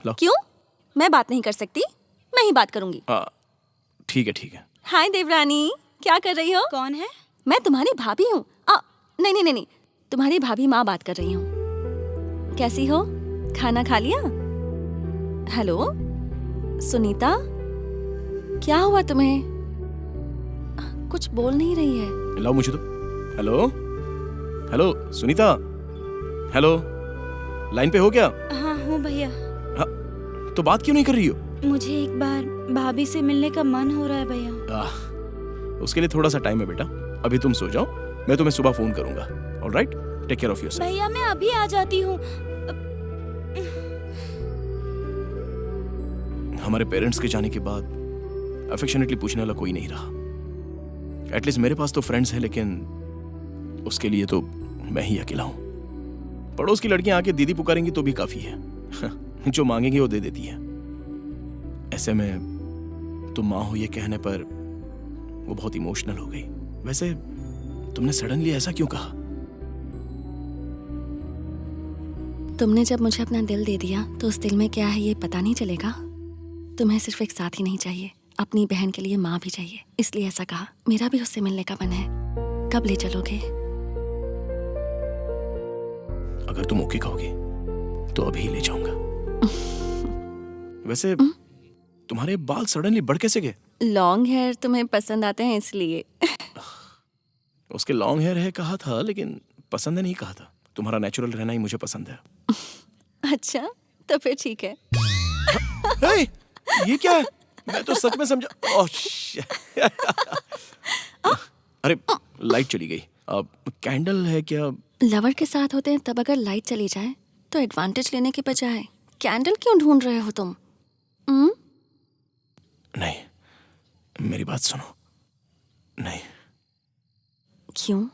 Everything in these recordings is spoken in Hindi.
लो। क्यों? मैं बात नहीं कर सकती? मैं ही बात करूंगी। ठीक है। हाय देवरानी, क्या कर रही हो? कौन है? मैं तुम्हारी भाभी हूँ। नहीं, तुम्हारी भाभी माँ बात कर रही हूँ। कैसी हो? खाना खा लिया? हेलो सुनीता, क्या हुआ तुम्हें? कुछ बोल नहीं रही है। लाओ मुझे तो। हेलो सुनीता, हेलो, लाइन पे हो क्या? हाँ हूँ भैया। तो बात क्यों नहीं कर रही हो? मुझे एक बार भाभी से मिलने का मन हो रहा है भैया। उसके लिए थोड़ा सा टाइम है बेटा। अभी तुम सो जाओ, मैं तुम्हें सुबह फोन करूंगा। Alright, take care of yourself. भैया मैं अभी आ जाती हूँ। हमारे पेरेंट्स के जाने के बाद अफेक्शनेटली पूछने वाला कोई नहीं रहा। एटलीस्ट मेरे पास तो फ्रेंड्स हैं, लेकिन उसके लिए तो मैं ही अकेला हूं। पड़ोस की लड़कियां आके दीदी पुकारेंगी तो भी काफी है। जो मांगेंगी वो दे देती है। ऐसे में तुम माँ हो ये कहने पर वो बहुत इमोशनल हो गई। वैसे तुमने सडनली ऐसा क्यों कहा? तुमने जब मुझे अपना दिल दे दिया तो उस दिल में क्या है ये पता नहीं चलेगा? तुम्हें सिर्फ एक साथी नहीं चाहिए, अपनी बहन के लिए माँ भी चाहिए, इसलिए ऐसा कहा। मेरा भी उससे मिलने का मन है। कब ले चलोगे? अगर तुम ओके कहोगी तो अभी ही ले जाऊंगा। वैसे तुम्हारे बाल सडनली बढ़ कैसे गए? लॉन्ग हेयर तुम्हें पसंद आते हैं इसलिए। उसके लॉन्ग हेयर है कहा था, लेकिन पसंद है नहीं कहा था। तुम्हारा नेचुरल रहना ही मुझे पसंद है। अच्छा, तो फिर ठीक है। हे, ये क्या है? मैं तो सच में समझा। Oh shit. अरे लाइट चली गई। अब कैंडल है क्या? लवर के साथ होते हैं तब अगर लाइट चली जाए तो एडवांटेज लेने के बजाय कैंडल क्यों ढूंढ रहे हो तुम? नहीं, मेरी बात सुनो। नहीं। क्यों?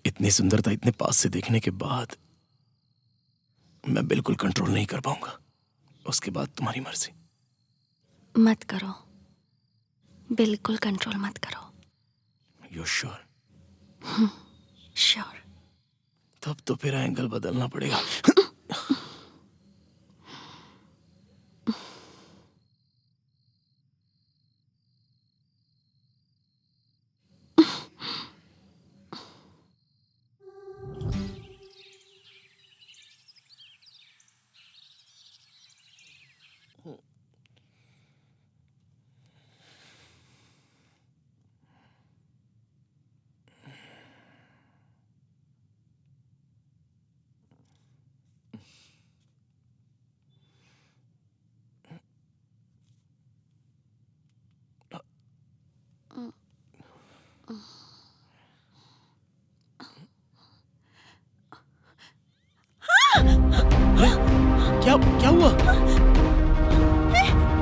इतनी सुंदरता इतने पास से देखने के बाद मैं बिल्कुल कंट्रोल नहीं कर पाऊंगा। उसके बाद तुम्हारी मर्जी। मत करो, बिल्कुल कंट्रोल मत करो। You sure? श्योर। तब तो फिर एंगल बदलना पड़ेगा। क्या क्या हुआ?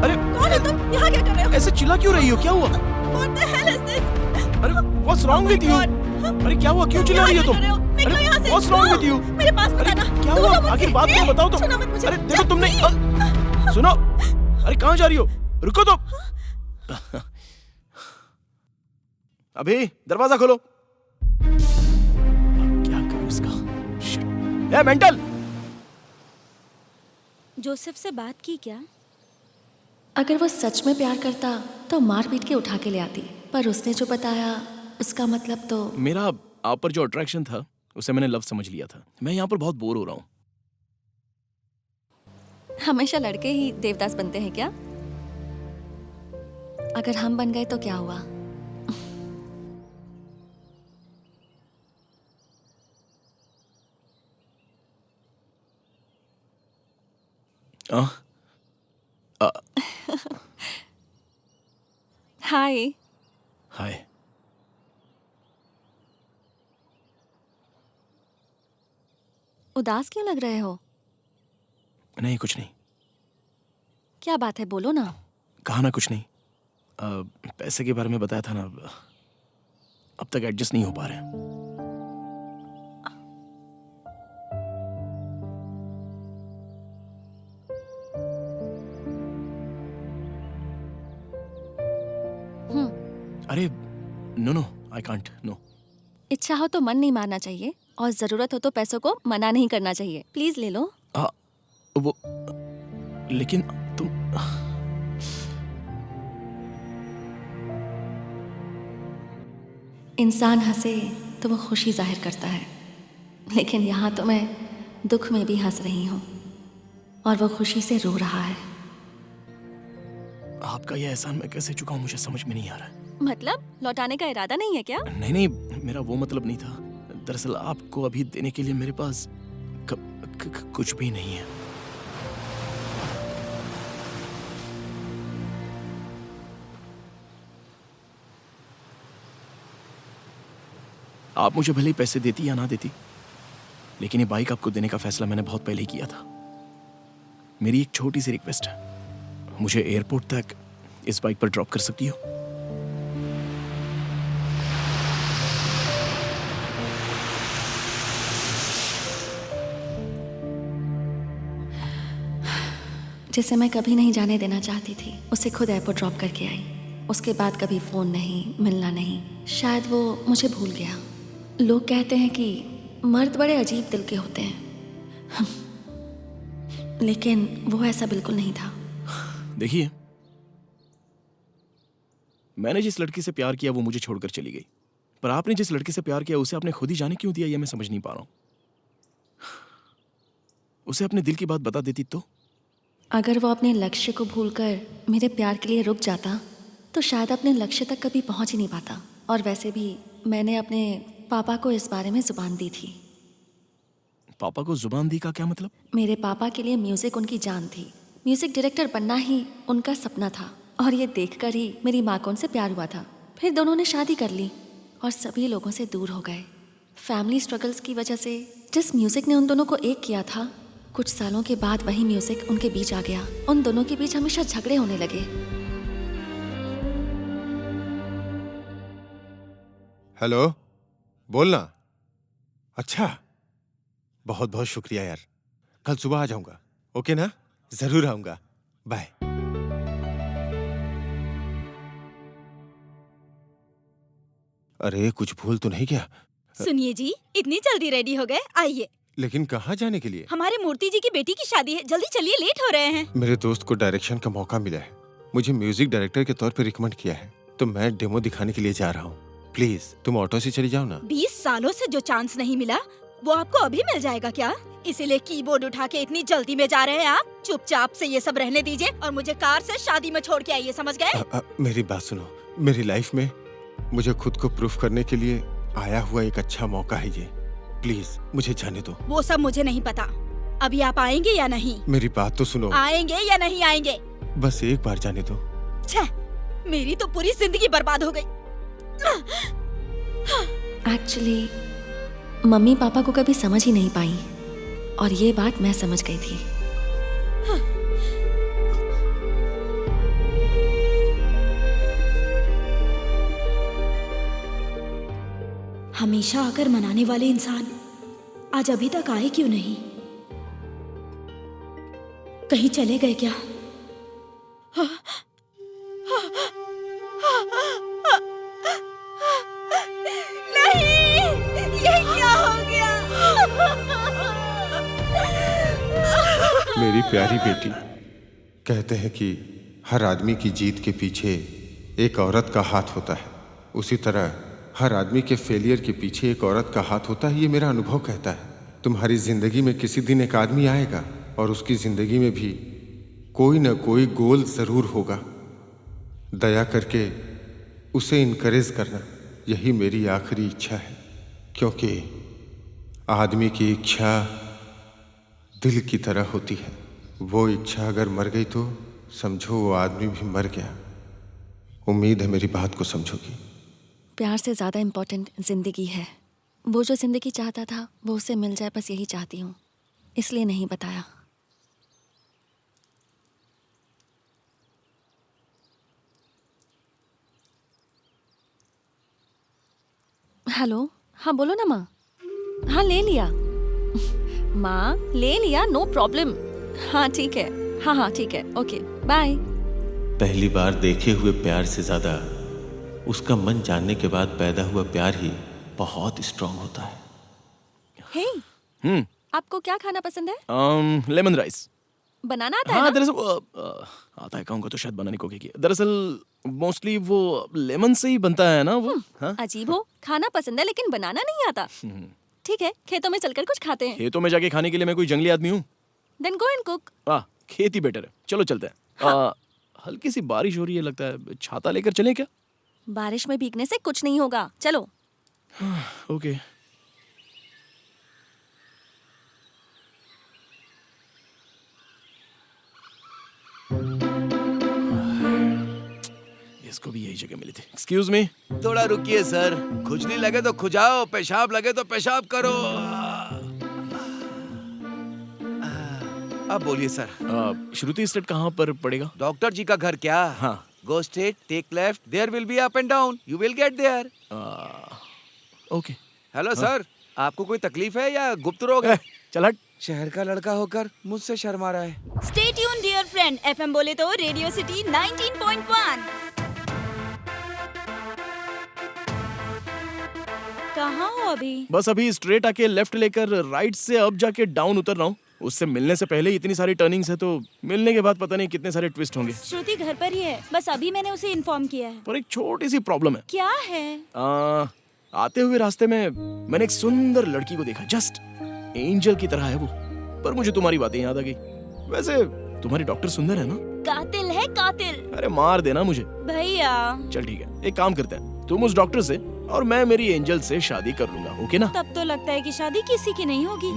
अरे कौन है तुम? यहाँ क्या कर रहे हो? ऐसे चिल्ला क्यों रही हो? क्या हुआ? What the hell is this? अरे व्हाट्स रॉन्ग विद यू? अरे क्या हुआ? क्यों चिल्ला रही हो तुम? निकलो यहाँ से। What's wrong with you? मेरे पास मत अरे आना। क्या दूर हुआ? हो मुझसे। आखिर बात तो बताओ तुम। छूना मत मुझे। अरे देखो तुमने सुनो। अरे कहाँ जा रही हो? रुको तो। अभी दरवाजा खोलो। अब क्या करूं इसका? शिट। ए मेंटल! जोसेफ से बात की क्या? अगर वो सच में प्यार करता तो मार पीट के उठा के ले आती, पर उसने जो बताया उसका मतलब तो। मेरा आप पर जो अट्रैक्शन था उसे मैंने लव समझ लिया था। मैं यहाँ पर बहुत बोर हो रहा हूँ। हमेशा लड़के ही देवदास बनते हैं क्या? अगर हम बन गए तो क्या हुआ? हाय। हाय। उदास क्यों लग रहे हो? नहीं कुछ नहीं। क्या बात है, बोलो ना। कहा ना कुछ नहीं। पैसे के बारे में बताया था ना, अब तक एडजस्ट नहीं हो पा रहे। अरे नो आई कांट। नो। इच्छा हो तो मन नहीं मारना चाहिए, और जरूरत हो तो पैसों को मना नहीं करना चाहिए। प्लीज ले लो। वो लेकिन तुम इंसान हंसे तो वो खुशी जाहिर करता है, लेकिन यहाँ तो मैं दुख में भी हंस रही हूँ और वो खुशी से रो रहा है। आपका यह एहसान मैं कैसे चुकाऊं, मुझे समझ में नहीं आ रहा है। मतलब लौटाने का इरादा नहीं है क्या? नहीं नहीं, मेरा वो मतलब नहीं था। दरअसल आपको अभी देने के लिए मेरे पास कुछ भी नहीं है। आप मुझे भले ही पैसे देती या ना देती, लेकिन ये बाइक आपको देने का फैसला मैंने बहुत पहले ही किया था। मेरी एक छोटी सी रिक्वेस्ट है, मुझे एयरपोर्ट तक इस बाइक पर ड्रॉप कर सकती हो? जिसे मैं कभी नहीं जाने देना चाहती थी, उसे खुद एयरपोर्ट ड्रॉप करके आई। उसके बाद कभी फ़ोन नहीं, मिलना नहीं। शायद वो मुझे भूल गया। लोग कहते हैं कि मर्द बड़े अजीब दिल के होते हैं, लेकिन वो ऐसा बिल्कुल नहीं था। देखिए, मैंने जिस लड़की से प्यार किया वो मुझे छोड़कर चली गई, पर आपने जिस लड़की से प्यार किया उसे आपने खुद ही जाने क्यों दिया, ये मैं समझ नहीं पा रहा हूं। उसे अपने दिल की बात बता देती तो। अगर वो अपने लक्ष्य को भूलकर मेरे प्यार के लिए रुक जाता तो शायद अपने लक्ष्य तक कभी पहुंच ही नहीं पाता। और वैसे भी मैंने अपने पापा को इस बारे में जुबान दी थी। पापा को जुबान दी का क्या मतलब? मेरे पापा के लिए म्यूजिक उनकी जान थी। म्यूजिक डायरेक्टर बनना ही उनका सपना था और ये देखकर ही मेरी माँ को उनसे प्यार हुआ था। फिर दोनों ने शादी कर ली और सभी लोगों से दूर हो गए। फैमिली स्ट्रगल्स की वजह से जिस म्यूजिक ने उन दोनों को एक किया था, कुछ सालों के बाद वही म्यूजिक उनके बीच आ गया। उन दोनों के बीच हमेशा झगड़े होने लगे। हेलो, बोलना। अच्छा, बहुत बहुत शुक्रिया यार। कल सुबह आ जाऊंगा, ओके ना? जरूर आऊंगा। बाय। अरे कुछ भूल तो नहीं गया? सुनिए जी, इतनी जल्दी रेडी हो गए? आइए। लेकिन कहाँ जाने के लिए? हमारे मूर्ति जी की बेटी की शादी है, जल्दी चलिए, लेट हो रहे हैं। मेरे दोस्त को डायरेक्शन का मौका मिला है, मुझे म्यूजिक डायरेक्टर के तौर पे रिकमेंड किया है, तो मैं डेमो दिखाने के लिए जा रहा हूँ। प्लीज तुम ऑटो से चली जाओ ना। 20 सालों से जो चांस नहीं मिला वो आपको अभी मिल जाएगा क्या? इसीलिए कीबोर्ड उठा के इतनी जल्दी में जा रहे हैं आप? चुपचाप से ये सब रहने दीजिए और मुझे कार से शादी में छोड़ के आइए, समझ गए? मेरी बात सुनो, मेरी लाइफ में मुझे खुद को प्रूफ करने के लिए आया हुआ एक अच्छा मौका है ये। प्लीज मुझे जाने दो। वो सब मुझे नहीं पता। अभी आप आएंगे या नहीं? मेरी बात तो सुनो। आएंगे या नहीं आएंगे? बस एक बार जाने दो। छह, मेरी तो पूरी जिंदगी बर्बाद हो गई। एक्चुअली मम्मी पापा को कभी समझ ही नहीं पाई और ये बात मैं समझ गई थी। हमेशा आकर मनाने वाले इंसान आज अभी तक आए क्यों नहीं? कहीं चले गए क्या? नहीं, ये क्या हो गया? मेरी प्यारी बेटी, कहते हैं कि हर आदमी की जीत के पीछे एक औरत का हाथ होता है, उसी तरह हर आदमी के फेलियर के पीछे एक औरत का हाथ होता है। ये मेरा अनुभव कहता है। तुम्हारी जिंदगी में किसी दिन एक आदमी आएगा और उसकी जिंदगी में भी कोई न कोई गोल जरूर होगा। दया करके उसे इनकरेज करना, यही मेरी आखिरी इच्छा है, क्योंकि आदमी की इच्छा दिल की तरह होती है। वो इच्छा अगर मर गई तो समझो वो आदमी भी मर गया। उम्मीद है मेरी बात को समझोगी। प्यार से ज़्यादा इम्पोर्टेंट जिंदगी है। वो जो जिंदगी चाहता था वो उसे मिल जाए, बस यही चाहती हूँ, इसलिए नहीं बताया। हेलो, हाँ बोलो ना माँ। हाँ ले लिया माँ, ले लिया, नो प्रॉब्लम। हाँ ठीक है, हाँ हाँ ठीक है, ओके बाय। पहली बार देखे हुए प्यार से ज़्यादा उसका मन जानने के बाद पैदा हुआ प्यार ही बहुत स्ट्रांग होता है। हे, आपको क्या खाना पसंद है? Lemon rice. बनाना आता है हाँ ना? दरअसल आता है, कहूँगा तो शायद बनाने को क्या किया। दरअसल मोस्टली वो लेमन से ही बनता है ना वो। हाँ अजीब हो, खाना पसंद है लेकिन बनाना नहीं आता। ठीक है, खेतों में चलकर कुछ खाते हैं। खेतों में जाके खाने के लिए मैं कोई जंगली आदमी हूँ? Then go and cook. खेती बेटर है, चलो चलते हैं। हल्की सी बारिश हो रही है, लगता है छाता लेकर चलें क्या? बारिश में भीगने से कुछ नहीं होगा, चलो। ओके। इसको भी यही जगह मिली थी। Excuse me. थोड़ा रुकिए सर, खुजली लगे तो खुजाओ, पेशाब लगे तो पेशाब करो। अब बोलिए सर। श्रुति स्ट्रीट कहाँ पर पड़ेगा? डॉक्टर जी का घर क्या? हाँ। Go straight, take left, there will be up and down, you will get there. Okay. Hello sir, आपको कोई तकलीफ है या गुप्त रोग है? चल हट। शहर का लड़का होकर मुझसे शर्मा रहा है। Stay tune dear friend, FM बोले तो रेडियो सिटी 19.1। कहाँ हो अभी? बस अभी स्ट्रेट आके लेफ्ट लेकर राइट से अब जाके डाउन उतर रहा हूँ। उससे मिलने से पहले इतनी सारी टर्निंग्स है, तो मिलने के बाद पता नहीं कितने सारे ट्विस्ट होंगे। श्रुति घर पर ही है, बस अभी मैंने उसे इन्फॉर्म किया है। पर एक छोटी सी प्रॉब्लम है। क्या है? आते हुए रास्ते में मैंने एक सुंदर लड़की को देखा, जस्ट एंजल की तरह है वो। पर मुझे तुम्हारी बातें याद आ गई। वैसे तुम्हारी डॉक्टर सुंदर है ना? कातिल है कातिल। अरे मार देना मुझे। भैया चल ठीक है, एक काम करते हैं, तुम उस डॉक्टर से और मैं मेरी एंजल से शादी कर लूंगा, ओके ना? तब तो लगता है कि शादी किसी की नहीं होगी।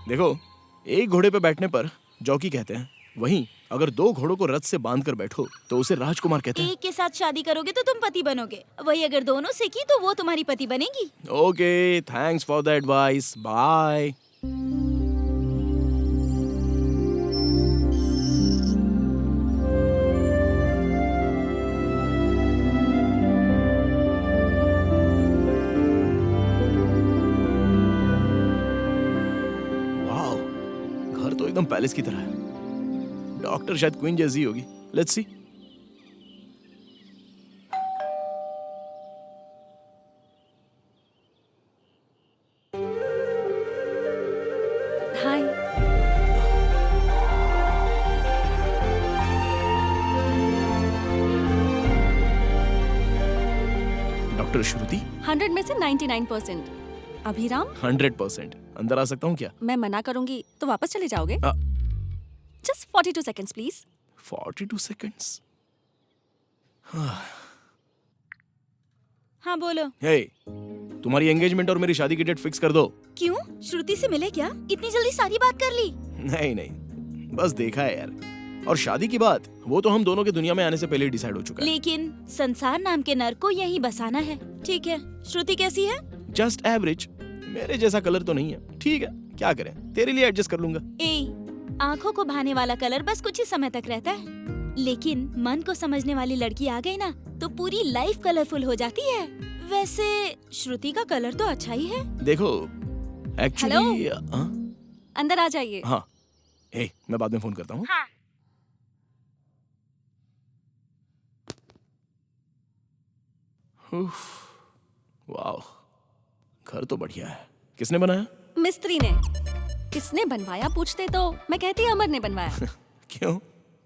देखो, एक घोड़े पे बैठने पर जॉकी कहते हैं, वहीं अगर दो घोड़ों को रथ से बांध कर बैठो तो उसे राजकुमार कहते हैं। एक के साथ शादी करोगे तो तुम पति बनोगे, वही अगर दोनों से की तो वो तुम्हारी पति बनेगी। Okay, thanks for the advice, bye. Wow, घर तो एकदम पैलेस की तरह है। डॉक्टर शायद क्वीन जैसी होगी। Let's see. हाय। डॉक्टर श्रुति। 100 में से 99%। अभिराम, 100%। अंदर आ सकता हूँ क्या? मैं मना करूंगी तो वापस चले जाओगे? आ, जस्ट 42 सेकंड्स प्लीज। 42 सेकंड्स। हाँ बोलो। हे, तुम्हारी एंगेजमेंट और मेरी शादी की डेट फिक्स कर दो। क्यों, श्रुति से मिले क्या? इतनी जल्दी सारी बात कर ली? नहीं नहीं, बस देखा है यार। और शादी की बात, वो तो हम दोनों के दुनिया में आने से पहले ही डिसाइड हो चुका है। लेकिन संसार नाम के नर को यहीं बसाना है। ठीक है, श्रुति कैसी है? जस्ट एवरेज, मेरे जैसा कलर तो नहीं है। ठीक है, क्या करें, तेरे लिए एडजस्ट कर लूंगा। आंखों को भाने वाला कलर बस कुछ ही समय तक रहता है, लेकिन मन को समझने वाली लड़की आ गई ना तो पूरी लाइफ कलरफुल हो जाती है। वैसे श्रुति का कलर तो अच्छा ही है। देखो, एक्चुअली अंदर आ जाइए। हाँ, हे, मैं बाद में फोन करता हूँ। हाँ। वाह, घर तो बढ़िया है। किसने बनाया? मिस्त्री ने। किसने बनवाया पूछते तो मैं कहती अमर ने बनवाया। क्यों,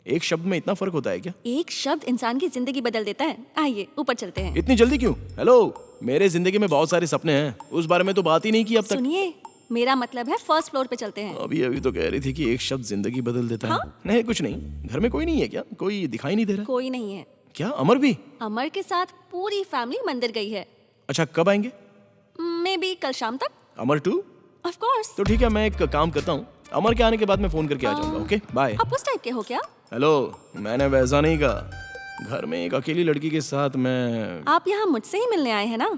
एक शब्द में इतना फर्क होता है क्या? एक शब्द इंसान की जिंदगी बदल देता है। आइए ऊपर चलते हैं। इतनी जल्दी क्यों? हेलो, मेरे जिंदगी में बहुत सारे सपने हैं, उस बारे में तो बात ही नहीं की अब तक। सुनिए, मेरा मतलब है फर्स्ट फ्लोर पे चलते हैं। अभी अभी तो कह रही थी कि एक शब्द जिंदगी बदल देता है। हाँ? नहीं कुछ नहीं, घर में कोई नहीं है क्या? कोई दिखाई नहीं दे रहा? कोई नहीं है। क्या, अमर भी? अमर के साथ पूरी फैमिली मंदिर गई है। अच्छा, कब आएंगे? मे बी कल शाम तक। अमर टू? Of course. तो ठीक है, मैं एक काम करता हूँ, अमर के आने के बाद मैं फोन करके आ जाऊंगा। Okay, bye. आप उस टाइप के हो क्या? हेलो, मैंने वैसा नहीं कहा। घर में एक अकेली लड़की के साथ मैं। आप यहाँ मुझसे ही मिलने आए हैं ना,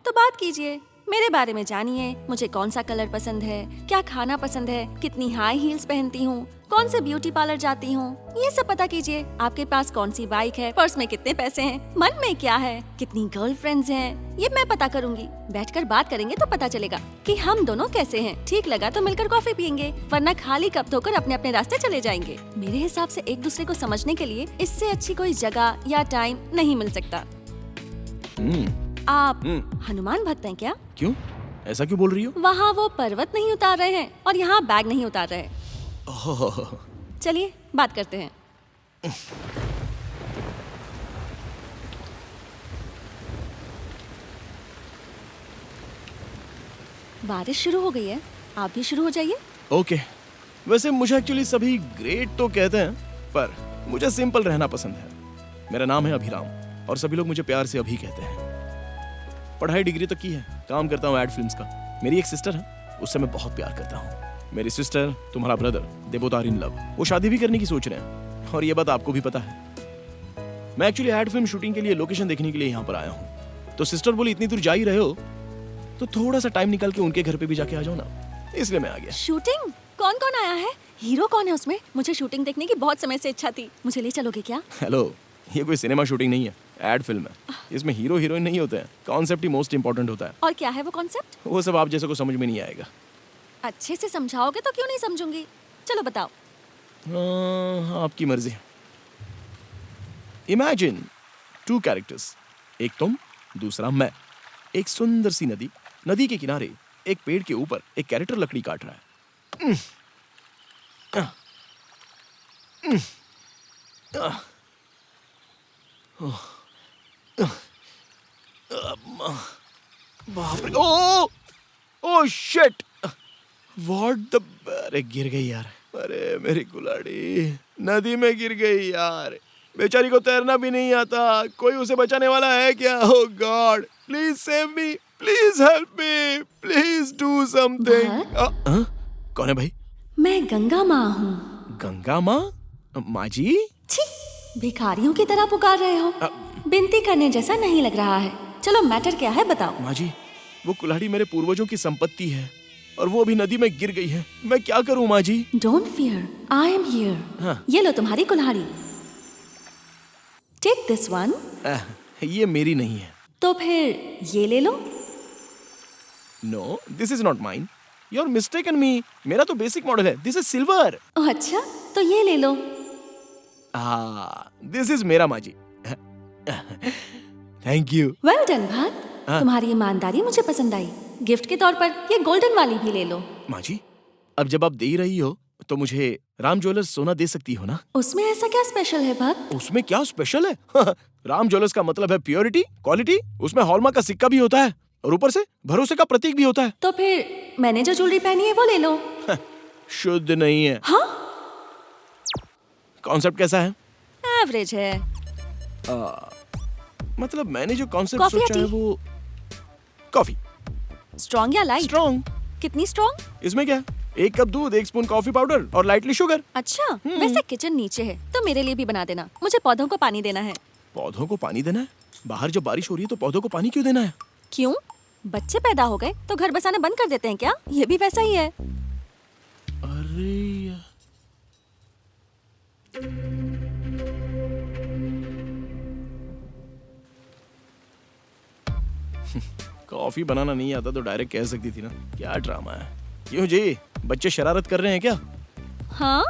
तो बात कीजिए, मेरे बारे में जानिए। मुझे कौन सा कलर पसंद है, क्या खाना पसंद है, कितनी हाई हील्स पहनती हूँ, कौन से ब्यूटी पार्लर जाती हूँ, ये सब पता कीजिए। आपके पास कौन सी बाइक है, पर्स में कितने पैसे हैं, मन में क्या है, कितनी गर्लफ्रेंड्स हैं, ये मैं पता करूंगी। बैठकर बात करेंगे तो पता चलेगा कि हम दोनों कैसे हैं। ठीक लगा तो मिलकर कॉफी पियेंगे, वरना खाली कप धोकर अपने अपने रास्ते चले जाएंगे। मेरे हिसाब से एक दूसरे को समझने के लिए इससे अच्छी कोई जगह या टाइम नहीं मिल सकता। आप हनुमान भक्त हैं क्या? क्यों, ऐसा क्यों बोल रही हो? वहाँ वो पर्वत नहीं उतार रहे हैं और यहाँ बैग नहीं उतार रहे। ओह, चलिए बात करते हैं। बारिश शुरू हो गई है, आप भी शुरू हो जाइए। ओके। वैसे मुझे एक्चुअली सभी ग्रेट तो कहते हैं, पर मुझे सिंपल रहना पसंद है। मेरा नाम है अभिराम और सभी लोग मुझे प्यार से अभी कहते हैं। पढ़ाई डिग्री तक की है, काम करता हूँ एड फिल्म्स का। मेरी एक सिस्टर है, उससे मैं बहुत प्यार करता हूँ। मेरी सिस्टर, तुम्हारा brother, they both are in love. वो शादी भी करने की सोच रहे हैं और ये बात आपको भी पता है। मैं एक्चुअली एड फिल्म शूटिंग के लिए लोकेशन देखने के लिए यहाँ पर आया हूँ। तो सिस्टर बोली इतनी दूर जा ही रहे हो तो थोड़ा सा टाइम निकाल के उनके घर पे भी जाके आ जाओ ना, इसलिए मैं आ गया। शूटिंग? कौन कौन आया है? हीरो कौन है उसमें? मुझे शूटिंग देखने की बहुत समय से इच्छा थी, मुझे ले चलोगे क्या? हेलो, ये कोई सिनेमा शूटिंग नहीं है, एड फिल्म है। इसमें हीरो हीरोइन नहीं होते हैं, कॉन्सेप्ट ही मोस्ट इंपॉर्टेंट होता है। और क्या है वो कॉन्सेप्ट? वो सब आप जैसे को समझ में नहीं आएगा। अच्छे से समझाओगे तो क्यों नहीं समझूंगी, चलो बताओ। आपकी मर्जी। इमेजिन 2 कैरेक्टर्स, एक तुम, दूसरा मैं। एक सुंदर सी नदी, नदी के किनारे एक पेड़ के ऊपर एक कैरेक्टर लकड़ी काट रहा है। बाप रे, ओ शिट, व्हाट द, अरे गिर गई यार। अरे मेरी कुल्हाड़ी नदी में गिर गई यार। बेचारी को तैरना भी नहीं आता, कोई उसे बचाने वाला है क्या? Oh God, please save me, please help me, please do something. कौन है भाई? मैं गंगा माँ हूँ। गंगा माँ? माँ जी? छी, भिखारियों की तरह पुकार रहे हो, विनती करने जैसा नहीं लग रहा है। चलो मैटर क्या है बताओ। माँ जी, वो कुल्हाड़ी मेरे पूर्वजों की संपत्ति है और वो अभी नदी में गिर गई है, मैं क्या करूँ माँ जी? Don't fear, I am here. हाँ। ये लो तुम्हारी कुल्हाड़ी, टेक दिस वन। ये मेरी नहीं है। तो फिर ये ले लो। No, this is not mine, you are mistaken me. मेरा तो बेसिक मॉडल है, दिस इज सिल्वर। ओह अच्छा, तो ये ले लो। दिस इज मेरा माँ जी। Thank you. वेल डन भात, तुम्हारी ईमानदारी मुझे पसंद आई। गिफ्ट के तौर पर ये गोल्डन वाली भी ले लो। माँ जी, अब जब आप दे ही रही हो तो मुझे राम ज्वेलर्स सोना दे सकती हो ना? उसमें ऐसा क्या स्पेशल है भक्त? उसमें क्या स्पेशल है? राम ज्वेलर्स का मतलब है प्योरिटी, क्वालिटी। उसमें हॉलमार्क का सिक्का भी होता है और ऊपर से भरोसे का प्रतीक भी होता है। तो फिर मैंने जो ज्वेलरी पहनी है वो ले लो। शुद्ध नहीं है। हाँ? कॉन्सेप्ट कैसा है? एवरेज है। मतलब मैंने जो कॉन्सेप्ट कॉफी या सोचा है टी? वो कॉफी। स्ट्रॉन्ग या लाइट? स्ट्रॉन्ग। कितनी स्ट्रॉन्ग? इसमें क्या है? 1 कप दूध, 1 स्पून कॉफी पाउडर और लाइटली शुगर। अच्छा, वैसे किचन नीचे है तो मेरे लिए भी बना देना, मुझे पौधों को पानी देना है। पौधों को पानी देना है? बाहर जब बारिश हो रही है तो पौधों को पानी क्यों देना है? क्यों? बच्चे पैदा हो गए तो घर बसाना बंद कर देते हैं क्या? ये भी वैसा ही है। अरे कॉफी बनाना नहीं आता तो डायरेक्ट कह सकती थी ना। क्या ड्रामा है। क्यों जी, बच्चे शरारत कर रहे हैं क्या? हाँ,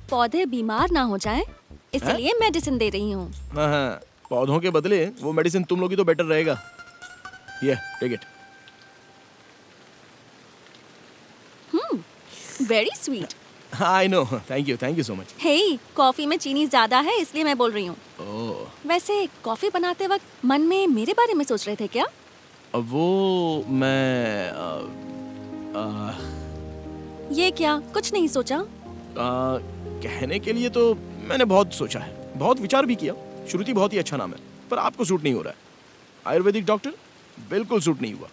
पौधे बीमार ना हो जाएं, इसलिए मेडिसिन दे रही हूँ। हाँ, पौधों के बदले वो मेडिसिन तुम लोगी तो बेटर रहेगा। ये take it. Very sweet. I know, thank you so much. Hey, coffee में चीनी ज्यादा है इसलिए मैं बोल रही हूँ। ओह, वैसे कॉफी बनाते वक्त मन में मेरे बारे में सोच रहे थे क्या? वो मैं ये क्या, कुछ नहीं सोचा? कहने के लिए तो मैंने बहुत सोचा है, बहुत विचार भी किया। श्रुति बहुत ही अच्छा नाम है, पर आपको सूट नहीं हो रहा है। आयुर्वेदिक डॉक्टर बिल्कुल सूट नहीं हुआ।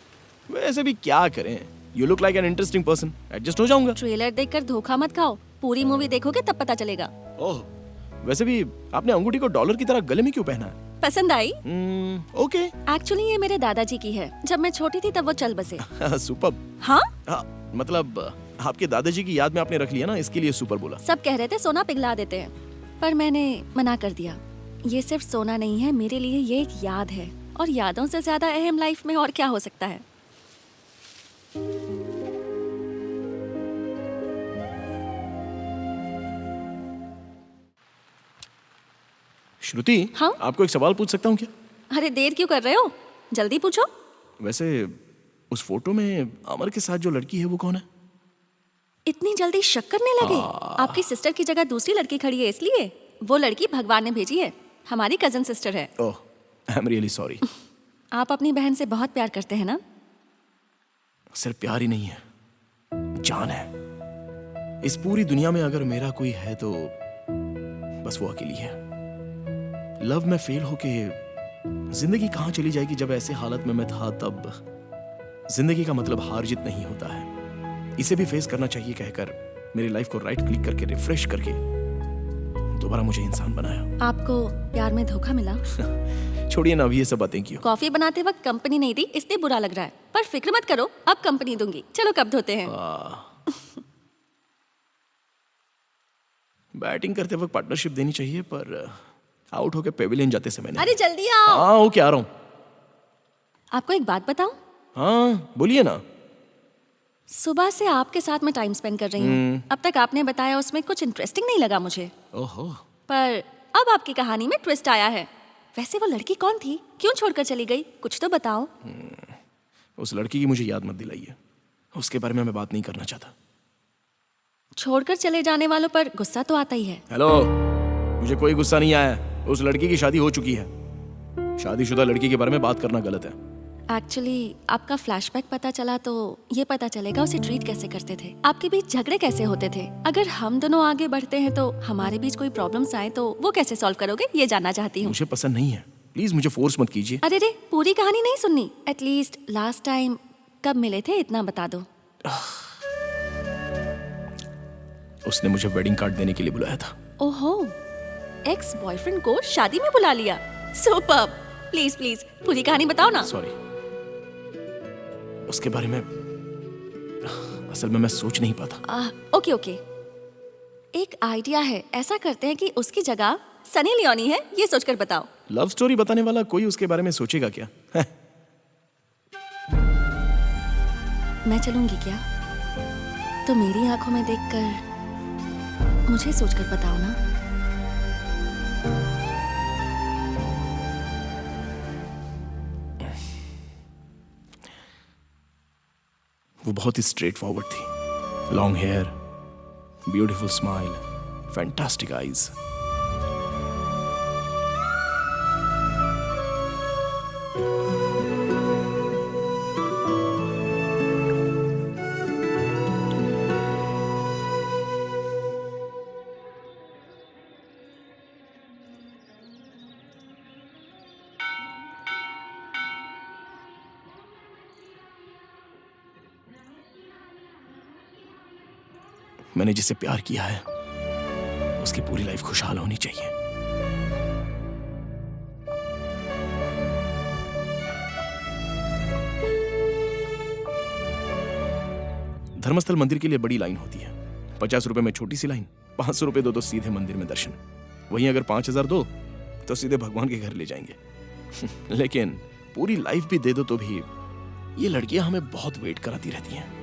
वैसे भी क्या करें, you look like an interesting person, adjust हो जाऊंगा। ट्रेलर देखकर धोखा मत खाओ, पूरी मूवी देखोगे तब पता चलेगा। ओह, वैसे भी आपने अंगूठी को डॉलर की तरह गले में क्यों पहना है? पसंद आई? ओके। एक्चुअली ये मेरे दादाजी की है, जब मैं छोटी थी तब वो चल बसे। सुपर। हाँ? मतलब आपके दादाजी की याद में आपने रख लिया ना, इसके लिए सुपर बोला। सब कह रहे थे सोना पिघला देते हैं, पर मैंने मना कर दिया। ये सिर्फ सोना नहीं है, मेरे लिए ये एक याद है, और यादों से ज्यादा अहम लाइफ में और क्या हो सकता है। श्रुति, हाँ? आपको एक सवाल पूछ सकता हूँ क्या? अरे देर क्यों कर रहे हो, जल्दी पूछो। वैसे उस फोटो में अमर के साथ जो लड़की है वो कौन है? इतनी जल्दी शक करने लगे? आपकी सिस्टर की जगह दूसरी लड़की खड़ी है इसलिए? वो लड़की भगवान ने भेजी है, हमारी कजन सिस्टर है। ओह, आई एम रियली सॉरी। आप अपनी बहन से बहुत प्यार करते हैं ना? सिर्फ प्यार ही नहीं है, जान है। इस पूरी दुनिया में अगर मेरा कोई है तो बस वो अकेली है। लव में फेल होके जिंदगी कहाँ चली जाएगी। जब ऐसे हालत में मैं था तब जिंदगी का मतलब हार जीत नहीं होता है, इसे भी फेस करना चाहिए कहकर मेरी लाइफ को राइट क्लिक करके रिफ्रेश करके दोबारा मुझे इंसान बनाया। आपको प्यार में धोखा मिला? छोड़िए ना, अभी ये सब बातें क्यों। कॉफी बनाते वक्त कंपनी नहीं दी इसलिए बुरा लग रहा है, पर फिक्र मत करो, अब कंपनी दूंगी। चलो कब धोते हैं? बैटिंग करते वक्त पार्टनरशिप देनी चाहिए, पर आउट होके पेविलियन जाते समय नहीं। अरे जल्दी आओ। हाँ ओके, आ रहा हूँ। आपको एक बात बताऊं? हाँ बोलिए ना। सुबह से आपके साथ मैं टाइम स्पेंड कर रही हूँ। अब तक आपने बताया उसमें कुछ इंटरेस्टिंग नहीं लगा मुझे, ओहो, पर अब आपकी कहानी में ट्विस्ट आया है। वैसे वो लड़की कौन थी, क्यों छोड़कर चली गई, कुछ तो बताओ। उस लड़की की मुझे याद मत दिलाइए, उसके बारे में मैं बात नहीं करना चाहता। छोड़कर चले जाने वालों पर गुस्सा तो आता ही है। हेलो, मुझे कोई गुस्सा नहीं आया। उस लड़की की शादी हो चुकी है। शादीशुदा लड़की के बारे में बात करना गलत है। एक्चुअली आपका फ्लैशबैक पता चला तो ये पता चलेगा उसे ट्रीट कैसे करते थे, आपके बीच झगड़े कैसे होते थे। अगर हम दोनों आगे बढ़ते हैं तो हमारे बीच कोई प्रॉब्लम्स आए तो वो कैसे सॉल्व करोगे, ये जानना चाहती हूँ। मुझे पसंद नहीं है, प्लीज मुझे फोर्स मत कीजिए। अरे रे, पूरी कहानी नहीं सुननी? एटलीस्ट लास्ट टाइम कब मिले थे इतना बता दो। उसने मुझे वेडिंग कार्ड देने के लिए बुलाया था। ओहो, एक्स बॉयफ्रेंड को शादी में बुला लिया। सुपर्ब। प्लीज प्लीज पूरी कहानी बताओ ना। सॉरी, उसके बारे में असल में मैं सोच नहीं पाता। ओके ओके, एक आइडिया है। ऐसा करते हैं कि उसकी जगह सनी लियोनी है, ये सोचकर बताओ। लव स्टोरी बताने वाला कोई उसके बारे में सोचेगा क्या? मैं चलूंगी क्या? तो मेरी आंखों में देखकर मुझे सोचकर बताओ ना। वो बहुत ही स्ट्रेट फॉरवर्ड थी। Long hair, beautiful smile, fantastic eyes. मैंने जिसे प्यार किया है उसकी पूरी लाइफ खुशहाल होनी चाहिए। धर्मस्थल मंदिर के लिए बड़ी लाइन होती है। 50 रुपए में छोटी सी लाइन, 500 रुपए दो तो सीधे मंदिर में दर्शन। वहीं अगर 5000 दो तो सीधे भगवान के घर ले जाएंगे। लेकिन पूरी लाइफ भी दे दो तो भी ये लड़कियां हमें बहुत वेट कराती रहती हैं।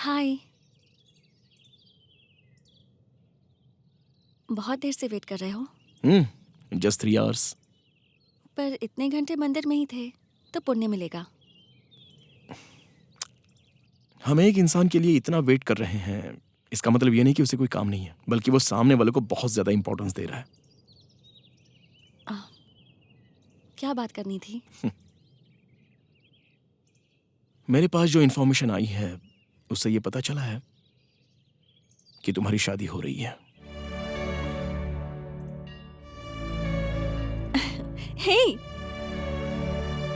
हाय, बहुत देर से वेट कर रहे हो? Just 3 hours। पर इतने घंटे मंदिर में ही थे तो पुण्य मिलेगा। हम एक इंसान के लिए इतना वेट कर रहे हैं, इसका मतलब ये नहीं कि उसे कोई काम नहीं है, बल्कि वो सामने वाले को बहुत ज्यादा इंपॉर्टेंस दे रहा है। क्या बात करनी थी? मेरे पास जो इंफॉर्मेशन आई है उससे ये पता चला है कि तुम्हारी शादी हो रही है। हे,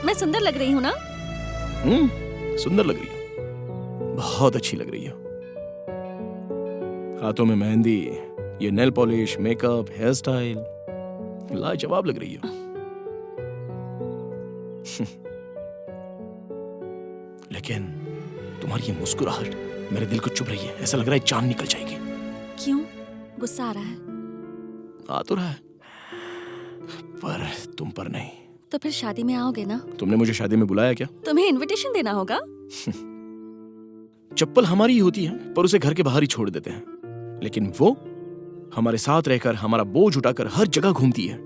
मैं सुंदर लग रही हूँ ना? सुंदर लग रही हो, बहुत अच्छी लग रही हो। हाथों में मेहंदी, ये nail polish, makeup, hair style, लाजवाब लग रही हो। लेकिन तुम्हारी ये मुस्कुराहट मेरे दिल को चुभ रही है। ऐसा लग रहा है जान निकल जाएगी। क्यों? गुस्सा आ रहा है? आ तो रहा है, पर तुम पर नहीं। तो फिर शादी में आओगे ना? तुमने मुझे शादी में बुलाया क्या? तुम्हें इनविटेशन देना होगा। चप्पल हमारी ही होती है, पर उसे घर के बाहर ही छोड़ देते हैं। लेकिन वो हमारे साथ रहकर हमारा बोझ उठाकर हर जगह घूमती है।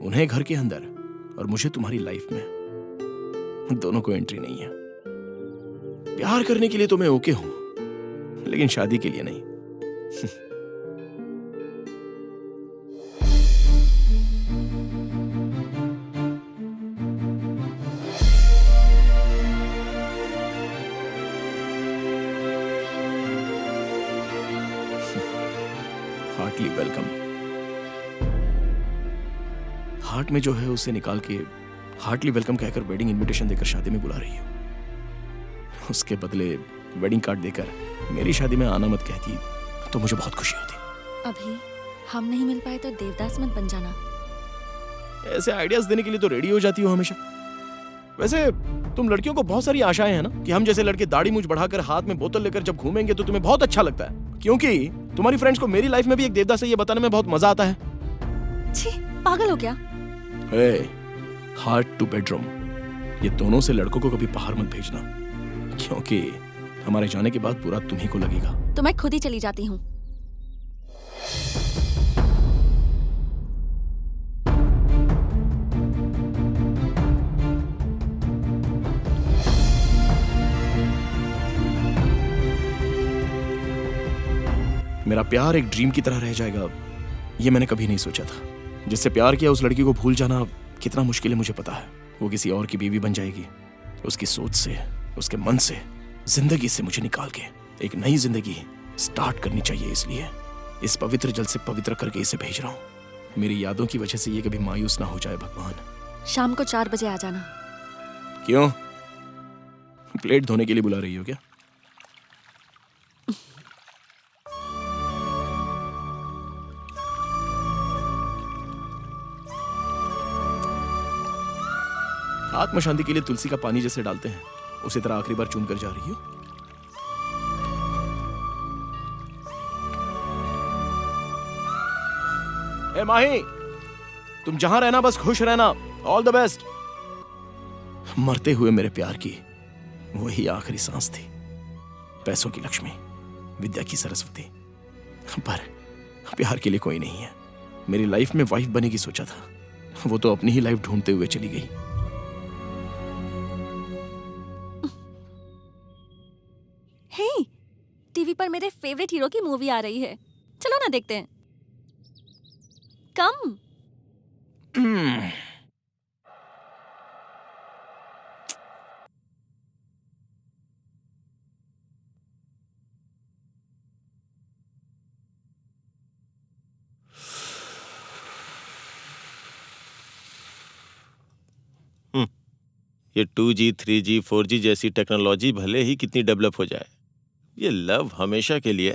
उन्हें घर के अंदर और मुझे तुम्हारी लाइफ में दोनों को एंट्री नहीं है। प्यार करने के लिए तो मैं ओके हूं, लेकिन शादी के लिए नहीं। Hartley welcome. हार्ट में जो है उसे निकाल के हार्टली वेलकम कहकर वेडिंग इनविटेशन देकर शादी में बुला रही हो। उसके बदले वेडिंग कार्ड देकर मेरी शादी में आना मत कहती तो मुझे बहुत खुशी होती। अभी हम नहीं मिल पाए तो देवदास मत बन जाना। ऐसे आइडियाज देने के लिए तो रेडी हो जाती हो हमेशा। वैसे तुम लड़कियों को बहुत सारी आशाएं हैं ना कि हम जैसे लड़के दाढ़ी मूंछ बढ़ाकर हाथ में बोतल लेकर जब घूमेंगे तो तुम्हें बहुत अच्छा लगता है, क्योंकि तुम्हारी फ्रेंड्स को मेरी लाइफ में भी एक देवदास है ये बताने में बहुत मजा आता है। छी, पागल हो क्या? हार्ट टू बेडरूम, ये दोनों से लड़कों को कभी बाहर मत भेजना, क्योंकि हमारे जाने के बाद पूरा तुम्ही को लगेगा। तो मैं खुद ही चली जाती हूँ। मेरा प्यार एक ड्रीम की तरह रह जाएगा ये मैंने कभी नहीं सोचा था। जिससे प्यार किया उस लड़की को भूल जाना कितना मुश्किल है मुझे पता है। वो किसी और की बीवी बन जाएगी। उसकी सोच से, उसके मन से, जिंदगी से मुझे निकाल के एक नई जिंदगी स्टार्ट करनी चाहिए। इसलिए इस पवित्र जल से पवित्र करके इसे भेज रहा हूँ। मेरी यादों की वजह से ये कभी मायूस ना हो जाए भगवान। शाम को 4 बजे आ जाना। क्यों? प्लेट धोने के लिए बुला रही हो क्या? आत्म शांति के लिए तुलसी का पानी जैसे डालते हैं उसी तरह आखिरी बार चूम कर जा रही हो। ए माही, तुम जहां रहना बस खुश रहना। All the best. मरते हुए मेरे प्यार की वही आखिरी सांस थी। पैसों की लक्ष्मी, विद्या की सरस्वती, पर प्यार के लिए कोई नहीं है। मेरी लाइफ में वाइफ बनेगी सोचा था, वो तो अपनी ही लाइफ ढूंढते हुए चली गई। हे, टीवी पर मेरे फेवरेट हीरो की मूवी आ रही है, चलो ना देखते हैं। कम। ये 2G, 3G, 4G जैसी टेक्नोलॉजी भले ही कितनी डेवलप हो जाए, ये लव हमेशा के लिए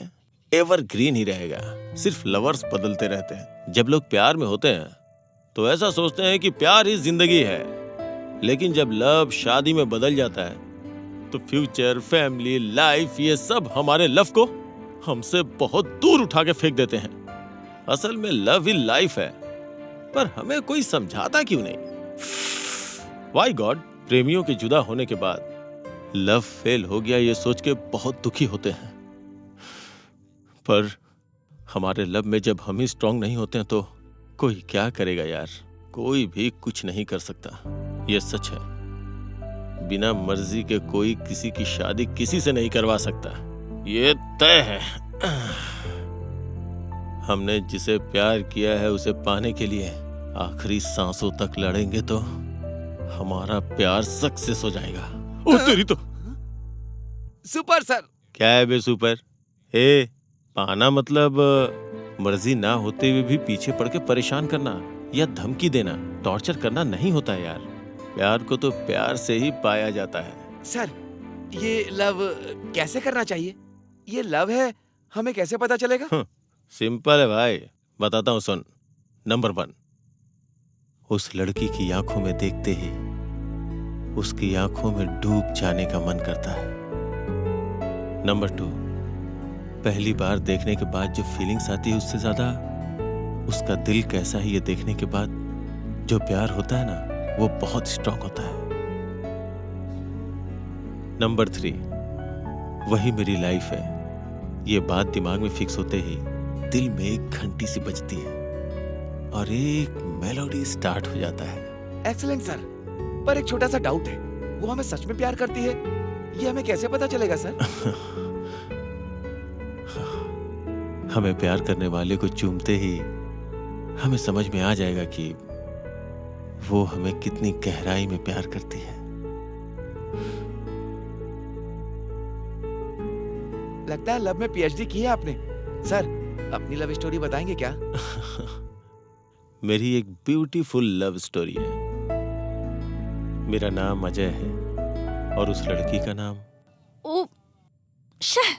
एवरग्रीन ही रहेगा। सिर्फ लवर्स बदलते रहते हैं। जब लोग प्यार में होते हैं तो ऐसा सोचते हैं कि प्यार ही जिंदगी है, लेकिन जब लव शादी में बदल जाता है तो फ्यूचर, फैमिली, लाइफ, ये सब हमारे लव को हमसे बहुत दूर उठा के फेंक देते हैं। असल में लव ही लाइफ है, पर हमें कोई समझाता क्यों नहीं? वाई गॉड, प्रेमियों के जुदा होने के बाद लव फेल हो गया ये सोच के बहुत दुखी होते हैं, पर हमारे लव में जब हम ही स्ट्रांग नहीं होते हैं तो कोई क्या करेगा यार? कोई भी कुछ नहीं कर सकता, ये सच है। बिना मर्जी के कोई किसी की शादी किसी से नहीं करवा सकता, ये तय है। हमने जिसे प्यार किया है उसे पाने के लिए आखिरी सांसों तक लड़ेंगे तो हमारा प्यार सक्सेस हो जाएगा। ओ तेरी तो सुपर सर। क्या है बे सुपर? ए, पाना मतलब मर्जी ना होते हुए भी पीछे पड़ के परेशान करना या धमकी देना, टॉर्चर करना नहीं होता है यार। प्यार को तो प्यार से ही पाया जाता है। सर, ये लव कैसे करना चाहिए? ये लव है, हमें कैसे पता चलेगा? सिंपल है भाई, बताता हूँ सुन। नंबर 1, उस लड़की की आंखों में देखते ही उसकी आंखों में डूब जाने का मन करता है। नंबर 2, पहली बार देखने के बाद जो फीलिंग्स आती है उससे ज्यादा उसका दिल कैसा है ये देखने के बाद जो प्यार होता है ना, वो बहुत स्ट्रांग होता है। नंबर 3, वही मेरी लाइफ है, ये बात दिमाग में फिक्स होते ही दिल में एक घंटी सी बजती है और एक मेलोडी स्टार्ट हो जाता है। एक्सीलेंट सर, पर एक छोटा सा डाउट है, वो हमें सच में प्यार करती है, ये हमें कैसे पता चलेगा सर? हमें प्यार करने वाले को चूमते ही हमें समझ में आ जाएगा कि वो हमें कितनी गहराई में प्यार करती है। लगता है लव में पीएचडी की है आपने। सर, अपनी लव स्टोरी बताएंगे क्या? मेरी एक ब्यूटीफुल लव स्टोरी है। मेरा नाम अजय है और उस लड़की का नाम ओ शह।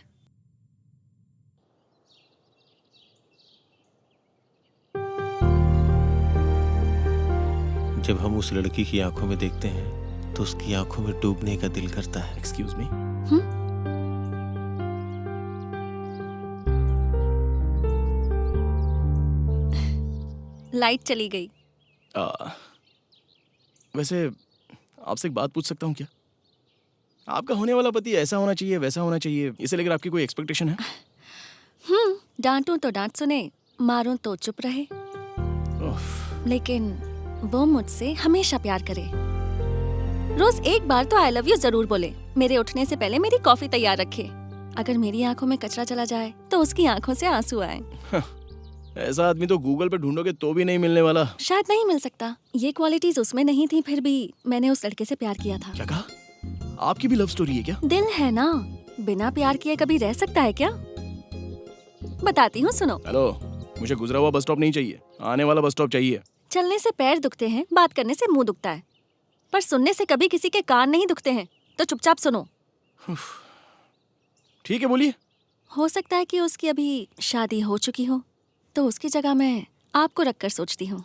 जब हम उस लड़की की आंखों में देखते हैं तो उसकी आंखों में डूबने का दिल करता है। Excuse me. लाइट चली गई। वैसे आपसे एक बात पूछ सकता हूँ क्या? आपका होने वाला पति ऐसा होना चाहिए, वैसा होना चाहिए, इसे लेकर आपकी कोई एक्सपेक्टेशन है? डांटूं तो डांट सुने, मारूं तो चुप रहे, उफ, लेकिन वो मुझसे हमेशा प्यार करे। रोज एक बार तो आई लव यू जरूर बोले। मेरे उठने से पहले मेरी कॉफी तैयार रखे। अगर मेरी आंखों में कचरा चला जाए तो उसकी आंखों से आंसू आए। ऐसा आदमी तो गूगल पे ढूंढोगे तो भी नहीं मिलने वाला। शायद नहीं मिल सकता। ये क्वालिटीज उसमें नहीं थी, फिर भी मैंने उस लड़के से प्यार किया था। क्या कहा? आपकी भी लव स्टोरी है क्या? दिल है ना, बिना प्यार किए कभी रह सकता है क्या? बताती हूँ, सुनो। हेलो, मुझे गुजरा हुआ बस स्टॉप नहीं चाहिए, आने वाला बस स्टॉप चाहिए। चलने से पैर दुखते हैं, बात करने से मुंह दुखता है, पर सुनने से कभी किसी के कान नहीं दुखते हैं। तो चुपचाप सुनो। ठीक है, बोलिए। हो सकता है कि उसकी अभी शादी हो चुकी हो, तो उसकी जगह मैं आपको रखकर सोचती हूँ।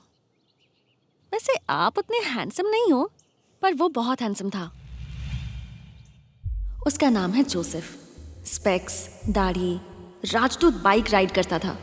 वैसे आप उतने हैंडसम नहीं हो, पर वो बहुत हैंडसम था। उसका नाम है जोसेफ। स्पेक्स, दाढ़ी, राजदूत बाइक राइड करता था।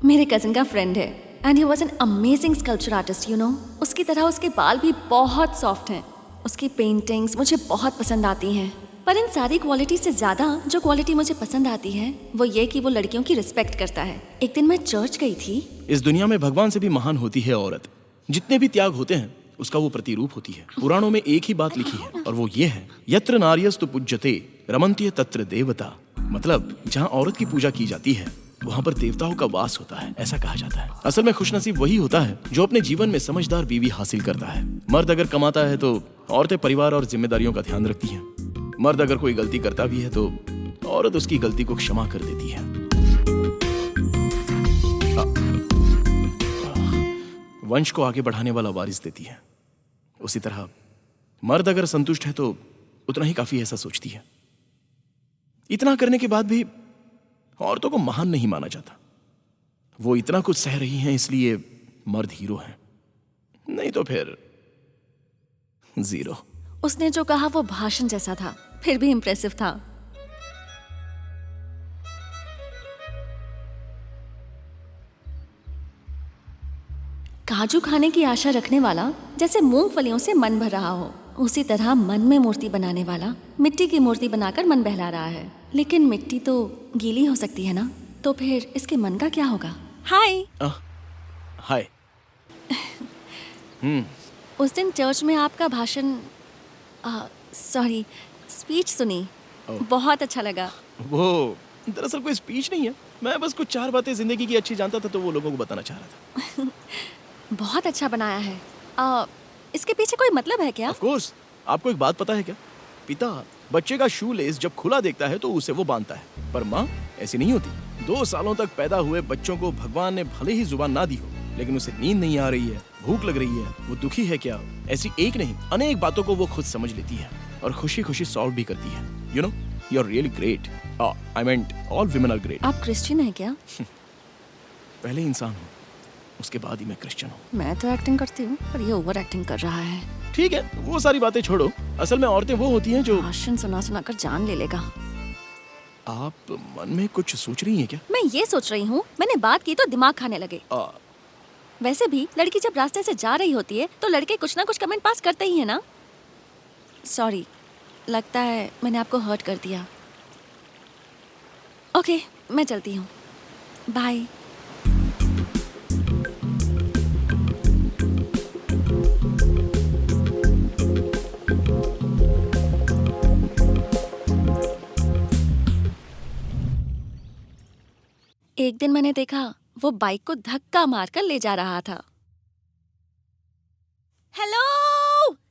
मेरे कजिन का फ्रेंड है and he was an amazing sculpture artist, you know. उसकी तरह उसके बाल भी बहुत सॉफ्ट हैं। उसकी पेंटिंग्स मुझे बहुत पसंद आती हैं, पर इन सारी क्वालिटी से ज़्यादा जो क्वालिटी मुझे पसंद आती है वो ये कि वो लड़कियों की रिस्पेक्ट करता है। एक दिन मैं चर्च गई थी। इस दुनिया में भगवान से भी महान होती है औरत। जितने भी त्याग होते हैं उसका वो प्रतिरूप होती है। पुराणों में एक ही बात लिखी है और वो ये है, यत्र नार्यस्तु पूज्यते रमन्ते तत्र देवता। मतलब जहाँ औरत की पूजा की जाती है वहाँ पर देवताओं का वास होता है, ऐसा कहा जाता है। असल में खुशनसीब वही होता है जो अपने जीवन में समझदार बीवी हासिल करता है। मर्द अगर कमाता है तो औरतें परिवार और जिम्मेदारियों का ध्यान रखती हैं। मर्द अगर कोई गलती करता भी है तो औरत उसकी गलती को क्षमा कर देती है। वंश को आगे बढ़ाने वाला वारिस देती है। उसी तरह मर्द अगर संतुष्ट है तो उतना ही काफी, ऐसा सोचती है। इतना करने के बाद भी औरतों को महान नहीं माना जाता। वो इतना कुछ सह रही हैं इसलिए मर्द हीरो हैं, नहीं तो फिर जीरो। उसने जो कहा वो भाषण जैसा था, फिर भी इम्प्रेसिव था। काजू खाने की आशा रखने वाला जैसे मूंगफलियों से मन भर रहा हो, उसी तरह मन में मूर्ति बनाने वाला मिट्टी की मूर्ति बनाकर मन बहला रहा है। लेकिन मिट्टी तो गीली हो सकती है ना, तो फिर इसके मन का क्या होगा? हाय। हाय। उस दिन चर्च में आपका भाषण, सॉरी, स्पीच सुनी, बहुत अच्छा लगा। वो दरअसल कोई स्पीच नहीं है, मैं बस कुछ 4 बातें जिंदगी की अच्छी जानता था तो वो लोगों को बताना चाह रहा था। बहुत अच्छा बनाया है। इसके पीछे कोई मतलब है क्या? Of course. आपको एक बात पता है क्या? पिता बच्चे का शू लेस जब खुला देखता है तो उसे वो बांधता है, पर माँ ऐसी नहीं होती। 2 सालों तक पैदा हुए बच्चों को भगवान ने भले ही जुबान ना दी हो, लेकिन उसे नींद नहीं आ रही है, भूख लग रही है, वो दुखी है क्या, ऐसी एक नहीं अनेक बातों को वो खुद समझ लेती है और खुशी खुशी सॉल्व भी करती है। You know, you are really great. I meant all women are great. आप क्रिश्चियन हैं क्या? पहले इंसान हूँ, उसके बाद ही मैं क्रिश्चियन हूँ। मैं तो एक्टिंग करती हूँ, पर ये ओवर एक्टिंग कर रहा है। ठीक है, वो सारी बातें छोड़ो। असल में औरतें वो होती हैं जो भाषण सुना सुना कर जान ले लेगा। आप मन में कुछ सोच रही हैं क्या? मैं ये सोच रही हूँ, मैंने बात की तो दिमाग खाने लगे। वैसे भी लड़की जब रास्ते से जा रही होती है तो लड़के कुछ ना कुछ कमेंट पास करते ही है ना। सॉरी, लगता है मैंने आपको हर्ट कर दिया। ओके, मैं चलती हूँ, बाय। एक दिन मैंने देखा वो बाइक को धक्का मारकर ले जा रहा था। हेलो,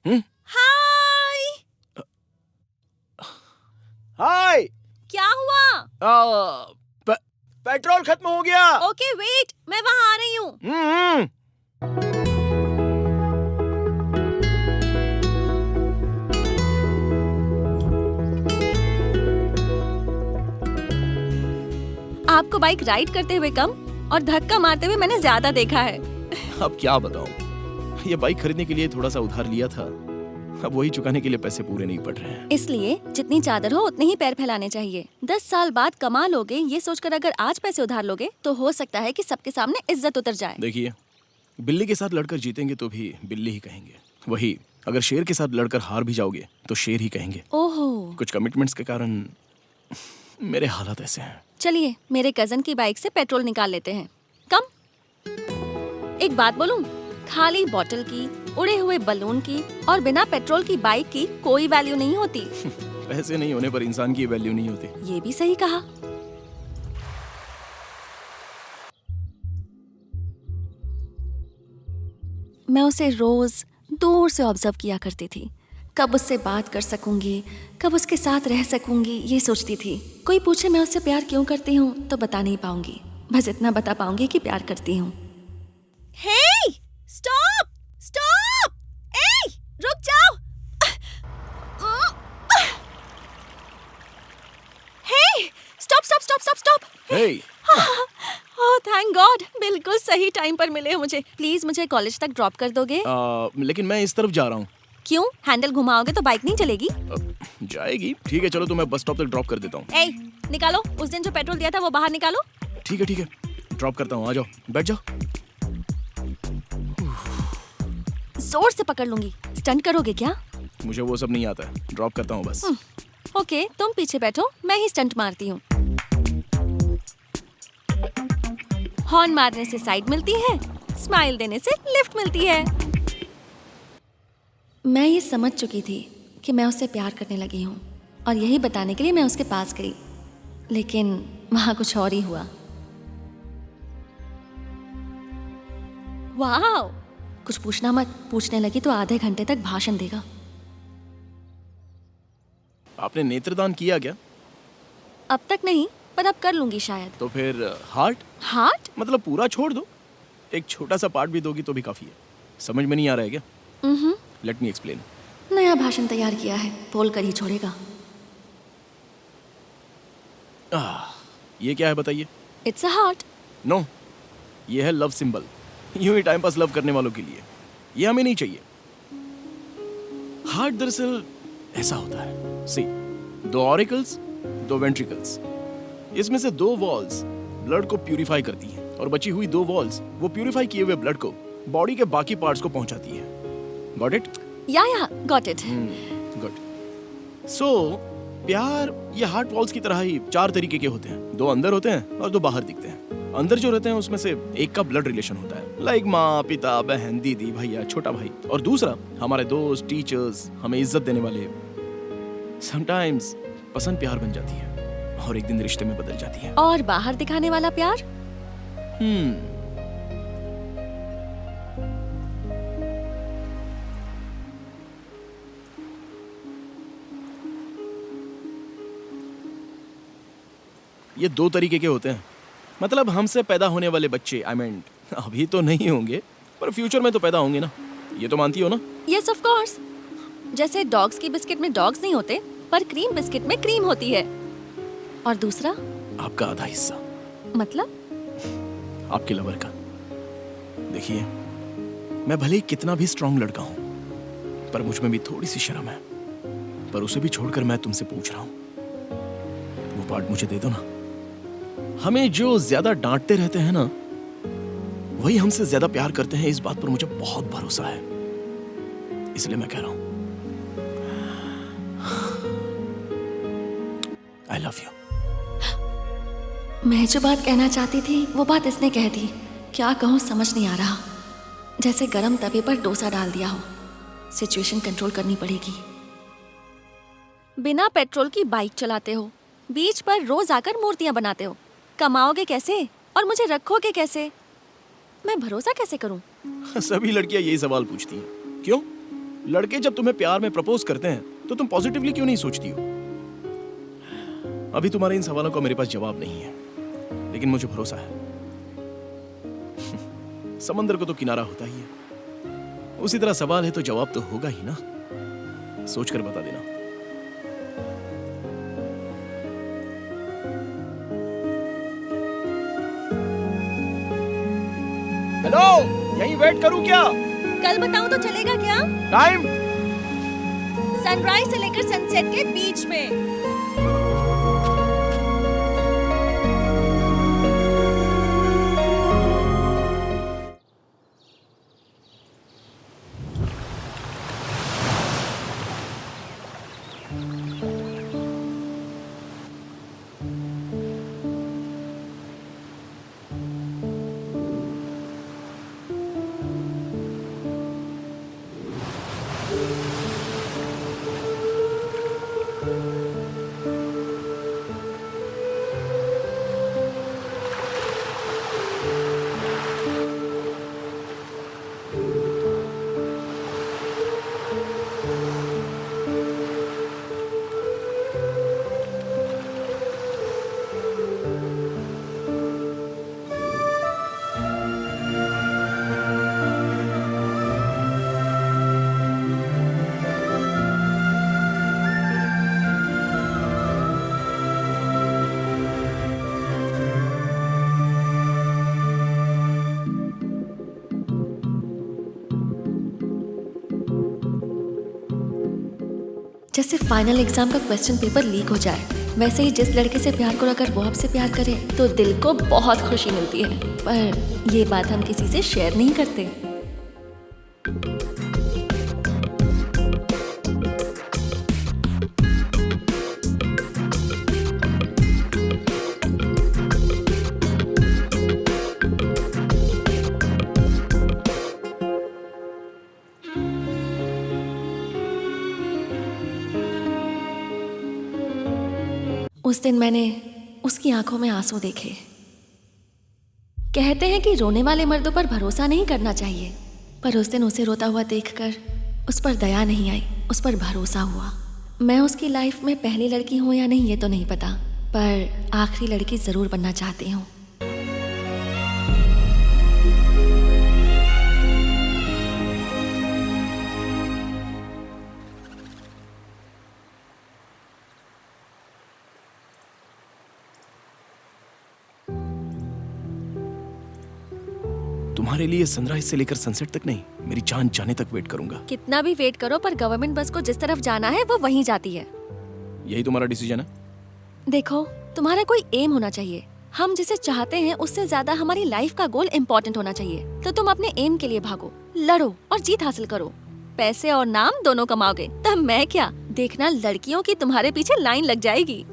हम्म? हाय। हाय। क्या हुआ? पेट्रोल खत्म हो गया। ओके वेट, मैं वहाँ आ रही हूँ। आपको बाइक राइड करते हुए कम और धक्का मारते हुए मैंने ज्यादा देखा है। अब क्या बताऊं, ये बाइक खरीदने के लिए थोड़ा सा उधार लिया था, अब वही चुकाने के लिए पैसे पूरे नहीं पड़ रहे हैं। इसलिए जितनी चादर हो उतने ही पैर फैलाने चाहिए। 10 साल बाद कमा लोगे ये सोचकर अगर आज पैसे उधार लोगे तो हो सकता है कि सबके सामने इज्जत उतर जाए। देखिए, बिल्ली के साथ लड़कर जीतेंगे तो भी बिल्ली ही कहेंगे, वही अगर शेर के साथ लड़कर हार भी जाओगे तो शेर ही कहेंगे। ओहो, कुछ कमिटमेंट्स के कारण मेरे हालात ऐसे हैं। चलिए मेरे कजन की बाइक से पेट्रोल निकाल लेते हैं। कम। एक बात बोलूं, खाली बॉटल की, उड़े हुए बलून की और बिना पेट्रोल की बाइक की कोई वैल्यू नहीं होती। पैसे नहीं होने पर इंसान की वैल्यू नहीं होती। ये भी सही कहा। मैं उसे रोज दूर से ऑब्जर्व किया करती थी। कब उससे बात कर सकूंगी, कब उसके साथ रह सकूंगी, ये सोचती थी। कोई पूछे मैं उससे प्यार क्यों करती हूँ तो बता नहीं पाऊंगी, बस इतना बता पाऊंगी कि प्यार करती हूँ। हे, स्टॉप, स्टॉप, ए, रुक जाओ। Hey, stop, stop, stop, stop, stop. Hey, oh thank God, बिल्कुल सही टाइम पर मिले हो मुझे। प्लीज मुझे कॉलेज तक ड्रॉप कर दोगे? लेकिन मैं इस तरफ जा रहा हूँ। क्यों? हैंडल घुमाओगे तो बाइक नहीं चलेगी? जाएगी, ठीक है, चलो तो मैं बस स्टॉप तक ड्रॉप कर देता हूँ। ए, निकालो उस दिन जो पेट्रोल दिया था वो बाहर निकालो। ठीक है, ड्रॉप करता हूँ, आ जाओ, बैठ जाओ। जोर से पकड़ लूंगी। स्टंट करोगे क्या? मुझे वो सब नहीं आता है, ड्रॉप करता हूँ बस। ओके, तुम पीछे बैठो, मैं ही स्टंट मारती हूँ। हॉर्न मारने से साइड मिलती है, स्माइल देने से लिफ्ट मिलती है। मैं ये समझ चुकी थी कि मैं उससे प्यार करने लगी हूँ और यही बताने के लिए मैं उसके पास गई, लेकिन वहाँ कुछ और ही हुआ। वाह, कुछ पूछना मत, पूछने लगी तो आधे घंटे तक भाषण देगा। आपने नेत्रदान किया क्या? अब तक नहीं, पर अब कर लूंगी शायद। तो फिर हार्ट? हार्ट? मतलब पूरा छोड़ दो, एक छोटा सा पार्ट भी दोगी तो भी काफी है। समझ में नहीं आ रहा है क्या? Let me explain. नया भाषण तैयार किया है, बोल कर ही छोड़ेगा। ये क्या है बताइए? It's a heart. नो, ये है लव सिंबल। यूं ही टाइम पास लव करने वालों के लिए। ये हमें नहीं चाहिए। हार्ट दरअसल ऐसा होता है, सी, 2 ऑरिकल्स, 2 वेंट्रिकल्स। इसमें से 2 वॉल्स ब्लड को प्यूरिफाई करती हैं और बची हुई 2 वॉल्स वो प्यूरिफाई किए हुए ब्लड को बॉडी के बाकी पार्ट्स को पहुंचाती है। Got it? या गॉट इट। गुड। सो प्यार ये हार्ट वॉल्स की तरह ही 4 तरीके के होते हैं। 2 अंदर होते हैं और 2 बाहर दिखते हैं। अंदर जो रहते हैं उसमें से एक का ब्लड रिलेशन होता है, लाइक माँ, पिता, बहन, दीदी, भैया, छोटा भाई, और दूसरा हमारे दोस्त, टीचर्स, हमें इज्जत देने वाले। समटाइम्स पसंद प्यार बन जाती है और एक दिन रिश्ते में बदल जाती है। और बाहर दिखाने वाला प्यार? ये 2 तरीके के होते हैं। मतलब हमसे पैदा होने वाले बच्चे, आई मीन अभी तो नहीं होंगे पर फ्यूचर में तो पैदा होंगे ना, ये तो मानती हो ना? Yes of course. जैसे डॉग्स की बिस्किट में डॉग्स नहीं होते पर क्रीम बिस्किट में क्रीम होती है। और दूसरा? आपका आधा हिस्सा, मतलब? आपके लवर का। देखिए, मैं भले ही कितना भी स्ट्रांग लड़का हूं पर मुझ में भी थोड़ी सी शर्म है, पर उसे भी छोड़कर मैं तुमसे पूछ रहा हूं, वो पार्ट मुझे दे दो ना। हमें जो ज्यादा डांटते रहते हैं ना वही हमसे ज्यादा प्यार करते हैं, इस बात पर मुझे बहुत भरोसा है, इसलिए मैं कह रहा हूं आई लव यू। मैं जो बात कहना चाहती थी वो बात इसने कह दी। क्या कहूँ समझ नहीं आ रहा। जैसे गरम तवे पर डोसा डाल दिया हो। सिचुएशन कंट्रोल करनी पड़ेगी। बिना पेट्रोल की बाइक चलाते हो, बीच पर रोज आकर मूर्तियां बनाते हो, कमाओगे कैसे? और मुझे रखोगे कैसे? मैं भरोसा कैसे करूं? सभी लड़कियां यही सवाल पूछती हैं। क्यों? लड़के जब तुम्हें प्यार में प्रपोज करते हैं तो तुम पॉजिटिवली क्यों नहीं सोचती हो? अभी तुम्हारे इन सवालों का मेरे पास जवाब नहीं है, लेकिन मुझे भरोसा है समंदर को तो किनारा होता ही है, उसी तरह सवाल है तो जवाब तो होगा ही ना। सोचकर बता देना। हेलो, यहीं वेट करूं क्या? कल बताऊं तो चलेगा क्या? टाइम? सनराइज से लेकर सनसेट के बीच में। जैसे फाइनल एग्जाम का क्वेश्चन पेपर लीक हो जाए, वैसे ही जिस लड़के से प्यार करो अगर वो आपसे प्यार करे तो दिल को बहुत खुशी मिलती है, पर ये बात हम किसी से शेयर नहीं करते। उस दिन मैंने उसकी आंखों में आंसू देखे। कहते हैं कि रोने वाले मर्दों पर भरोसा नहीं करना चाहिए, पर उस दिन उसे रोता हुआ देखकर उस पर दया नहीं आई, उस पर भरोसा हुआ। मैं उसकी लाइफ में पहली लड़की हूँ या नहीं ये तो नहीं पता, पर आखिरी लड़की जरूर बनना चाहती हूँ। तुम्हारे लिए सनराइज से लेकर सनसेट तक नहीं, मेरी जान जाने तक वेट करूंगा। कितना भी वेट करो, पर गवर्नमेंट बस को जिस तरफ जाना है वो वहीं जाती है। यही तुम्हारा डिसीजन है? देखो, तुम्हारा कोई एम होना चाहिए। हम जिसे चाहते हैं उससे ज्यादा हमारी लाइफ का गोल इम्पोर्टेंट होना चाहिए। तो तुम अपने एम के लिए भागो, लड़ो और जीत हासिल करो। पैसे और नाम दोनों कमाओगे, तब मैं क्या, देखना लड़कियों की तुम्हारे पीछे लाइन लग जाएगी।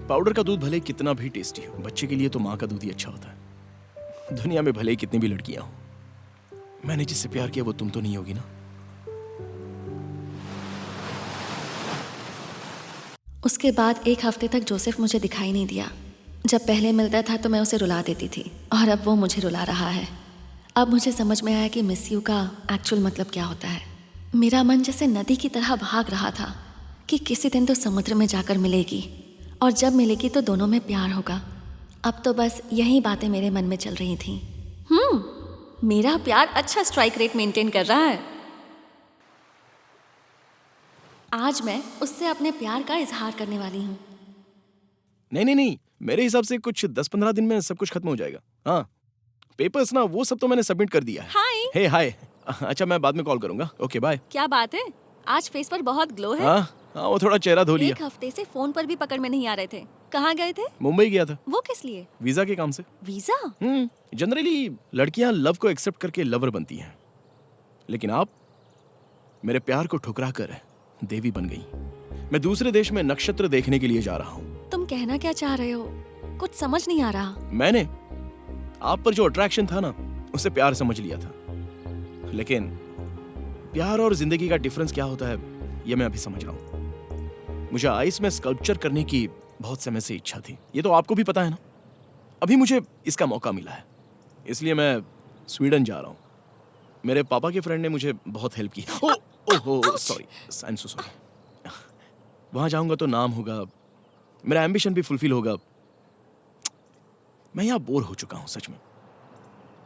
पाउडर का दूध भले कितना भी टेस्टी हो, बच्चे के लिए तो माँ का दूध ही अच्छा होता है। दुनिया में भले ही कितनी भी लड़कियां हो, मैंने जिससे प्यार किया वो तुम तो नहीं होगी ना। उसके बाद एक हफ्ते तक जोसेफ मुझे दिखाई नहीं दिया। जब पहले मिलता था तो मैं उसे रुला देती थी, और अब वो मुझे रुला रहा है। अब मुझे समझ में आया कि मिस यू का एक्चुअल मतलब क्या होता है। मेरा मन जैसे नदी की तरह भाग रहा था कि किसी दिन तो समुद्र में जाकर मिलेगी, और जब मिलेगी तो दोनों में प्यार होगा। अब तो बस यही बातें मेरे मन में चल रही थीं। मेरा प्यार अच्छा स्ट्राइक रेट मेंटेन कर रहा है। आज मैं उससे अपने प्यार का इजहार करने वाली हूँ। नहीं, मेरे हिसाब से कुछ 10-15 दिन में सब कुछ खत्म हो जाएगा। हाँ, पेपर्स ना वो सब तो मैंने सबमिट कर दिया है। हाय। हे हाय। अच्छा, मैं बाद में कॉल करूंगा। Okay bye. क्या बात है, आज फेस पर बहुत ग्लो है। हाँ, वो थोड़ा चेहरा धो लिया। एक हफ्ते से फोन पर भी पकड़ में नहीं आ रहे थे। कहाँ गए थे? मुंबई गया था। वो किस लिए? वीजा के काम से। वीजा? जनरली लड़कियां लव को एक्सेप्ट करके लवर बनती हैं, लेकिन आप मेरे प्यार को ठुकरा कर देवी बन गई। मैं दूसरे देश में नक्षत्र देखने के लिए जा रहा हूँ। तुम कहना क्या चाह रहे हो? कुछ समझ नहीं आ रहा। मैंने आप पर जो अट्रैक्शन था ना, उसे प्यार समझ लिया था, लेकिन प्यार और जिंदगी का डिफरेंस क्या होता है ये मैं अभी समझ रहा हूँ। मुझे आइस में स्कल्पचर करने की बहुत समय से इच्छा थी, ये तो आपको भी पता है ना। अभी मुझे इसका मौका मिला है, इसलिए मैं स्वीडन जा रहा हूँ। मेरे पापा के फ्रेंड ने मुझे बहुत हेल्प की। Oh sorry, I am so sorry. वहाँ जाऊँगा तो नाम होगा, मेरा एम्बिशन भी फुलफिल होगा। मैं यहाँ बोर हो चुका हूँ सच में,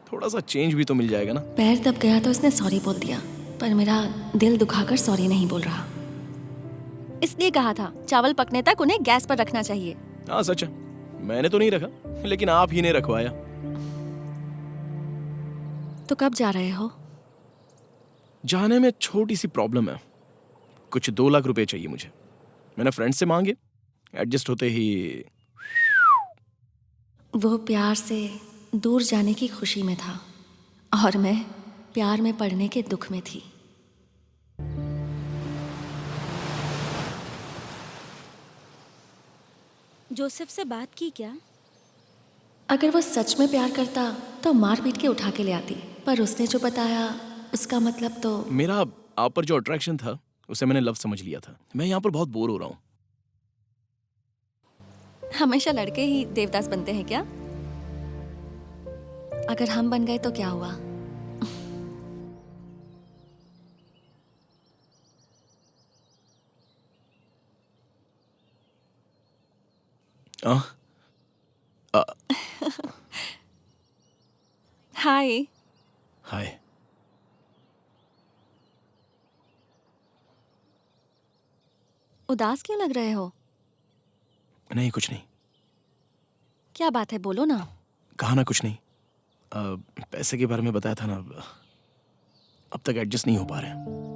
थोड़ा सा चेंज भी तो मिल जाएगा ना। पैर दब गया तो उसने सॉरी बोल दिया, पर मेरा दिल दुखाकर सॉरी नहीं बोल रहा। इसलिए कहा था चावल पकने तक उन्हें गैस पर रखना चाहिए। हाँ सच है, मैंने तो नहीं रखा, लेकिन आप ही ने रखवाया। तो कब जा रहे हो? जाने में छोटी सी प्रॉब्लम है, कुछ 2 लाख रुपए चाहिए मुझे। मैंने फ्रेंड से मांगे, एडजस्ट होते ही। वो प्यार से दूर जाने की खुशी में था और मैं प्यार में पड़ने के दुख में थी। जोसेफ से बात की क्या? अगर वो सच में प्यार करता तो मार पीट के उठा के ले आती, पर उसने जो बताया उसका मतलब तो। मेरा आप पर जो अट्रैक्शन था उसे मैंने लव समझ लिया था। मैं यहाँ पर बहुत बोर हो रहा हूँ। हमेशा लड़के ही देवदास बनते हैं क्या? अगर हम बन गए तो क्या हुआ? हाय। हाय। उदास क्यों लग रहे हो? नहीं कुछ नहीं। क्या बात है, बोलो ना। कहा ना कुछ नहीं। पैसे के बारे में बताया था ना, अब तक एडजस्ट नहीं हो पा रहे।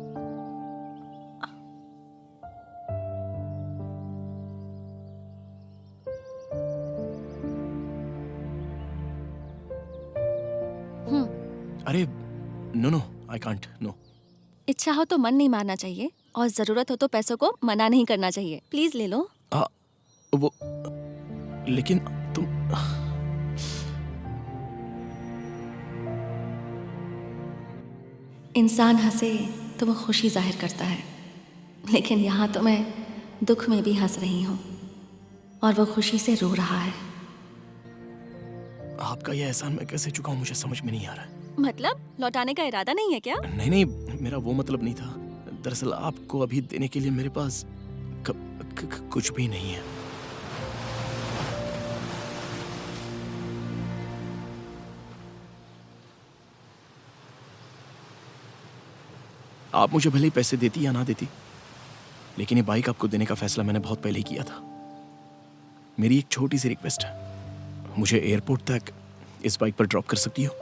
अरे नो, आई कांट, नो। इच्छा हो तो मन नहीं मारना चाहिए और जरूरत हो तो पैसों को मना नहीं करना चाहिए। प्लीज ले लो। वो लेकिन तुम। इंसान हंसे तो वो खुशी जाहिर करता है, लेकिन यहाँ तो मैं दुख में भी हंस रही हूँ और वो खुशी से रो रहा है। आपका यह एहसान मैं कैसे चुकाऊं, मुझे समझ में नहीं आ रहा है। मतलब लौटाने का इरादा नहीं है क्या? नहीं, मेरा वो मतलब नहीं था। दरअसल आपको अभी देने के लिए मेरे पास कुछ भी नहीं है। आप मुझे भले ही पैसे देती या ना देती, लेकिन ये बाइक आपको देने का फैसला मैंने बहुत पहले ही किया था। मेरी एक छोटी सी रिक्वेस्ट है, मुझे एयरपोर्ट तक इस बाइक पर ड्रॉप कर सकती हो?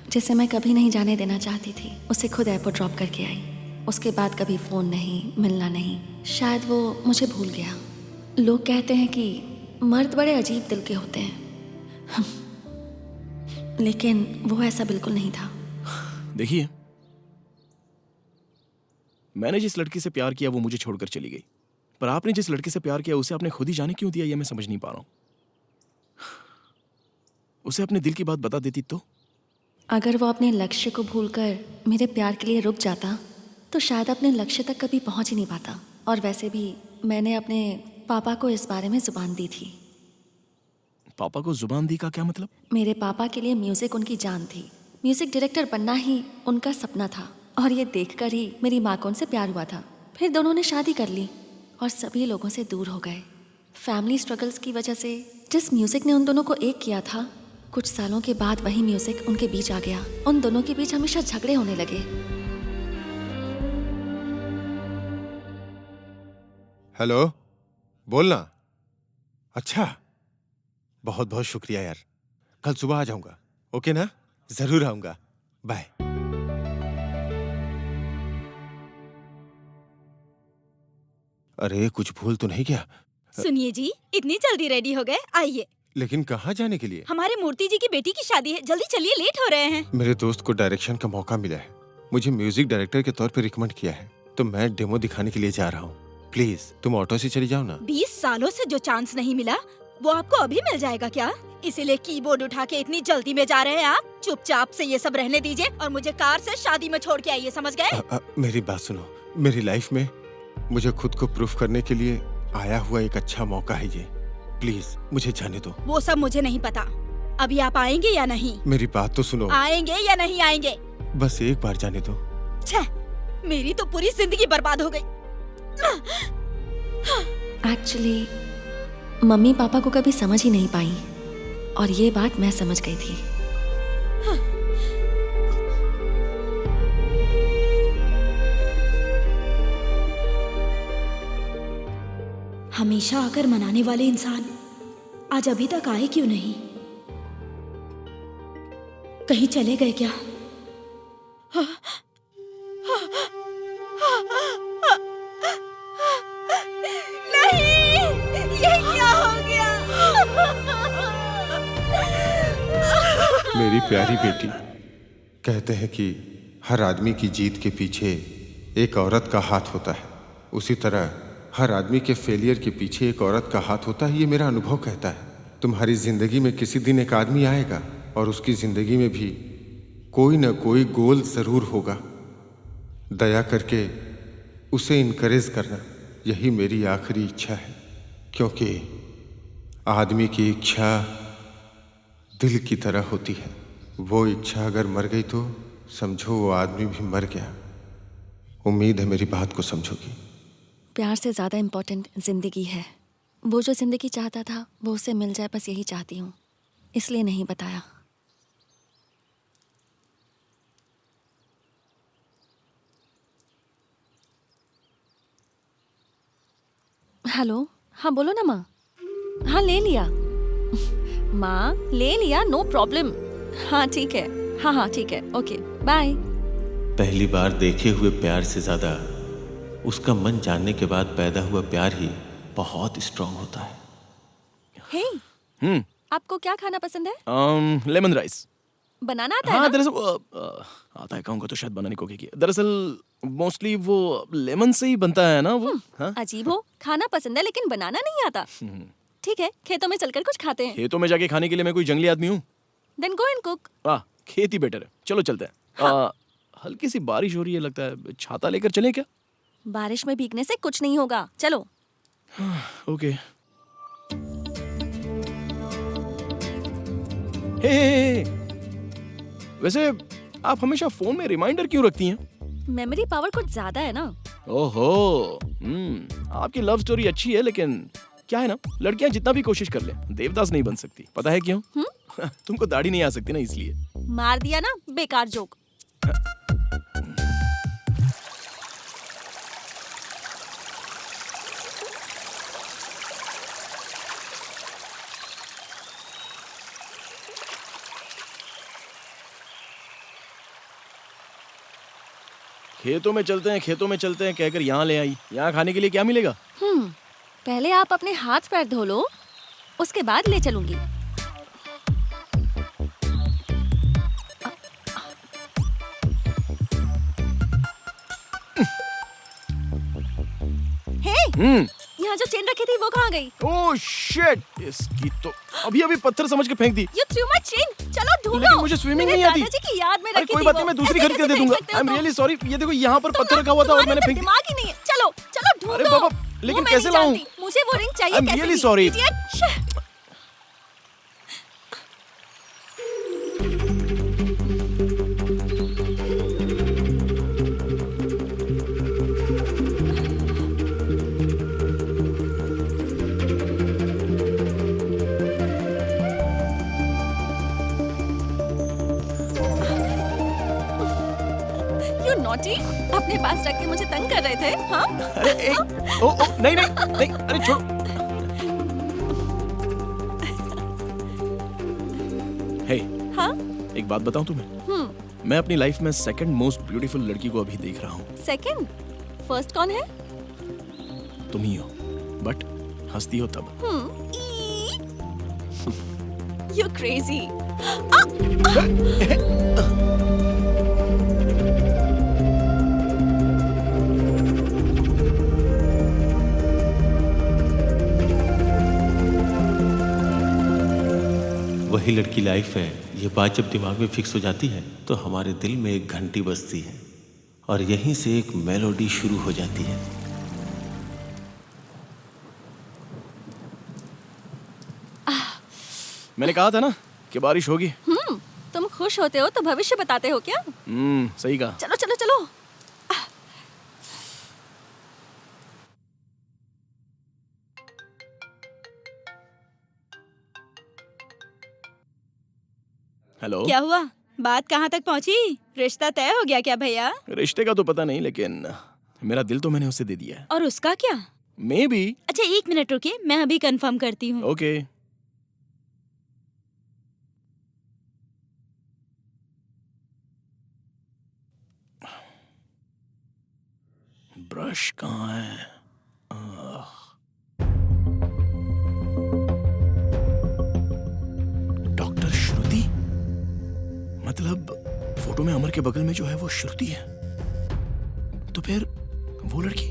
जिसे मैं कभी नहीं जाने देना चाहती थी, उसे खुद एयरपोर्ट ड्रॉप करके आई। उसके बाद कभी फोन नहीं, मिलना नहीं। शायद वो मुझे भूल गया। लोग कहते हैं कि मर्द बड़े अजीब दिल के होते हैं, लेकिन वो ऐसा बिल्कुल नहीं था। देखिए, मैंने जिस लड़की से प्यार किया वो मुझे छोड़कर चली गई, पर आपने जिस लड़के से प्यार किया उसे आपने खुद ही जाने क्यों दिया, ये मैं समझ नहीं पा रहा हूं। उसे अपने दिल की बात बता देती तो। अगर वो अपने लक्ष्य को भूलकर मेरे प्यार के लिए रुक जाता तो शायद अपने लक्ष्य तक कभी पहुंच ही नहीं पाता। और वैसे भी मैंने अपने पापा को इस बारे में जुबान दी थी। पापा को जुबान दी का क्या मतलब? मेरे पापा के लिए म्यूजिक उनकी जान थी। म्यूजिक डायरेक्टर बनना ही उनका सपना था और ये देखकर ही मेरी माँ को उनसे प्यार हुआ था। फिर दोनों ने शादी कर ली और सभी लोगों से दूर हो गए। फैमिली स्ट्रगल्स की वजह से जिस म्यूजिक ने उन दोनों को एक किया था, कुछ सालों के बाद वही म्यूजिक उनके बीच आ गया। उन दोनों के बीच हमेशा झगड़े होने लगे। हेलो, बोलना। अच्छा, बहुत बहुत शुक्रिया यार। कल सुबह आ जाऊंगा, ओके ना? जरूर आऊंगा। बाय। अरे कुछ भूल तो नहीं गया? सुनिए जी, इतनी जल्दी रेडी हो गए? आइए। लेकिन कहाँ जाने के लिए? हमारे मूर्ति जी की बेटी की शादी है, जल्दी चलिए, लेट हो रहे हैं। मेरे दोस्त को डायरेक्शन का मौका मिला है, मुझे म्यूजिक डायरेक्टर के तौर पे रिकमेंड किया है, तो मैं डेमो दिखाने के लिए जा रहा हूँ। प्लीज तुम ऑटो से चली जाओ ना। 20 सालों से जो चांस नहीं मिला वो आपको अभी मिल जाएगा क्या? इसीलिए कीबोर्ड उठा के इतनी जल्दी में जा रहे हैं आप? चुपचाप से ये सब रहने दीजिए और मुझे कार से शादी में छोड़ के आइए, समझ गए? मेरी बात सुनो, मेरी लाइफ में मुझे खुद को प्रूफ करने के लिए आया हुआ एक अच्छा मौका है ये। प्लीज मुझे जाने दो। वो सब मुझे नहीं पता। अभी आप आएंगे या नहीं? मेरी बात तो सुनो। आएंगे या नहीं आएंगे? बस एक बार जाने दो। छह, मेरी तो पूरी जिंदगी बर्बाद हो गई। एक्चुअली मम्मी पापा को कभी समझ ही नहीं पाई और ये बात मैं समझ गई थी। हमेशा आकर मनाने वाले इंसान आज अभी तक आए क्यों नहीं? कहीं चले गए क्या? नहीं, ये क्या हो गया? मेरी प्यारी बेटी, कहते हैं कि हर आदमी की जीत के पीछे एक औरत का हाथ होता है। उसी तरह हर आदमी के फेलियर के पीछे एक औरत का हाथ होता है, ये मेरा अनुभव कहता है। तुम्हारी जिंदगी में किसी दिन एक आदमी आएगा और उसकी जिंदगी में भी कोई ना कोई गोल जरूर होगा। दया करके उसे इनकरेज करना, यही मेरी आखिरी इच्छा है। क्योंकि आदमी की इच्छा दिल की तरह होती है। वो इच्छा अगर मर गई तो समझो वो आदमी भी मर गया। उम्मीद है मेरी बात को समझोगी। प्यार से ज़्यादा इम्पोर्टेंट जिंदगी है। वो जो जिंदगी चाहता था वो उसे मिल जाए, बस यही चाहती हूँ, इसलिए नहीं बताया। हेलो, हाँ बोलो ना माँ। हाँ ले लिया माँ, ले लिया, नो प्रॉब्लम। हाँ ठीक है, हाँ ठीक है, ओके बाय। पहली बार देखे हुए प्यार से ज्यादा उसका मन जानने के बाद पैदा हुआ प्यार ही बहुत स्ट्रांग होता है। हे, आपको क्या खाना पसंद है? Lemon rice. बनाना आता है हाँ ना? दरअसल आता है, कहूँगा तो शायद बनाने को की। दरअसल मोस्टली वो लेमन से ही बनता है ना वो। हाँ? अजीब हो, खाना पसंद है लेकिन बनाना नहीं आता। ठीक है, खेतों में चलकर कुछ खाते हैं। खेतों में जाके खाने के लिए मैं कोई जंगली आदमी हूँ? Then go and cook. खेती बेटर है, चलो चलते हैं। हल्की सी बारिश हो रही है, लगता है छाता लेकर चलें क्या? बारिश में भीगने से कुछ नहीं होगा, चलो। ओके। हे, वैसे आप हमेशा फोन में रिमाइंडर क्यों रखती हैं? मेमोरी पावर कुछ ज्यादा है ना। ओहो, आपकी लव स्टोरी अच्छी है, लेकिन क्या है ना, लड़कियां जितना भी कोशिश कर ले देवदास नहीं बन सकती। पता है क्यों? तुमको दाढ़ी नहीं आ सकती ना, इसलिए। मार दिया ना बेकार जोक। खेतों में चलते हैं कहकर यहाँ ले आई। यहाँ खाने के लिए क्या मिलेगा? पहले आप अपने हाथ पैर धो लो, उसके बाद ले चलूंगी। यहाँ जो चेन रखी थी वो कहाँ गई? ओह शिट, इसकी तो अभी पत्थर समझ के फेंक दी। You threw my chain. चलो ढूंढो। लेकिन मुझे स्विमिंग नहीं आती। दादाजी की याद में अरे रखी कोई थी बात वो। नहीं, मैं दूसरी ऐसे खरीद के कैसे दे दूंगा। फेंक सकते आई हो एम तुम? Really sorry. ये देखो यहाँ पर पत्थर रखा हुआ था और मैंने फेंक दिया। दिमाग ही नहीं है। चलो चलो ढूंढो। अरे बाबा, लेकिन वो मैं कैसे नहीं लाऊं? जानती। मुझे वो रिंग चाहिए। I'm कैसे really भी। sorry. Idiot. Shh. You naughty. अपने पास रख के मुझे तंग कर रहे थे, हाँ? अरे ओ नहीं नहीं नहीं, अरे छोड़ो। हे, हाँ? एक बात बताऊं तुम्हें? मैं अपनी लाइफ में सेकंड मोस्ट ब्यूटीफुल लड़की को अभी देख रहा हूँ। सेकंड? फर्स्ट कौन है? तुम ही हो, बट हंसती हो तब। You crazy. वही लड़की लाइफ है, ये बात जब दिमाग में फिक्स हो जाती है तो हमारे दिल में एक घंटी बजती है और यहीं से एक मेलोडी शुरू हो जाती है। मैंने कहा था ना कि बारिश होगी। तुम खुश होते हो तो भविष्य बताते हो क्या? सही कहा। चलो चलो चलो। हेलो। क्या हुआ? बात कहाँ तक पहुँची? रिश्ता तय हो गया क्या भैया? रिश्ते का तो पता नहीं, लेकिन मेरा दिल तो मैंने उसे दे दिया है। और उसका क्या? May be. अच्छा 1 मिनट रुकिए, मैं अभी कंफर्म करती हूँ। ओके। ब्रश कहाँ है? डॉक्टर श्रुति? मतलब फोटो में अमर के बगल में जो है वो श्रुति है, तो फिर वो लड़की?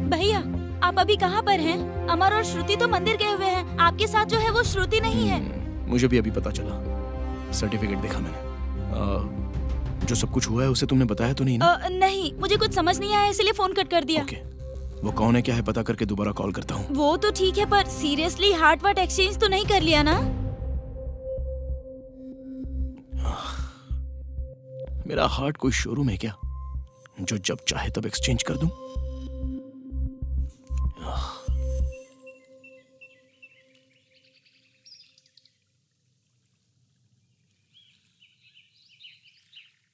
भैया आप अभी कहाँ पर हैं? अमर और श्रुति तो मंदिर गए हुए हैं, आपके साथ जो है वो श्रुति नहीं है। मुझे भी अभी पता चला, सर्टिफिकेट देखा मैंने। जो सब कुछ हुआ है उसे तुमने बताया तो नहीं ना? नहीं, मुझे कुछ समझ नहीं आया इसलिए फोन कट कर दिया। ओके, वो कौन है क्या है पता करके दोबारा कॉल करता हूँ। वो तो ठीक है, पर सीरियसली हार्ट वार्ट एक्सचेंज तो नहीं कर लिया ना? मेरा हार्ट कोई शोरूम है क्या जो जब चाहे तब एक्सचेंज कर दूं?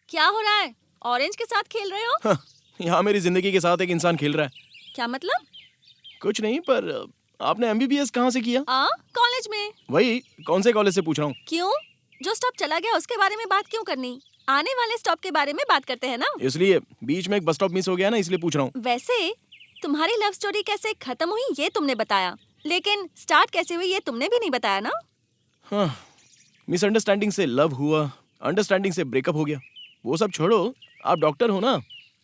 क्या हो रहा है? ऑरेंज के साथ खेल रहे हो? हाँ, यहाँ मेरी जिंदगी के साथ एक इंसान खेल रहा है। क्या मतलब? कुछ नहीं, पर आपने एमबीबीएस कहाँ से किया? कॉलेज में। वही, कौन से कॉलेज से पूछ रहा हूँ। क्यों? जो स्टॉप चला गया उसके बारे में बात क्यों करनी? आने वाले स्टॉप के बारे में बात करते हैं ना। इसलिए बीच में एक बस स्टॉप मिस हो गया ना, इसलिए पूछ रहा हूँ। वैसे तुम्हारी लव स्टोरी कैसे खत्म हुई ये तुमने बताया, लेकिन स्टार्ट कैसे हुई ये तुमने भी नहीं बताया ना। हाँ, मिसअंडरस्टैंडिंग से लव हुआ, अंडरस्टैंडिंग से ब्रेकअप हो गया। वो सब छोड़ो, आप डॉक्टर हो ना,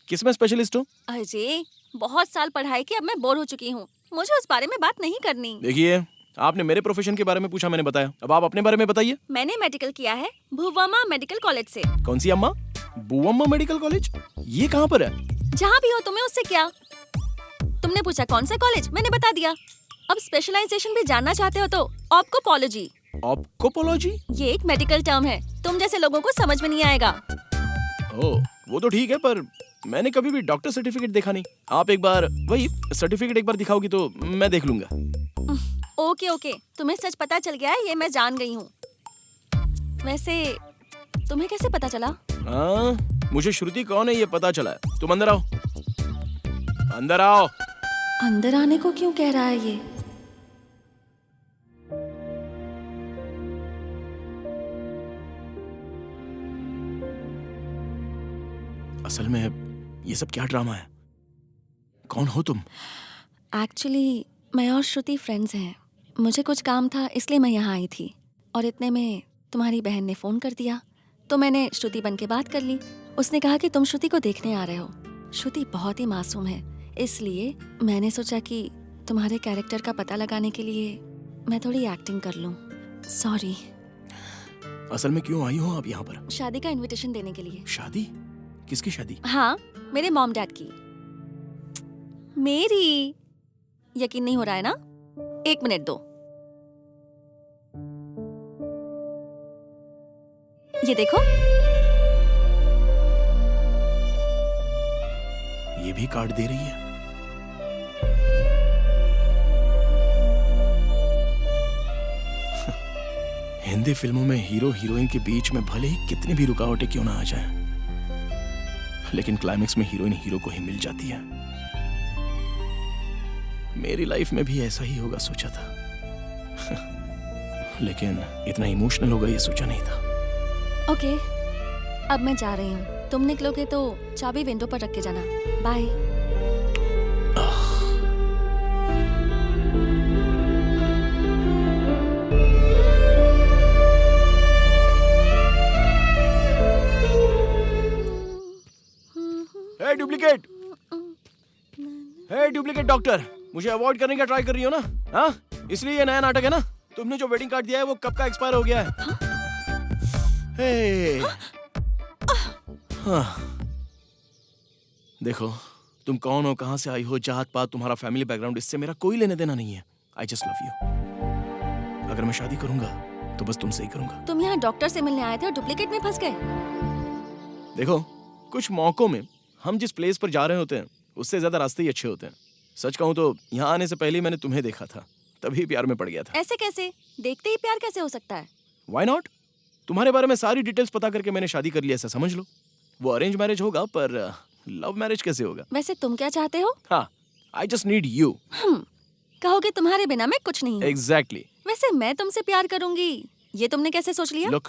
किस में स्पेशलिस्ट हो? अजय, बहुत साल पढ़ाई की, अब मैं बोर हो चुकी हूँ, मुझे उस बारे में बात नहीं करनी। देखिए, आपने मेरे प्रोफेशन के बारे में पूछा, मैंने बताया। अब आप अपने बारे में बताइए। मैंने मेडिकल किया है भुवम्मा मेडिकल कॉलेज से। कौन सी अम्मा? बुवम्मा मेडिकल कॉलेज? ये कहाँ पर है? जहाँ भी हो, तुम्हें उससे क्या? तुमने पूछा कौन सा कॉलेज, मैंने बता दिया। अब स्पेशलाइजेशन भी जानना चाहते हो तो ऑप्कोपोलॉजी। ऑप्कोपोलॉजी? ये एक मेडिकल टर्म है, तुम जैसे लोगों को समझ में नहीं आएगा। ओह, वो तो ठीक है, पर मैंने कभी भी डॉक्टर सर्टिफिकेट देखा नहीं। आप एक बार वही सर्टिफिकेट एक बार दिखाओगी तो मैं देख लूंगा। ओके ओके, तुम्हें सच पता चल गया है, ये मैं जान गई हूँ। वैसे तुम्हें कैसे पता चला? हाँ, मुझे श्रुति कौन है ये पता चला है। तुम अंदर आओ, अंदर आओ। अंदर आने को क्यों कह रहा है ये? असल में ये सब क्या ड्रामा है? कौन हो तुम? एक्चुअली मैं और श्रुति फ्रेंड्स हैं। मुझे कुछ काम था इसलिए मैं यहाँ आई थी, और इतने में तुम्हारी बहन ने फ़ोन कर दिया तो मैंने श्रुति बन के बात कर ली। उसने कहा कि तुम श्रुति को देखने आ रहे हो। श्रुति बहुत ही मासूम है, इसलिए मैंने सोचा कि तुम्हारे कैरेक्टर का पता लगाने के लिए मैं थोड़ी एक्टिंग कर लूँ। सॉरी। असल में क्यों आई हो आप यहाँ पर? शादी का इनविटेशन देने के लिए। शादी? किसकी शादी? हाँ, मेरे मॉम डैड की। मेरी। यकीन नहीं हो रहा है ना? 1 मिनट दो। ये देखो, ये भी कार्ड दे रही है। हिंदी फिल्मों में हीरो हीरोइन के बीच में भले ही कितनी भी रुकावटें क्यों ना आ जाए, लेकिन क्लाइमेक्स में हीरोइन हीरो को ही मिल जाती है। मेरी लाइफ में भी ऐसा ही होगा सोचा था, लेकिन इतना इमोशनल होगा ये सोचा नहीं था। ओके, अब मैं जा रही हूँ। तुम निकलोगे तो चाबी विंडो पर रख के जाना। बाय। हे डुप्लीकेट! हे डुप्लीकेट डॉक्टर! मुझे अवॉइड करने का ट्राई कर रही हो ना? हाँ, इसलिए ये नया नाटक है ना? तुमने जो वेडिंग कार्ड दिया है वो कब का एक्सपायर हो गया है? हे। हाँ। देखो, तुम कौन हो, कहाँ से आई हो, जात पात, तुम्हारा फैमिली बैकग्राउंड, इससे मेरा कोई लेने देना नहीं है। I just love you. अगर मैं शादी करूंगा तो बस तुमसे ही करूंगा। तुम यहाँ डॉक्टर से मिलने आए थे और डुप्लीकेट में फंस गए। देखो, कुछ मौकों में हम जिस प्लेस पर जा रहे होते हैं उससे ज्यादा रास्ते ही अच्छे होते हैं। सच कहूं तो यहाँ आने से पहले ही मैंने तुम्हें देखा था, तभी प्यार में पड़ गया था। ऐसे कैसे? देखते ही प्यार कैसे हो सकता है? Why not? तुम्हारे बारे में सारी डिटेल्स पता करके मैंने शादी कर लिया, ऐसा समझ लो। वो अरेंज मैरिज होगा, पर लव मैरिज कैसे होगा? वैसे तुम क्या चाहते हो? हाँ, आई जस्ट नीड यू। कहोगे तुम्हारे बिना मैं कुछ नहीं हूँ। एग्जैक्टली। वैसे मैं तुमसे प्यार करूंगी, ये तुमने कैसे सोच लिया? Look,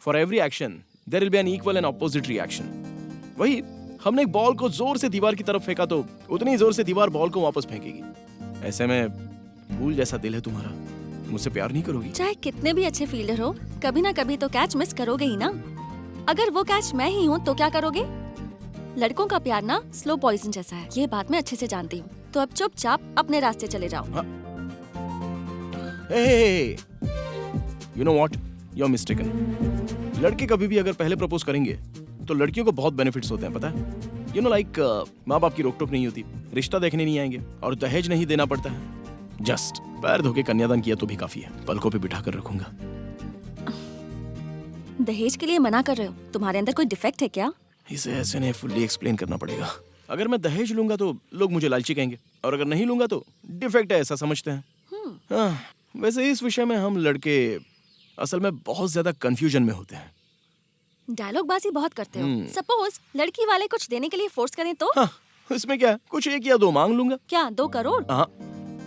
for every action there will be an equal and opposite reaction. वही, हमने एक बॉल को जोर से दीवार की तरफ फेंका तो उतनी जोर से दीवार बॉल को वापस फेंकेगी। ऐसे में फूल जैसा दिल है तुम्हारा, मुझसे प्यार नहीं करोगी? चाहे कितने भी अच्छे फील्डर हो, कभी ना कभी तो कैच मिस करोगे ही ना। अगर वो कैच मैं ही हूँ तो क्या करोगे? लड़कों का प्यार ना स्लो पॉइजन जैसा है, ये बात मैं अच्छे से जानती हूँ। तो अब चुपचाप अपने रास्ते चले जाओ। You know what, you are mistaken. लड़के कभी भी अगर पहले प्रपोज करेंगे तो लड़कियों को बहुत बेनिफिट्स होते हैं, पता है? यू नो लाइक, माँ बाप की रोक टोक नहीं होती, रिश्ता देखने नहीं आएंगे और दहेज नहीं देना पड़ता है। जस्ट पैर धो के कन्यादान किया तो भी काफी है, पलकों पे बिठा कर रखूंगा। दहेज के लिए मना कर रहे हो? तुम्हारे अंदर कोई डिफेक्ट है क्या? इसे ऐसे नहीं फुल्ली एक्सप्लेन करना पड़ेगा। अगर मैं दहेज लूंगा तो लोग मुझे लालची कहेंगे, और अगर नहीं लूंगा तो डिफेक्ट है ऐसा समझते हैं। वैसे इस विषय में हम लड़के असल में बहुत ज्यादा कंफ्यूजन में होते हैं। डायलॉग बाजी बहुत करते हो। सपोज लड़की वाले कुछ देने के लिए फोर्स करें तो? हाँ, इसमें क्या है, कुछ 1 या 2 मांग लूंगा। क्या 2 करोड़? हाँ,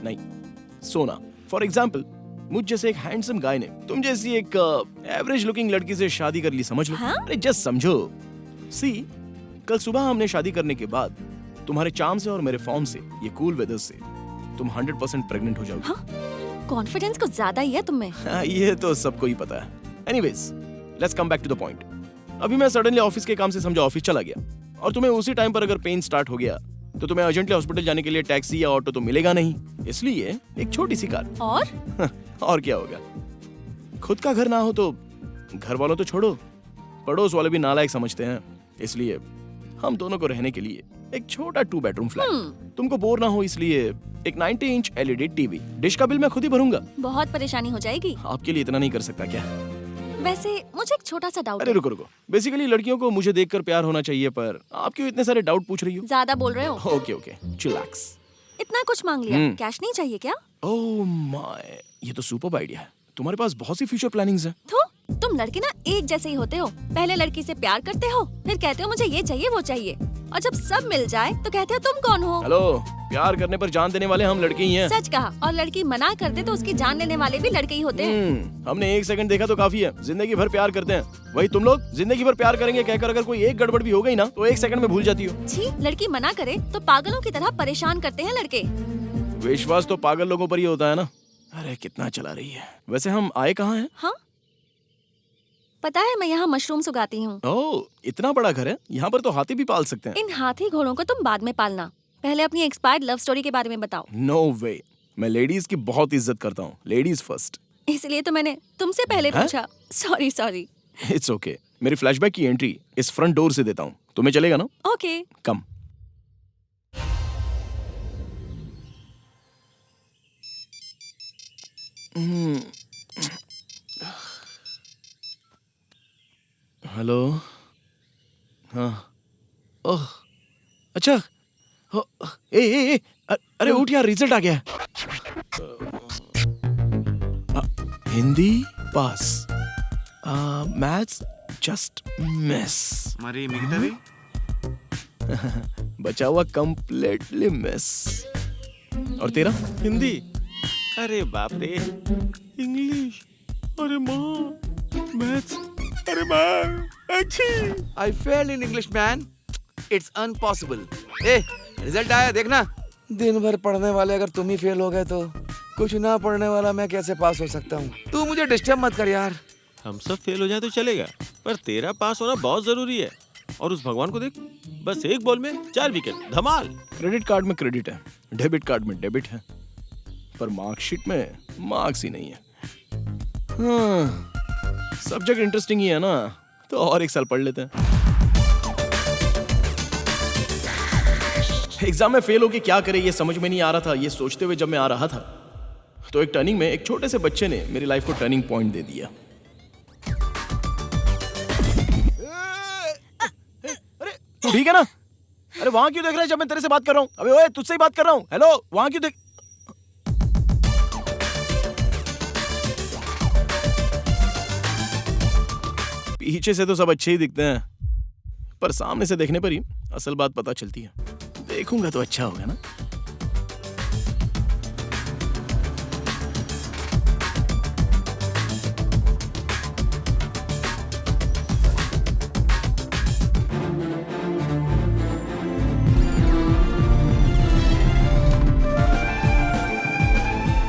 नहीं, सोना। फॉर एग्जाम्पल, मुझ जैसे एक हैंडसम गाय ने तुम जैसी एक एवरेज लुकिंग लड़की से शादी कर ली, समझ लो। हाँ? अरे जस्ट समझो। सी, कल सुबह हमने शादी करने के बाद तुम्हारे चार्म से और मेरे फॉर्म से, ये कूल वेदर से, तुम 100% प्रेग्नेंट हो जाओगी। हाँ? कॉन्फिडेंस कुछ ज्यादा ही है तुम में। हाँ, ये तो सबको ही पता है। Anyways, let's come back to the point. अभी मैं सडनली ऑफिस के काम से समझा ऑफिस चला गया, और तुम्हें उसी टाइम पर अगर पेन स्टार्ट हो गया तो तुम्हें अर्जेंटली हॉस्पिटल जाने के लिए टैक्सी या ऑटो तो मिलेगा नहीं, इसलिए एक छोटी सी कार। और क्या होगा? खुद का घर ना हो तो घर वालों तो छोड़ो, पड़ोस वाले भी नालायक समझते हैं, इसलिए हम दोनों को रहने के लिए एक छोटा 2 बेडरूम फ्लैट। तुमको बोर ना हो इसलिए एक 90 इंच LED टीवी। डिश का बिल मैं खुद ही भरूंगा। बहुत परेशानी हो जाएगी। आपके लिए इतना नहीं कर सकता क्या? वैसे मुझे एक छोटा सा डाउट अरे है। रुको, बेसिकली लड़कियों को मुझे देखकर प्यार होना चाहिए, पर आप क्यों इतने सारे डाउट पूछ रही हो? ज्यादा बोल रहे हो। Okay, chillax. इतना कुछ मांग लिया, कैश नहीं चाहिए क्या? ओह माय, ये तो सुपर्ब आइडिया है। तुम्हारे पास बहुत सी फ्यूचर प्लानिंग्स हैं। तो तुम लड़के ना एक जैसे ही होते हो। पहले लड़की से प्यार करते हो, फिर कहते हो मुझे ये चाहिए वो चाहिए, और जब सब मिल जाए तो कहते हो तुम कौन हो? हेलो, प्यार करने पर जान देने वाले हम लड़के ही हैं। सच कहा। और लड़की मना कर दे तो उसकी जान लेने वाले भी लड़के ही होते हैं। हमने 1 सेकंड देखा तो काफी है, जिंदगी भर प्यार करते हैं। वही तुम लोग जिंदगी भर प्यार करेंगे कहकर अगर कोई एक गड़बड़ भी हो गई ना तो 1 सेकंड में भूल जाती हो। छी, लड़की मना करे तो पागलों की तरह परेशान करते हैं लड़के। विश्वास तो पागल लोगों पर ही होता है ना। अरे कितना चला रही है। वैसे हम आए कहाँ हैं? हाँ, पता है मैं यहाँ मशरूम्स उगाती हूँ। ओह, इतना बड़ा घर है, यहाँ पर तो हाथी भी पाल सकते हैं। इन हाथी घोड़ों को तुम बाद में पालना, पहले अपनी एक्सपायर्ड लव स्टोरी के बारे में बताओ। नो वे, मैं लेडीज की बहुत इज्जत करता हूँ, लेडीज फर्स्ट। इसलिए तो मैंने तुमसे पहले पूछा। सॉरी। It's okay. मेरी फ्लैशबैक की एंट्री इस फ्रंट डोर से देता हूँ, तुम्हें चलेगा ना? ओके। कम। हेलो। हाँ, ओह अच्छा। ए, अरे उठ यार, रिजल्ट आ गया है। हिंदी पास, मैथ्स जस्ट मिस, మరి మిగతావి बचा हुआ कंप्लीटली मिस। और तेरा? हिंदी, अरे बाप रे, इंग्लिश, अरे माँ, मैथ्स, अरे माँ, अच्छी। I failed in English man. It's impossible. A, result आया देखना। दिन भर पढ़ने वाले अगर तुम ही फेल हो गए तो कुछ ना पढ़ने वाला मैं कैसे पास हो सकता हूँ? तू मुझे डिस्टर्ब मत कर यार। हम सब फेल हो जाए तो चलेगा, पर तेरा पास होना बहुत जरूरी है। और उस भगवान को देख, बस 1 बॉल में 4 विकेट, धमाल। क्रेडिट कार्ड में क्रेडिट है, डेबिट कार्ड में डेबिट है, पर मार्कशीट में मार्क्स ही नहीं है। हाँ, सब्जेक्ट इंटरेस्टिंग ही है ना, तो और एक साल पढ़ लेते हैं। एग्जाम में फेल होके क्या करे ये समझ में नहीं आ रहा था। ये सोचते हुए जब मैं आ रहा था तो एक टर्निंग में एक छोटे से बच्चे ने मेरी लाइफ को टर्निंग पॉइंट दे दिया। अरे तू ठीक है ना? अरे वहां क्यों देख रहा है जब मैं तेरे से बात कर रहा हूँ? अबे ओए, तुझसे ही बात कर रहा हूँ। हेलो, वहां क्यों देख? पीछे से तो सब अच्छे ही दिखते हैं, पर सामने से देखने पर ही असल बात पता चलती है। देखूंगा तो अच्छा होगा ना।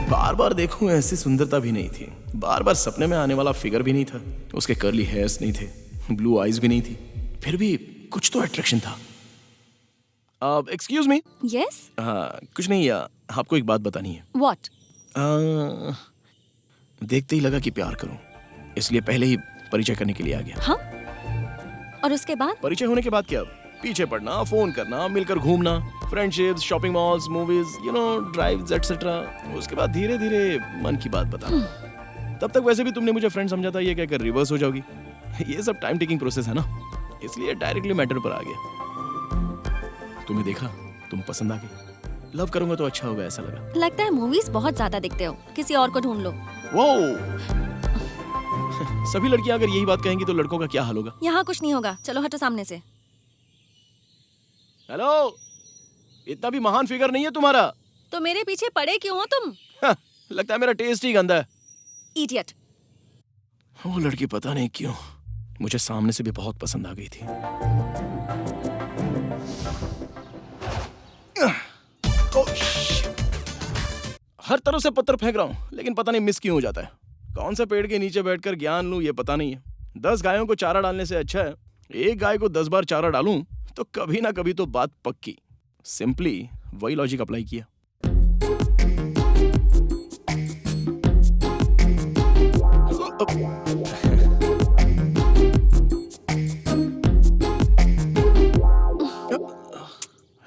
बार बार देखूं ऐसी सुंदरता भी नहीं थी। बार बार सपने में आने वाला फिगर भी नहीं था। उसके कर्ली हेयर्स नहीं थे, ब्लू आईज भी नहीं थी, फिर भी कुछ तो अट्रैक्शन था। Excuse me. यस, हाँ, कुछ नहीं, आपको एक बात बतानी है। व्हाट? देखते ही लगा कि प्यार करूं, इसलिए पहले ही परिचय करने के लिए आ गया। हाँ, और उसके बाद? परिचय होने के बाद क्या? पीछे पड़ना, फोन करना, मिलकर घूमना, friendships, shopping malls, movies, drives etcetera. उसके बाद धीरे धीरे मन की बात बताना। तब तक वैसे भी तुमने मुझे फ्रेंड समझा था, ये कहकर रिवर्स हो जाओगी। ये सब टाइम टेकिंग प्रोसेस है ना, इसलिए डायरेक्टली मैटर पर आ गया। तुम्हें देखा, तुम पसंद आ गई। लव करूंगा तो अच्छा होगा ऐसा लगा। लगता है मूवीज बहुत ज्यादा देखते हो, किसी और को ढूंढ लो। वो सभी लड़कियां अगर यही बात कहेंगी तो लड़कों का क्या हाल होगा? यहाँ कुछ नहीं होगा, चलो हटो सामने से। हेलो, इतना भी महान फिगर नहीं है तुम्हारा। तो मेरे पीछे पड़े क्यों हो तुम? लगता है मेरा टेस्ट ही गंदा है। इडियट। वो लड़की पता नहीं क्यों मुझे सामने से भी बहुत पसंद आ गई थी। हर तरफ से पत्थर फेंक रहा हूं, लेकिन पता नहीं मिस क्यों हो जाता है। कौन से पेड़ के नीचे बैठकर ज्ञान लूं ये पता नहीं है। 10 गायों को चारा डालने से अच्छा है एक गाय को 10 बार चारा डालूं, तो कभी ना कभी तो बात पक्की। सिंपली वही लॉजिक अप्लाई किया।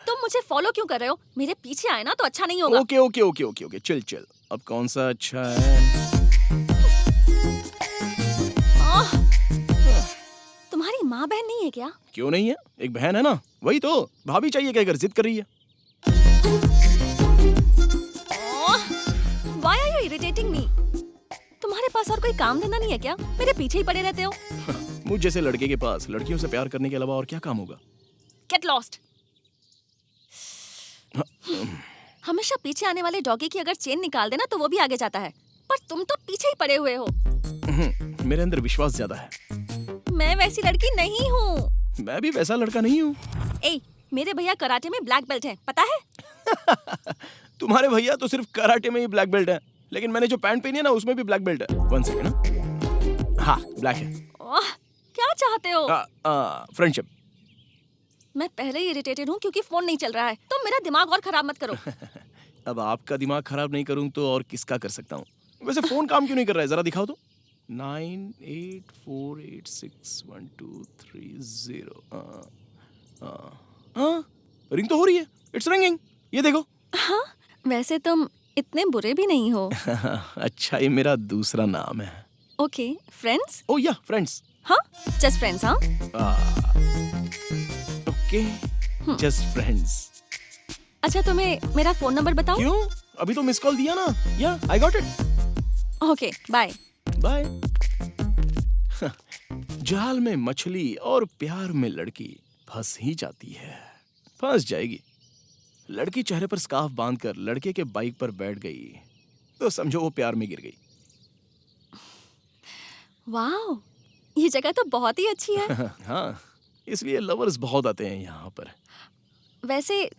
तुम मुझे फॉलो क्यों कर रहे हो? मेरे पीछे आए ना तो अच्छा नहीं होगा। Okay okay okay okay okay, chill chill. अब कौन सा अच्छा है? तुम्हारी माँ बहन नहीं है क्या? क्यों नहीं है, एक बहन है ना। वही तो भाभी चाहिए कहकर जिद कर रही है। Why are you irritating me? तुम्हारे पास और कोई काम धंधा नहीं है क्या? मेरे पीछे ही पड़े रहते हो। मुझ जैसे लड़के के पास लड़कियों से प्यार करने के अलावा और क्या काम होगा? Get lost. हमेशा पीछे आने वाले डॉगी की अगर चेन निकाल देना तो वो भी आगे जाता है, पर तुम तो पीछे ही पड़े हुए हो। मेरे अंदर विश्वास ज्यादा है। मैं वैसी लड़की नहीं हूँ। मैं भी वैसा लड़का नहीं हूँ। ए, मेरे भैया कराटे में ब्लैक बेल्ट हैं, पता है? तुम्हारे भैया तो सिर्फ कराटे में ही ब्लैक बेल्ट है, लेकिन मैंने जो पैंट पहनी है ना उसमें भी ब्लैक बेल्ट है। 1 सेकंड। हाँ, ब्लैक है। क्या चाहते हो? फ्रेंडशिप। मैं पहले ही इरिटेटेड हूँ क्योंकि फोन नहीं चल रहा है। तुम मेरा दिमाग और खराब मत करो। अब आपका दिमाग खराब नहीं करूँ तो और किसका कर सकता हूँ? वैसे फोन काम क्यों नहीं कर रहा है, जरा दिखाओ तो। 9848612330। रिंग तो हो रही है। इट्स रिंगिंग, ये देखो। हाँ, वैसे तुम इतने बुरे भी नहीं हो। अच्छा, ये मेरा दूसरा नाम है। Okay, friends? ओह या, फ्रेंड्स। हाँ, जस्ट फ्रेंड्स। हाँ, ओके, जस्ट फ्रेंड्स। अच्छा, तुम्हें मेरा फोन नंबर बताओ? क्यों? अभी तो मिस कॉल दिया ना। Yeah, I got it. Okay, bye. Bye. जाल में मछली और प्यार में लड़की फंस ही जाती है, फंस जाएगी। लड़की चेहरे पर स्कार्फ बांधकर लड़के के बाइक पर बैठ गई तो समझो वो प्यार में गिर गई। वाह, ये जगह तो बहुत ही अच्छी है। हाँ, इसलिए लवर्स बहुत आते हैं यहाँ पर। वैसे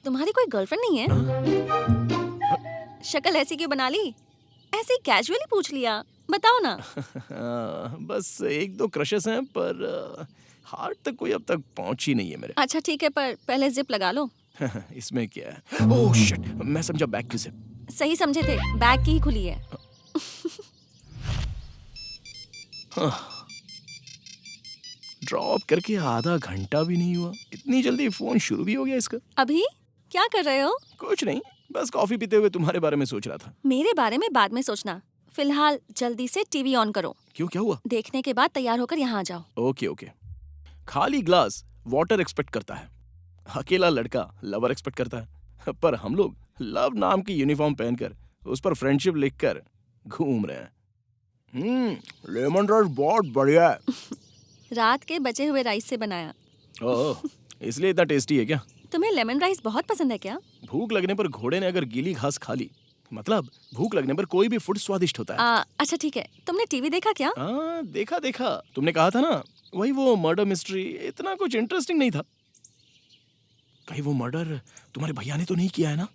तुम्हारी कोई गर्लफ्रेंड नहीं है? शक्ल ऐसी क्यों बना ली? ऐसे कैजुअली पूछ लिया, बताओ ना। बस 1-2 क्रशेस हैं, पर हार्ट तक कोई अब तक पहुंची नहीं है मेरे। अच्छा ठीक है, पर पहले जिप लगा लो। इसमें क्या है? ओह शिट, मैं समझा बैक की जिप। सही समझे थे, बैग की ही खुली है। ड्रॉप करके आधा घंटा भी नहीं हुआ, इतनी जल्दी फोन शुरू भी हो गया इसका। अभी क्या कर रहे हो? कुछ नहीं, बस कॉफी पीते हुए तुम्हारे बारे में सोच रहा था। मेरे बारे में बाद में सोचना, फिलहाल जल्दी से टीवी ऑन करो। क्यों, क्या हुआ? देखने के बाद तैयार होकर यहाँ आ जाओ। Okay okay. खाली ग्लास वाटर एक्सपेक्ट करता है, अकेला लड़का लवर एक्सपेक्ट करता है, पर हम लोग लव नाम की यूनिफॉर्म पहनकर उस पर फ्रेंडशिप लिखकर घूम रहे हैं। लेमन राइस बहुत बढ़िया है। रात के बचे हुए राइस से बनाया। ओह, इसलिए इतना टेस्टी है क्या? तुम्हें लेमन राइस बहुत पसंद है क्या? भूख लगने पर घोड़े ने अगर गीली घास खा ली, मतलब भूख लगने पर कोई भी फूड स्वादिष्ट होता है। अच्छा ठीक है, तुमने टीवी देखा क्या? देखा देखा, तुमने कहा था ना, वही वो मर्डर मिस्ट्री, इतना कुछ इंटरेस्टिंग नहीं था। कहीं वो मर्डर तुम्हारे भैया ने तो नहीं किया है ना?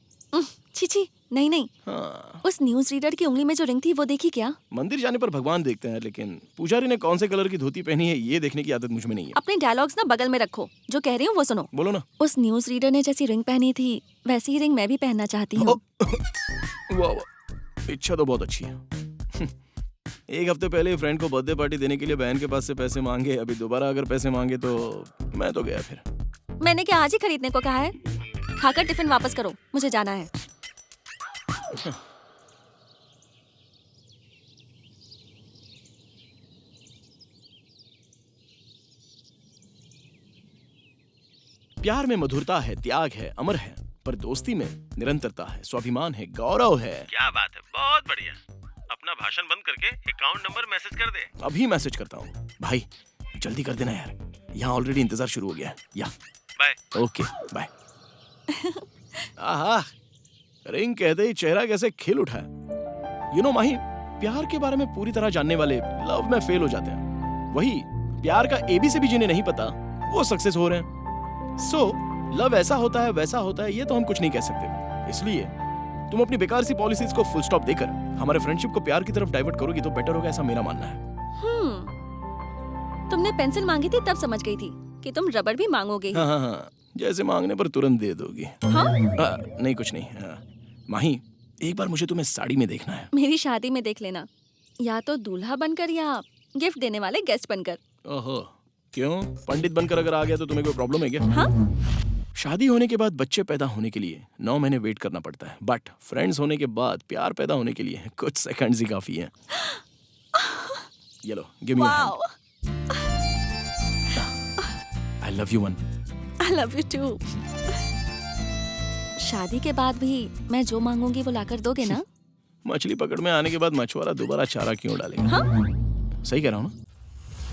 छी छी, नहीं नहीं। हाँ। उस न्यूज रीडर की उंगली में जो रिंग थी वो देखी क्या? मंदिर जाने पर भगवान देखते हैं, लेकिन पुजारी ने कौन से कलर की धोती पहनी है ये देखने की आदत मुझ में नहीं है। अपने डायलॉग्स ना बगल में रखो, जो कह रही हूँ वो सुनो। बोलो ना। उस न्यूज रीडर ने जैसी रिंग पहनी थी वैसी ही रिंग मैं भी पहनना चाहती हूँ। वाह वाह, इच्छा तो बहुत अच्छी है। एक हफ्ते पहले फ्रेंड को बर्थडे पार्टी देने के लिए बहन के पास से पैसे मांगे, अभी दोबारा अगर पैसे मांगे तो मैं तो गया फिर। मैंने क्या आज ही खरीदने को कहा है? खाकर टिफिन वापस करो, मुझे जाना है। प्यार में मधुरता है, त्याग है, अमर है, पर दोस्ती में निरंतरता है, स्वाभिमान है, गौरव है। क्या बात है, बहुत बढ़िया। अपना भाषण बंद करके अकाउंट नंबर मैसेज कर दे। अभी मैसेज करता हूँ भाई, जल्दी कर देना यार, यहाँ ऑलरेडी इंतजार शुरू हो गया है। Yeah bye. Okay bye. Aha, ring कहते ही चेहरा कैसे खिल उठा है। यू नो माही, प्यार के बारे में पूरी तरह जानने वाले लव में फेल हो जाते हैं। वही प्यार का ABC भी जिन्हें नहीं पता, वो सक्सेस हो रहे हैं। सो लव ऐसा होता है वैसा होता है, ये तो हम कुछ नहीं कह सकते। इसलिए तुम अपनी बेकार सी पॉलिसीज को फुल स्टॉप देकर हमारे फ्रेंडशिप को प्यार की तरफ डाइवर्ट करोगी तो बेटर होगा, ऐसा मेरा मानना है। तुमने पेंसिल मांगी थी तब समझ गई थी कि तुम रबड़ भी मांगोगे ही। हाँ, जैसे मांगने पर तुरंत दे दोगी। हाँ? नहीं कुछ नहीं। माही, एक बार मुझे तुम्हें साड़ी में देखना है। मेरी शादी में देख लेना, या तो दूल्हा बनकर या गिफ्ट देने वाले गेस्ट बनकर। ओहो, क्यों? पंडित बनकर अगर आ गया तो तुम्हें कोई प्रॉब्लम है क्या? हाँ? शादी होने के बाद बच्चे पैदा होने के लिए 9 महीने वेट करना पड़ता है, बट फ्रेंड्स होने के बाद प्यार पैदा होने के लिए कुछ सेकंड्स ही काफी हैं। ये लो, give me your hand. Wow, I love you one. I love you too. शादी के बाद भी मैं जो मांगूंगी वो लाकर दोगे ना? मछली पकड़ में आने के बाद मछुआरा दोबारा चारा क्यों डालेगा? हाँ? सही कह रहा हूँ ना?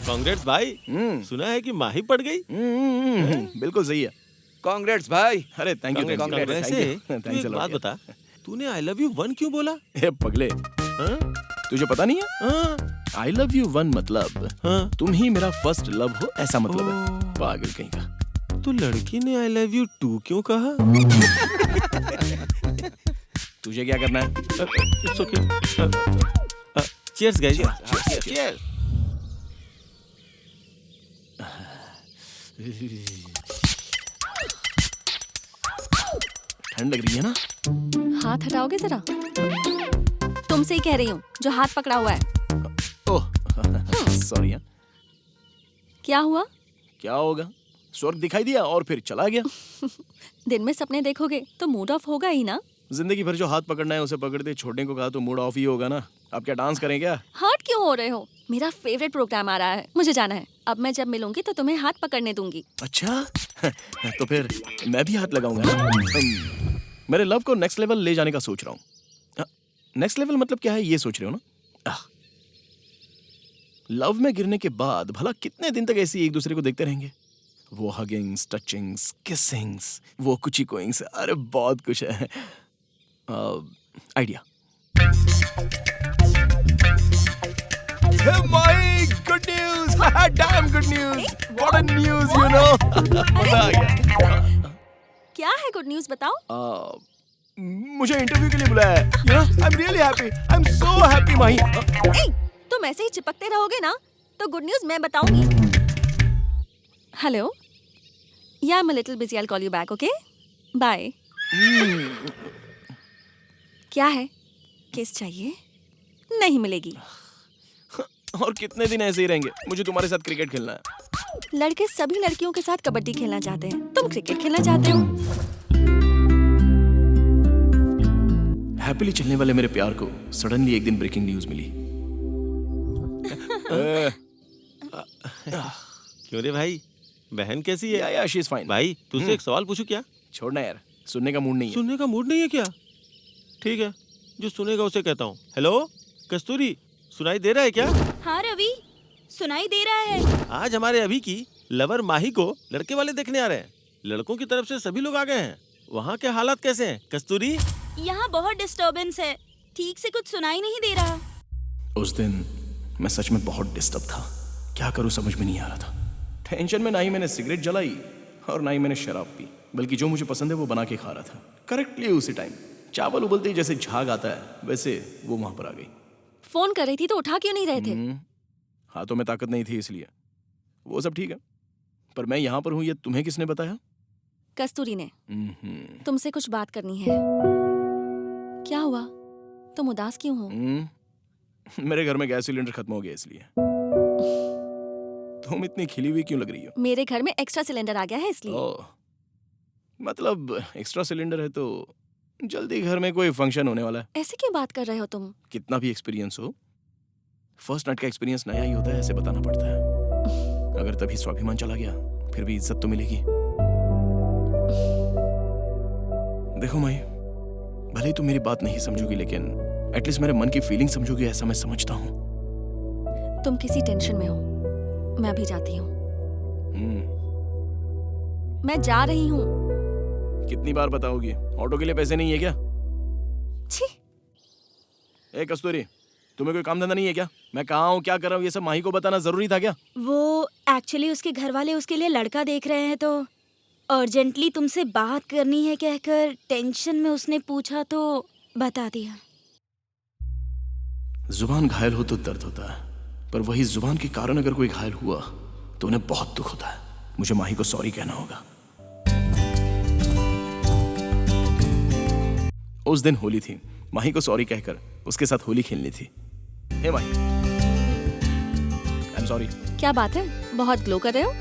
कांग्रेट्स भाई, सुना है कि माही पड़ गई। बिल्कुल सही है। कांग्रेट्स भाई। अरे थैंक यू, वैसे तू एक बात बता, तूने आई लव यू वन क्यों बोला? हे पगले, हाँ? तुझे पता नहीं है? हाँ? आई लव यू वन मतलब हाँ? तुम ही मेरा फर्स्ट लव हो, ऐसा मतलब है। पागल कहीं का। तो लड़की ने आई लव यू टू क्यों कहा? तुझे क्या करना है? It's okay. Cheers guys. Cheers. ठंड लग रही है ना? हाथ हटाओगे जरा? तुमसे ही कह रही हूँ जो हाथ पकड़ा हुआ है। Oh sorry. क्या हुआ? क्या होगा? स्वर्ग दिखाई दिया और फिर चला गया। दिन में सपने देखोगे तो मूड ऑफ होगा ही ना। जिंदगी भर जो हाथ पकड़ना है उसे पकड़ते, छोड़ने को कहा तो मूड ऑफ ही होगा ना। अब क्या डांस करें क्या? हर्ट क्यों हो रहे हो? मेरा फेवरेट प्रोग्राम आ रहा है, मुझे जाना है। अब मैं जब मिलूंगी तो तुम्हें हाथ पकड़ने दूंगी। अच्छा तो फिर मैं भी हाथ लगाऊंगा ना। मेरे लव को नेक्स्ट लेवल ले जाने का सोच रहा हूँ। नेक्स्ट लेवल मतलब क्या है ये सोच रहे हो ना? लव में गिरने के बाद भला कितने दिन तक ऐसे एक दूसरे को देखते रहेंगे? वो हगिंग्स, टचिंग्स, किसिंग्स, वो कुची कोइंग्स, अरे बहुत कुछ है। आइडिया। भाई good news, damn good news, what a news you know. मजा आ गया। क्या है गुड न्यूज़ बताओ? मुझे इंटरव्यू के लिए बुलाया है। You know, I'm really happy. I'm so happy, माही। तुम ऐसे ही चिपकते रहोगे ना तो गुड न्यूज़ मैं बताऊंगी। हेलो, या I'm a little busy, I'll call you back, okay? Bye. क्या है? किस चाहिए? नहीं मिलेगी। और कितने दिन ऐसे ही रहेंगे? मुझे तुम्हारे साथ क्रिकेट खेलना है। लड़के सभी लड़कियों के साथ कबड्डी खेलना चाहते हैं, तुम क्रिकेट खेलना चाहते हो। हैप्पीली चलने वाले मेरे प्यार को सडनली एक दिन ब्रेकिंग न्यूज मिली। क्यों रे भाई, बहन कैसी है? या शी इज फाइन। भाई तुझसे एक सवाल पूछूं क्या? छोड़ना यार, सुनने का मूड नहीं है। सुनने का मूड नहीं है क्या? ठीक है, जो सुनेगा उसे कहता हूँ। हेलो कस्तूरी, सुनाई दे रहा है क्या? हाँ रवि, सुनाई दे रहा है। आज हमारे अभी की लवर माही को लड़के वाले देखने आ रहे हैं। लड़कों की तरफ से सभी लोग आ गए हैं। वहाँ के हालात कैसे हैं कस्तूरी? यहाँ बहुत डिस्टरबेंस है, ठीक से कुछ सुनाई नहीं दे रहा। उस दिन मैं सच में बहुत डिस्टर्ब था। क्या करूं समझ में नहीं आ रहा था। टेंशन में ना ही मैंने सिगरेट जलाई और ना ही मैंने शराब पी, बल्कि जो मुझे पसंद है वो बना के खा रहा था। करेक्टली उसी टाइम चावल उबलते ही जैसे झाग आता है वैसे वो वहां पर आ गई। फोन कर रही थी तो उठा क्यों नहीं रहे थे? हाथों में ताकत नहीं थी इसलिए। वो सब ठीक है, पर मैं यहाँ पर हूँ ये तुम्हें किसने बताया? कस्तूरी ने। तुमसे कुछ बात करनी है। क्या हुआ? तुम उदास क्यों हो? मेरे घर में गैस सिलेंडर खत्म हो गया इसलिए। तुम इतनी खिली हुई क्यों लग रही हो? मेरे घर में एक्स्ट्रा सिलेंडर आ गया है इसलिए। ओह, मतलब एक्स्ट्रा सिलेंडर है तो जल्दी घर में कोई फंक्शन होने वाला है। ऐसे क्यों बात कर रहे हो तुम? कितना भी एक्सपीरियंस हो, फर्स्ट नाइट का एक्सपीरियंस नया ही होता है, ऐसे बताना पड़ता है। अगर तभी स्वाभिमान चला गया फिर भी इज्जत तो मिलेगी। देखो माई, भले ही तुम मेरी बात नहीं समझोगी लेकिन एटलीस्ट मेरे मन की फीलिंग समझोगी, ऐसा मैं समझता हूँ। तुम किसी टेंशन में हो, मैं भी जाती हूँ। मैं जा रही हूँ। कितनी बार बताओगी? ऑटो के लिए पैसे नहीं है क्या? छी, ए कस्तूरी, तुम्हें कोई काम धंधा नहीं है क्या? मैं कहाँ हूँ, क्या कर रहा हूँ, ये सब माही को बताना जरूरी था क्या? वो एक्चुअली उसके घर वाले उसके लिए लड़का देख रहे हैं तो अर्जेंटली तुमसे बात करनी है कहकर टेंशन में उसने पूछा तो बता दिया। जुबान घायल हो तो दर्द होता है, पर वही जुबान के कारण अगर कोई घायल हुआ तो उन्हें बहुत दुख होता है। मुझे माही को सॉरी कहना होगा। उस दिन होली थी, माही को सॉरी कहकर उसके साथ होली खेलनी थी। हे माही, आई एम सॉरी। क्या बात है, बहुत ग्लो कर रहे हो?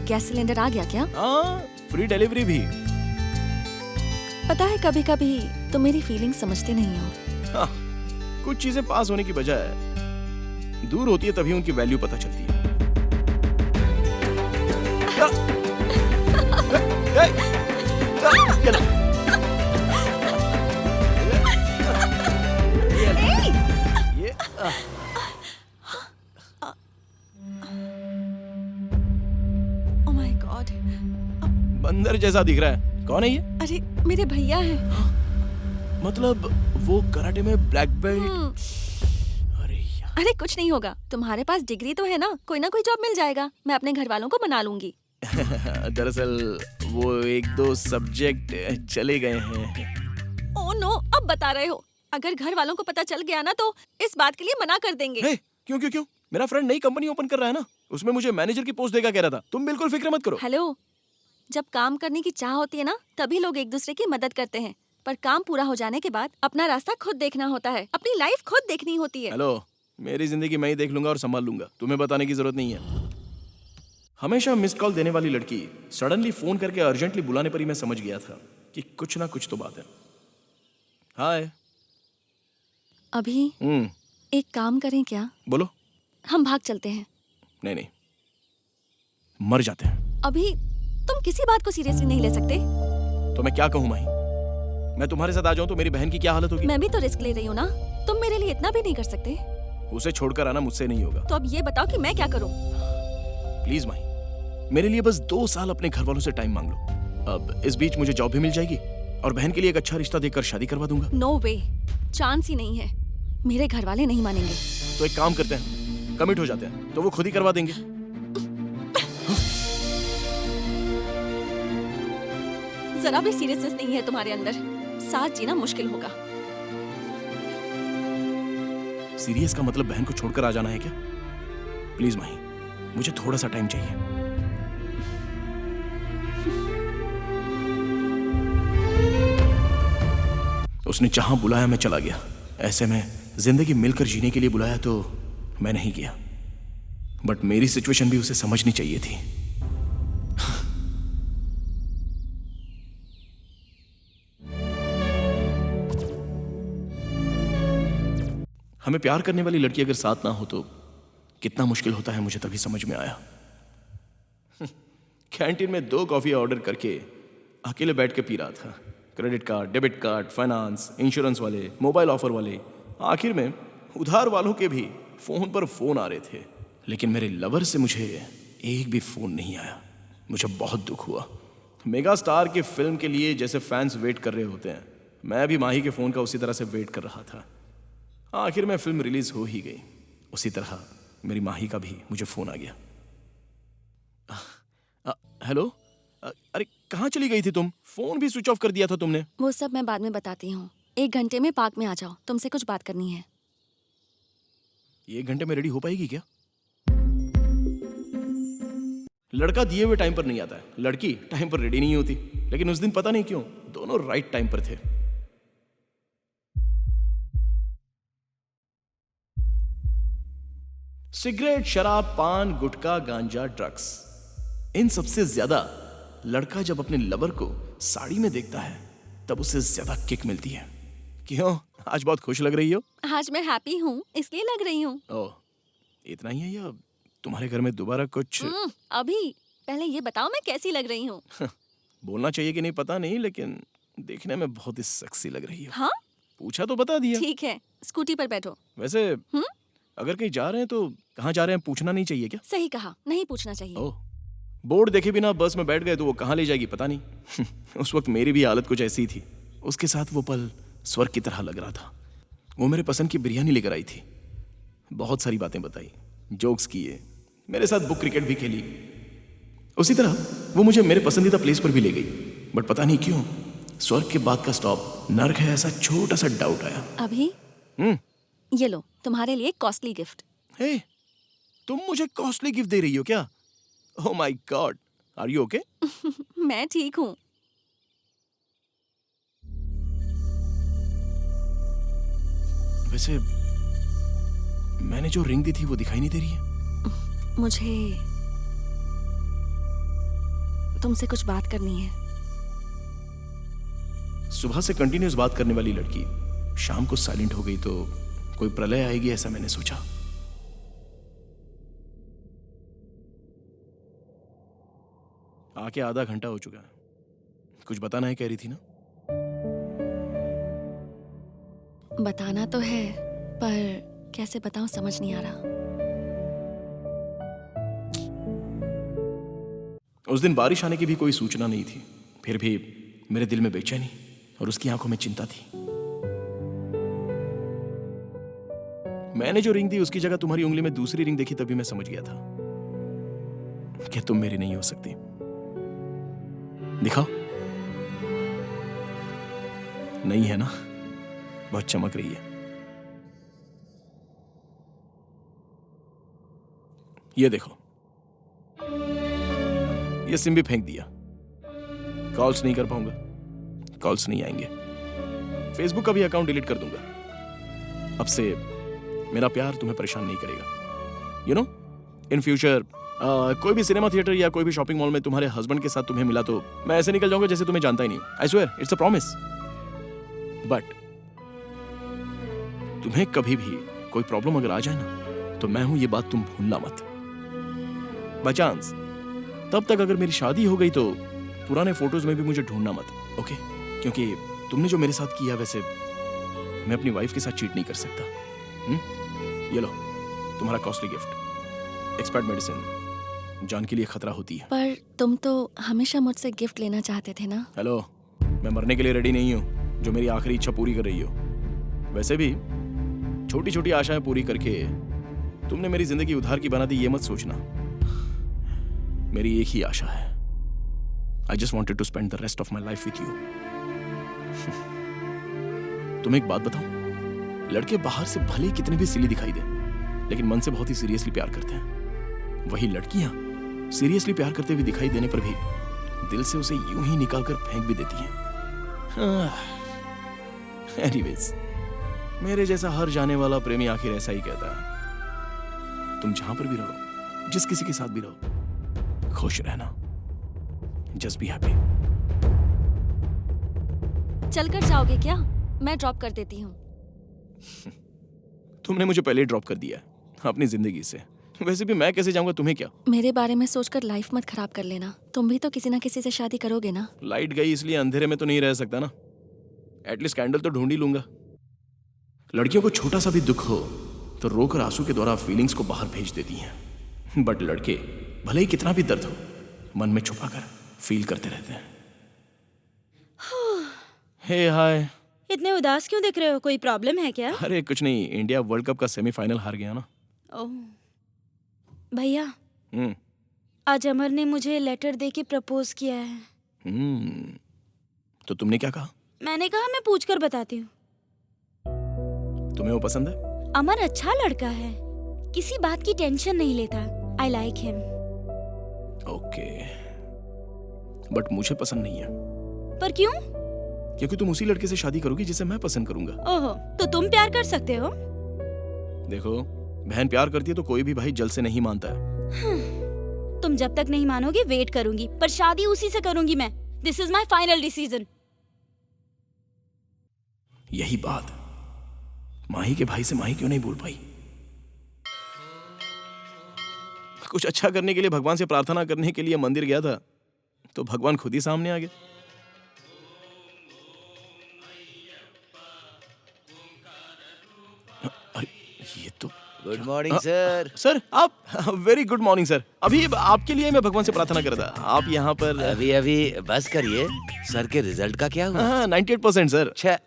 गैस सिलेंडर आ गया क्या? हाँ, फ्री डिलीवरी भी। पता है कभी कभी तुम मेरी फीलिंग समझते नहीं हो। हाँ, कुछ चीजें पास होने की बजाय दूर होती है तभी उनकी वैल्यू पता चलती है। ओह माय गॉड, बंदर जैसा दिख रहा है, कौन है ये? अरे मेरे भैया हैं। मतलब वो कराटे में ब्लैक बेल्ट? अरे यार, अरे कुछ नहीं होगा, तुम्हारे पास डिग्री तो है ना, कोई ना कोई जॉब मिल जाएगा। मैं अपने घर वालों को मना लूंगी। दरअसल वो एक दो सब्जेक्ट चले गए हैं। ओह नो, अब बता रहे हो। अगर घर वालों को पता चल गया ना तो इस बात के लिए मना कर देंगे। हे, क्यों क्यों क्यों? मेरा फ्रेंड नई कंपनी ओपन कर रहा है ना, उसमें मुझे मैनेजर की पोस्ट देगा कह रहा था। तुम बिल्कुल फिक्र मत करो। हेलो, जब काम करने की चाह होती है ना तभी लोग एक दूसरे की मदद करते हैं, पर काम पूरा हो जाने के बाद अपना रास्ता खुद देखना होता है, अपनी लाइफ खुद देखनी होती है। हेलो, मेरी जिंदगी मैं ही देख लूंगा और संभाल लूंगा, तुम्हें बताने की जरूरत नहीं है। हमेशा मिस्ड कॉल देने वाली लड़की सडनली फोन करके अर्जेंटली बुलाने पर ही मैं समझ गया था कि कुछ ना कुछ तो बात है। हाय। अभी एक काम करें क्या? बोलो। हम भाग चलते हैं। नहीं नहीं, मर जाते हैं। अभी तुम किसी बात को सीरियसली नहीं ले सकते। तो मैं क्या कहूँ माही? मैं तुम्हारे साथ आ जाऊं तो मेरी बहन की क्या हालत होगी? मैं भी तो रिस्क ले रही हूँ ना, तुम मेरे लिए इतना भी नहीं कर सकते। उसे छोड़कर आना मुझसे नहीं होगा। तो अब ये बताओ कि मैं क्या करूँ? प्लीज माही, मेरे लिए बस 2 साल अपने घर वालों से टाइम मांग लो। अब इस बीच मुझे जॉब भी मिल जाएगी और बहन के लिए एक अच्छा रिश्ता देखकर शादी करवा दूंगा। नो वे, चांस ही नहीं है। मेरे घर वाले नहीं मानेंगे। तो एक काम करते हैं, कमिट हो जाते हैं, तो वो खुद ही करवा देंगे। जरा भी सीरियसनेस नहीं है तुम्हारे अंदर, साथ जीना मुश्किल होगा। सीरियस का मतलब बहन को छोड़कर आ जाना है क्या? प्लीज माही, मुझे थोड़ा सा टाइम चाहिए। उसने जहां बुलाया मैं चला गया। ऐसे में जिंदगी मिलकर जीने के लिए बुलाया तो मैं नहीं गया। बट मेरी सिचुएशन भी उसे समझनी चाहिए थी। हमें प्यार करने वाली लड़की अगर साथ ना हो तो कितना मुश्किल होता है, मुझे तभी समझ में आया। कैंटीन में 2 कॉफी ऑर्डर करके अकेले बैठ के पी रहा था। Credit card, debit card, finance, insurance वाले, मोबाइल ऑफर वाले, आखिर में उधार वालों के भी फोन पर फोन आ रहे थे। लेकिन मेरे लवर से मुझे एक भी फोन नहीं आया। मुझे बहुत दुख हुआ। मेगा स्टार की फिल्म के लिए जैसे फैंस वेट कर रहे होते हैं, मैं भी माही के फोन का उसी तरह से वेट कर रहा था। आखिर में फिल्म रिलीज हो ही गई। उसी तरह मेरी माही का भी मुझे फोन आ गया। हेलो, अरे कहाँ चली गई थी तुम? फोन भी स्विच ऑफ कर दिया था तुमने। वो सब मैं बाद में बताती हूँ। 1 घंटे में पार्क में आ जाओ, तुमसे कुछ बात करनी है। ये 1 घंटे में रेडी हो पाएगी क्या? लड़का दिए हुए टाइम पर नहीं आता है, लड़की टाइम पर रेडी नहीं होती। लेकिन उस दिन पता नहीं क्यों दोनों राइट टाइम पर थे। सिगरेट, शराब, पान, गुटखा, गांजा, ड्रग्स, इन सबसे ज्यादा लड़का जब अपने लवर को साड़ी में देखता है तब उसे ज्यादा किक मिलती है। क्यों, आज बहुत खुश लग रही हो? आज मैं हैप्पी हूँ इसलिए लग रही हूँ। ओह, इतना ही है या तुम्हारे घर में दोबारा कुछ? अभी पहले ये बताओ मैं कैसी लग रही हूँ। बोलना चाहिए कि नहीं पता नहीं, लेकिन देखने में बहुत ही सेक्सी लग रही हो। हाँ, पूछा तो बता दिया। ठीक है, स्कूटी पर बैठो। वैसे अगर कहीं जा रहे हैं तो कहाँ जा रहे हैं पूछना नहीं चाहिए क्या? सही कहा, नहीं पूछना चाहिए। ओह, बोर्ड देखे बिना बस में बैठ गए तो वो कहाँ ले जाएगी पता नहीं। उस वक्त मेरी भी हालत कुछ ऐसी थी। उसके साथ वो पल स्वर्ग की तरह लग रहा था। वो मेरे पसंद की बिरयानी लेकर आई थी, बहुत सारी बातें बताई, जोक्स किए, मेरे साथ बुक क्रिकेट भी खेली। उसी तरह वो मुझे मेरे पसंदीदा प्लेस पर भी ले गई। बट पता नहीं क्यों स्वर्ग के बाद का स्टॉप नर्क है, ऐसा छोटा सा डाउट आया। अभी ये लो तुम्हारे लिए कॉस्टली गिफ्ट। हे, तुम मुझे कॉस्टली गिफ्ट दे रही हो क्या? Oh my god, are you okay? मैं ठीक हूँ। वैसे मैंने जो रिंग दी थी वो दिखाई नहीं दे रही है। मुझे तुमसे कुछ बात करनी है। सुबह से कंटिन्यूस बात करने वाली लड़की शाम को साइलेंट हो गई तो कोई प्रलय आएगी ऐसा मैंने सोचा। आके आधा घंटा हो चुका है, कुछ बताना है कह रही थी ना? बताना तो है पर कैसे बताऊं समझ नहीं आ रहा। उस दिन बारिश आने की भी कोई सूचना नहीं थी, फिर भी मेरे दिल में बेचैनी और उसकी आंखों में चिंता थी। मैंने जो रिंग दी उसकी जगह तुम्हारी उंगली में दूसरी रिंग देखी तभी मैं समझ गया था कि तुम मेरी नहीं हो सकती। दिखाओ। नहीं है ना? बहुत चमक रही है। ये देखो, ये सिम भी फेंक दिया। कॉल्स नहीं कर पाऊंगा, कॉल्स नहीं आएंगे। फेसबुक का भी अकाउंट डिलीट कर दूंगा। अब से मेरा प्यार तुम्हें परेशान नहीं करेगा। यू नो, इन फ्यूचर कोई भी सिनेमा थिएटर या कोई भी शॉपिंग मॉल में तुम्हारे हस्बैंड के साथ तुम्हें मिला तो मैं ऐसे निकल जाऊंगा जैसे तुम्हें जानता ही नहीं। I swear, it's a promise. But तुम्हें कभी भी कोई प्रॉब्लम अगर आ जाए ना तो मैं हूं, ये बात तुम भूलना मत। बाय चांस तब तक अगर मेरी शादी हो गई तो पुराने फोटोज में भी मुझे ढूंढना मत, ओके? क्योंकि तुमने जो मेरे साथ किया वैसे मैं अपनी वाइफ के साथ चीट नहीं कर सकता। ये लो तुम्हारा कॉस्टली गिफ्ट, एक्सपर्ट मेडिसिन, जान के लिए खतरा होती है। पर तुम तो हमेशा मुझसे गिफ्ट लेना चाहते थे ना। हेलो, मैं मरने के लिए रेडी नहीं हूँ जो मेरी आखिरी इच्छा पूरी कर रही हो। वैसे भी छोटी छोटी आशाएं पूरी करके तुमने मेरी जिंदगी उधार की बना दी, ये मत सोचना। मेरी एक ही आशा है, I just wanted to spend the rest of my life with you. तुम्हें एक बात बताऊं, लड़के बाहर से भले ही कितने भी सिली दिखाई दे लेकिन मन से बहुत ही सीरियसली प्यार करते हैं। वही लड़कियां सीरियसली प्यार करते हुए दिखाई देने पर भी दिल से उसे यूं ही निकाल कर फेंक भी देती हैं। एनीवेज, मेरे जैसा हर जाने वाला प्रेमी आखिर ऐसा ही कहता है, तुम जहां पर भी रहो, जिस किसी के साथ भी रहो, खुश रहना, जस्ट बी हैप्पी। चलकर जाओगे क्या? मैं ड्रॉप कर देती हूँ। तुमने मुझे पहले ड्रॉप कर दिया है अपनी जिंदगी से, वैसे भी मैं कैसे जाऊंगा, तुम्हें क्या? मेरे बारे में सोचकर लाइफ मत खराब कर लेना। तुम भी तो किसी ना किसी से शादी करोगे ना। लाइट गई इसलिए अंधेरे में तो नहीं रह सकता ना, एटलीस्ट कैंडल तो ढूंढ ही लूंगा। लड़कियों को छोटा सा भी दुख हो तो रोकर आंसू के द्वारा फीलिंग्स को बाहर भेज देती हैं, बट लड़के भले ही कितना भी दर्द हो मन में छुपाकर फील करते रहते हैं। हे हाय। इतने उदास क्यों दिख रहे हो? कोई प्रॉब्लम है क्या? अरे कुछ नहीं, इंडिया वर्ल्ड कप का सेमीफाइनल हार गया ना। ओह भैया, हम्म आज अमर ने मुझे लेटर दे के प्रपोज किया है। तो तुमने क्या कहा? मैंने कहा मैं पूछ कर बताती हूँ। तुम्हें वो पसंद है? अमर अच्छा लड़का है, किसी बात की टेंशन नहीं लेता। I like him. Okay, but मुझे पसंद नहीं है। पर क्यों? क्योंकि तुम उसी लड़के से शादी करोगी जिसे मैं पसंद करूंगा। ओहो, तो तुम प्यार कर सकते हो? देखो, बहन प्यार करती है तो कोई भी भाई जल्द से नहीं मानता है। तुम जब तक नहीं मानोगे वेट करूंगी, पर शादी उसी से करूंगी मैं। This is my final decision. यही बात माही के भाई से माही क्यों नहीं बोल पाई? कुछ अच्छा करने के लिए भगवान से प्रार्थना करने के लिए मंदिर गया था तो भगवान खुद ही सामने आ गया। अरे ये तो गुड मॉर्निंग सर। सर आप वेरी गुड मॉर्निंग सर। अभी आपके लिए मैं भगवान से प्रार्थना कर रहा था। आप यहाँ पर अभी अभी बस करिए, सर के रिजल्ट का क्या हुआ? हाँ 98% सर। छः।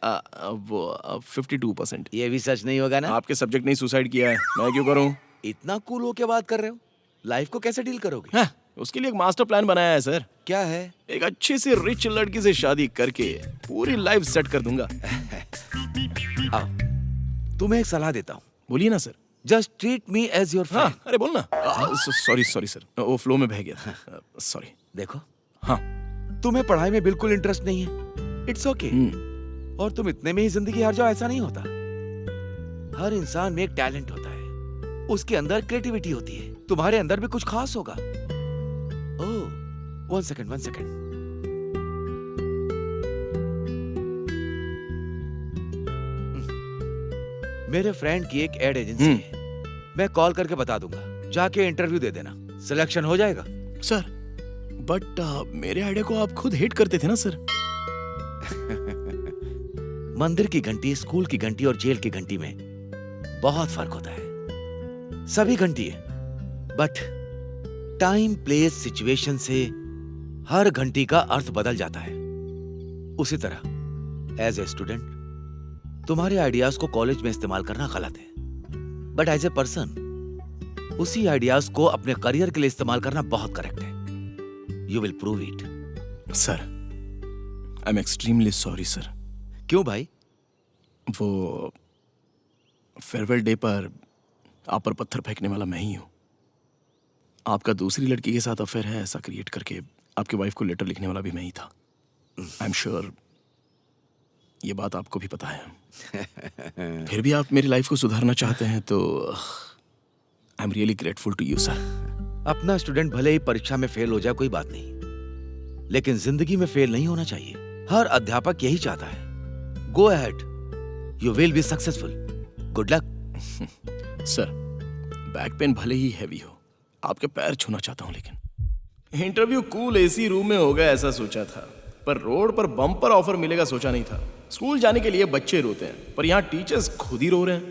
वो 52%। ये भी सच नहीं होगा ना? आपके सब्जेक्ट ने सुसाइड किया है, मैं क्यों करूं? इतना कूल होके बात कर रहे हो, लाइफ को कैसे डील करोगे? हाँ, उसके लिए एक मास्टर प्लान बनाया है सर। क्या है? एक अच्छी सी रिच लड़की से शादी करके पूरी लाइफ सेट कर दूंगा। आओ, तुम्हें एक सलाह देता हूँ। बोलिए ना sir. Just treat me as your friend. हाँ, अरे बोलना। सॉरी सर, वो फ्लो में बह गया था। सॉरी। देखो, हाँ। तुम्हें पढ़ाई में बिल्कुल इंटरेस्ट नहीं है, इट्स ओके। और तुम इतने में ही जिंदगी हार जाओ, ऐसा नहीं होता। हर इंसान में एक टैलेंट होता है, उसके अंदर क्रिएटिविटी होती है। तुम्हारे अंदर भी कुछ खास होगा। ओह, वन सेकंड। मेरे फ्रेंड की एक एड एजेंसी है, मैं कॉल करके बता दूंगा, जाके इंटरव्यू दे देना, सिलेक्शन हो जाएगा। सर बट मेरे आइडिया को आप खुद हेट करते थे ना सर। मंदिर की घंटी, स्कूल की घंटी और जेल की घंटी में बहुत फर्क होता है। सभी घंटी है, बट टाइम, प्लेस, सिचुएशन से हर घंटी का अर्थ बदल जाता है। उसी तरह एज ए स्टूडेंट तुम्हारे आइडियाज को कॉलेज में इस्तेमाल करना गलत है, बट एज ए पर्सन उसी आइडियाज को अपने करियर के लिए इस्तेमाल करना बहुत करेक्ट है। You will prove it. Sir I am extremely sorry sir. क्यों भाई? वो फेयरवेल डे पर आप पर पत्थर फेंकने वाला मैं ही हूं। आपका दूसरी लड़की के साथ अफेयर है ऐसा क्रिएट करके आपकी वाइफ को लेटर लिखने वाला भी मैं ही था। आई एम श्योर ये बात आपको भी पता है। फिर भी आप मेरी लाइफ को सुधारना चाहते हैं तो I am really grateful to you sir. अपना स्टूडेंट भले ही परीक्षा में फेल हो जाए कोई बात नहीं, लेकिन जिंदगी में फेल नहीं होना चाहिए। हर अध्यापक यही चाहता है। Go ahead, you will be successful. Good luck. Sir back pain भले ही हैवी हो, आपके पैर छूना चाहता हूं, लेकिन इंटरव्यू कूल एसी रूम में होगा ऐसा सोचा था, पर रोड पर बम्पर ऑफर मिलेगा सोचा नहीं था। स्कूल जाने के लिए बच्चे रोते हैं, पर यहाँ टीचर्स खुद ही रो रहे हैं।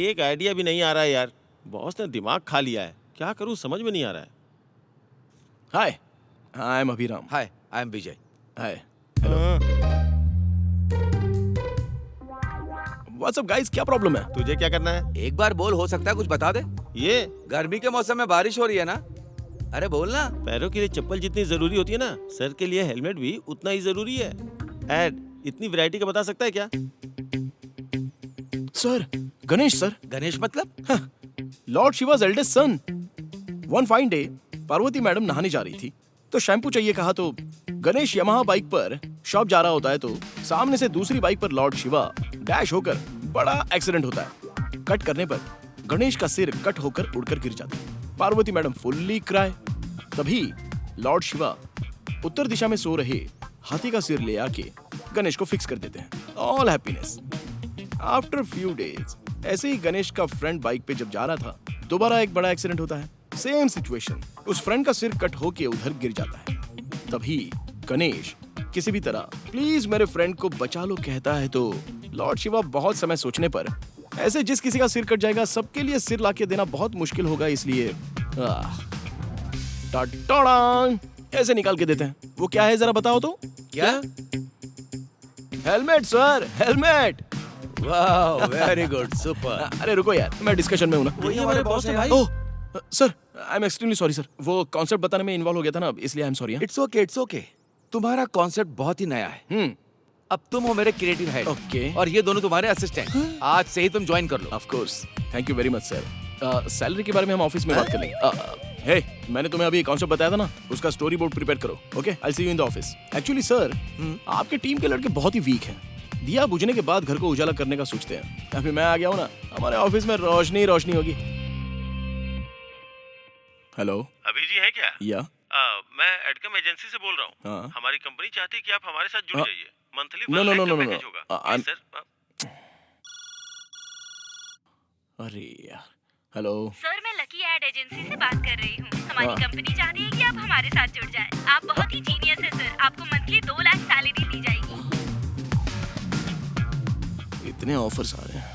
एक आइडिया भी नहीं आ रहा है यार, बॉस ने दिमाग खा लिया है। क्या करूं समझ में नहीं आ रहा है। Hi, I am Abhiram. Hi, I am Vijay. Hi, hello. What's up guys, क्या प्रॉब्लम है? तुझे क्या करना है? एक बार बोल, हो सकता है कुछ बता दे। ये गर्मी के मौसम में बारिश हो रही है ना, अरे बोल ना। पैरों के लिए चप्पल जितनी जरूरी होती है ना, सर के लिए हेलमेट भी उतना ही जरूरी है। एड इतनी वैरायटी का बता सकता है क्या? Sir Ganesh sir. गणेश मतलब? Lord Shiva's eldest son। One fine day Parvati madam नहाने जा रही थी तो शैम्पू चाहिए कहा तो गणेश यमहा बाइक पर शॉप जा रहा होता है तो सामने से दूसरी बाइक पर लॉर्ड शिवा डैश होकर बड़ा एक्सीडेंट होता है। कट करने पर गणेश का सिर कट होकर उड़कर गिर जाता है। Parvati madam fully cry. तभी लॉर्ड शिवा उत्तर दिशा में सो रहे हाथी का सिर ले आके गणेश को फिक्स कर देते हैं। All happiness. After few days ऐसे ही गणेश का फ्रेंड बाइक पे जब जा रहा था, दोबारा एक बड़ा एक्सीडेंट होता है। सेम सिचुएशन, उस फ्रेंड का सिर कट होके उधर गिर जाता है। तभी गणेश किसी भी तरह प्लीज मेरे फ्रेंड को बचा लो कहता है तो लॉर्ड शिवा बहुत समय सोचने पर ऐसे जिस किसी का सिर कट जाएगा सबके लिए सिर लाके देना बहुत मुश्किल होगा, इसलिए टाटाडांग ऐसे निकाल के देते हैं। वो क्या है जरा बताओ तो। क्या? Helmet sir, helmet. वाह, वेरी गुड, सुपर। अरे रुको यार, मैं डिस्कशन में हूँ ना। वही हमारे बॉस है भाई। Oh sir, I am extremely sorry sir. वो कॉन्सेप्ट बताने में इन्वॉल्व हो गया था ना, इसलिए I am sorry. It's okay, it's okay. तुम्हारा कॉन्सेप्ट बहुत ही नया है। अब तुम हो मेरे क्रिएटिव हेड। ओके। और ये दोनों तुम्हारे असिस्टेंट। आज से ही तुम ज्वाइन कर लो। Of course, thank you very much sir. Salary के बारे में हम ऑफिस में बात कर लेंगे। हे, मैंने तुम्हें अभी कॉन्सेप्ट बताया था ना, उसका स्टोरी बोर्ड प्रिपेयर करो। Okay, I see you in the office. Actually sir, आपके टीम के लड़के बहुत ही वीक हैं। दिया बुझने के बाद घर को उजाला करने का सोचते हैं। अभी मैं आ गया हूँ ना, हमारे ऑफिस में रोशनी रोशनी होगी। हेलो, अभी जी है क्या? या मैं एडकम एजेंसी से बोल रहा हूँ। हाँ। हमारी कंपनी चाहती है कि आप हमारे साथ जुड़ हाँ। जाइए। Monthly No, no, no, no, no, package no. होगा। I'm- Please, sir, अरे यार, हेलो। सर, मैं लकी एड एजेंसी से बात कर रही हूँ। हमारी हाँ। कंपनी चाहती है कि आप हमारे साथ जुड़ जाएं। आप बहुत ही जीनियस है सर। आपको मंथली 2 लाख सैलरी दी जाएगी। इतने ऑफर्स आ रहे हैं,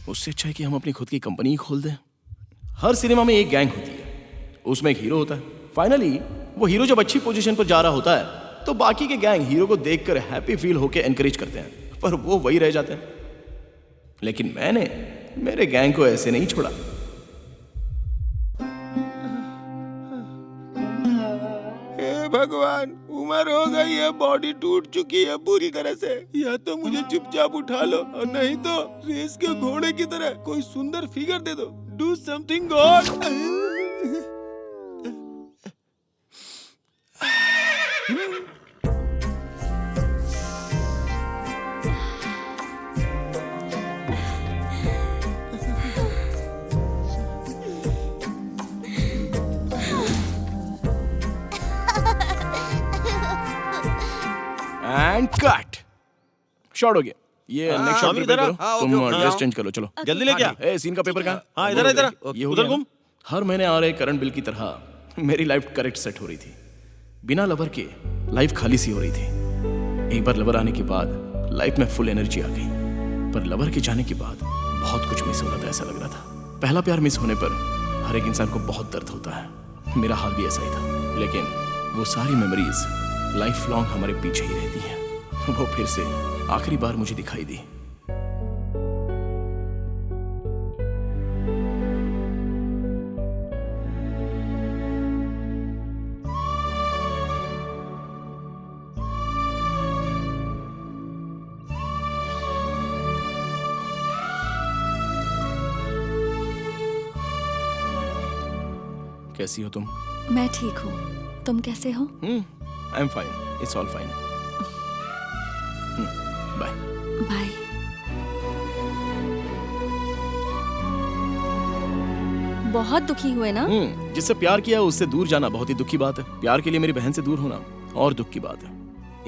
उससे अच्छा है कि हम अपनी खुद की कंपनी ही खोल दें। हर सिनेमा में एक गैंग होती है, उसमें एक हीरो होता है। फाइनली वो हीरो जब अच्छी पोजीशन पर जा रहा होता है तो बाकी के गैंग हीरो को देखकर हैप्पी फील होकर एनकरेज करते हैं, पर वो वही रह जाते हैं। लेकिन मैंने मेरे गैंग को ऐसे नहीं छोड़ा। हे भगवान, उम्र हो गई है, बॉडी टूट चुकी है पूरी तरह से। या तो मुझे चुपचाप उठा लो और नहीं तो रेस के घोड़े की तरह कोई सुंदर फिगर दे दो। Do something God. And cut. Short हो गया ये। नेक्स्ट शॉट स्वामी प्रिपेयर इधर करो। हाँ, तुम ओके, ड्रेस चेंज करो, चलो। जल्दी लेके आ। ए, सीन का पेपर कहाँ? हाँ, इधर इधर ये हो उधर गया घूम। ना? हर महीने आ रहे करंट बिल की तरह मेरी लाइफ करेक्ट सेट हो रही थी। बिना लवर के लाइफ खाली सी हो रही थी। एक बार लवर आने के बाद लाइफ में फुल एनर्जी आ गई, पर लवर के जाने के बाद बहुत कुछ मिस हो रहा था, ऐसा लग रहा था। पहला प्यार मिस होने पर हर एक इंसान को बहुत दर्द होता है। मेरा हाल भी ऐसा ही था, लेकिन वो सारी मेमोरीज लाइफ लॉन्ग हमारे पीछे ही रहती हैं। वो फिर से आखिरी बार मुझे दिखाई दी। कैसी हो तुम? मैं ठीक हूँ, तुम कैसे हो? I am fine, it's all fine. Bye. Bye. बहुत दुखी हुए ना? जिससे प्यार किया उससे दूर जाना बहुत ही दुख की बात है। प्यार के लिए मेरी बहन से दूर होना और दुख की बात है।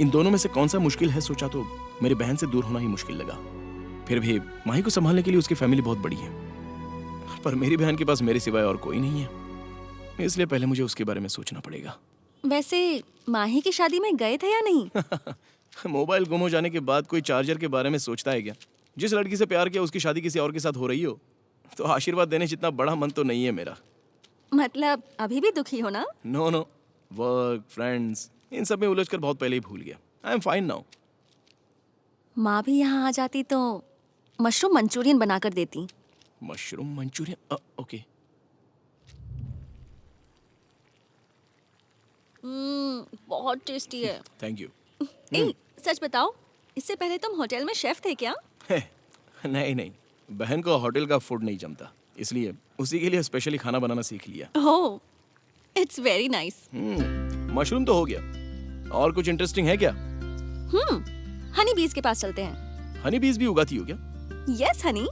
इन दोनों में से कौन सा मुश्किल है सोचा तो मेरी बहन से दूर होना ही मुश्किल लगा। फिर भी माही को संभालने के लिए उसकी फैमिली बहुत बड़ी है, पर मेरी बहन के पास मेरे सिवाय और कोई नहीं है, इसलिए पहले मुझे उसके बारे में सोचना पड़ेगा। वैसे माही की शादी में गए थे या नहीं? मोबाइल गुम हो जाने के बाद कोई चार्जर के बारे में सोचता है क्या? जिस लड़की से प्यार किया उसकी शादी किसी और के साथ हो रही हो तो आशीर्वाद देने जितना बड़ा मन तो नहीं है मेरा। मतलब अभी भी दुखी हो ना? नो नो, वर्क, फ्रेंड्स, इन सब में उलझकर बहुत पहले ही भूल गया। आई एम फाइन नाउ। माँ भी यहाँ आ जाती तो मशरूम मंचूरियन बनाकर देती। Mushroom Manchurian? ओके। बहुत टेस्टी है। Thank you. ए, सच बताओ, इससे पहले तुम होटल में शेफ थे क्या? नहीं नहीं, बहन को होटल का फूड नहीं जमता, इसलिए उसी के लिए स्पेशली खाना बनाना सीख लिया। ओह, इट्स वेरी नाइस। मशरूम तो हो गया, और कुछ इंटरेस्टिंग है क्या? हनी बीज के पास चलते हैं। हनी बीज भी उगाती हो क्या? Yes Honey,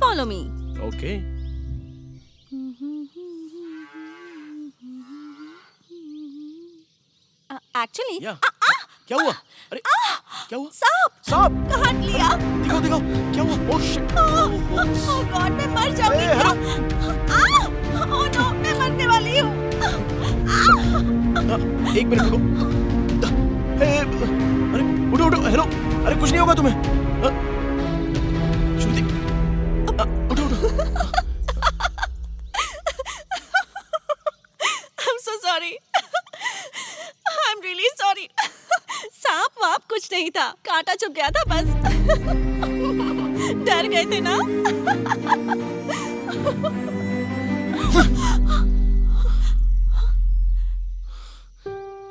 follow me. Okay. Actually या क्या हुआ? अरे क्या हुआ? सांप सांप! काट लिया। दिखाओ दिखाओ क्या हुआ? Oh shit! ओह गॉड, मैं मर जाऊंगी ए, क्या? ओह नो, मैं मरने वाली हूँ। एक मिनट रुको। अरे उठो उठो, हेलो। अरे कुछ नहीं होगा तुम्हें। श्रुति, उठो उठो। I'm so sorry. I'm really sorry. सांप वाप कुछ नहीं था, कांटा चुभ गया था बस। डर गए थे ना?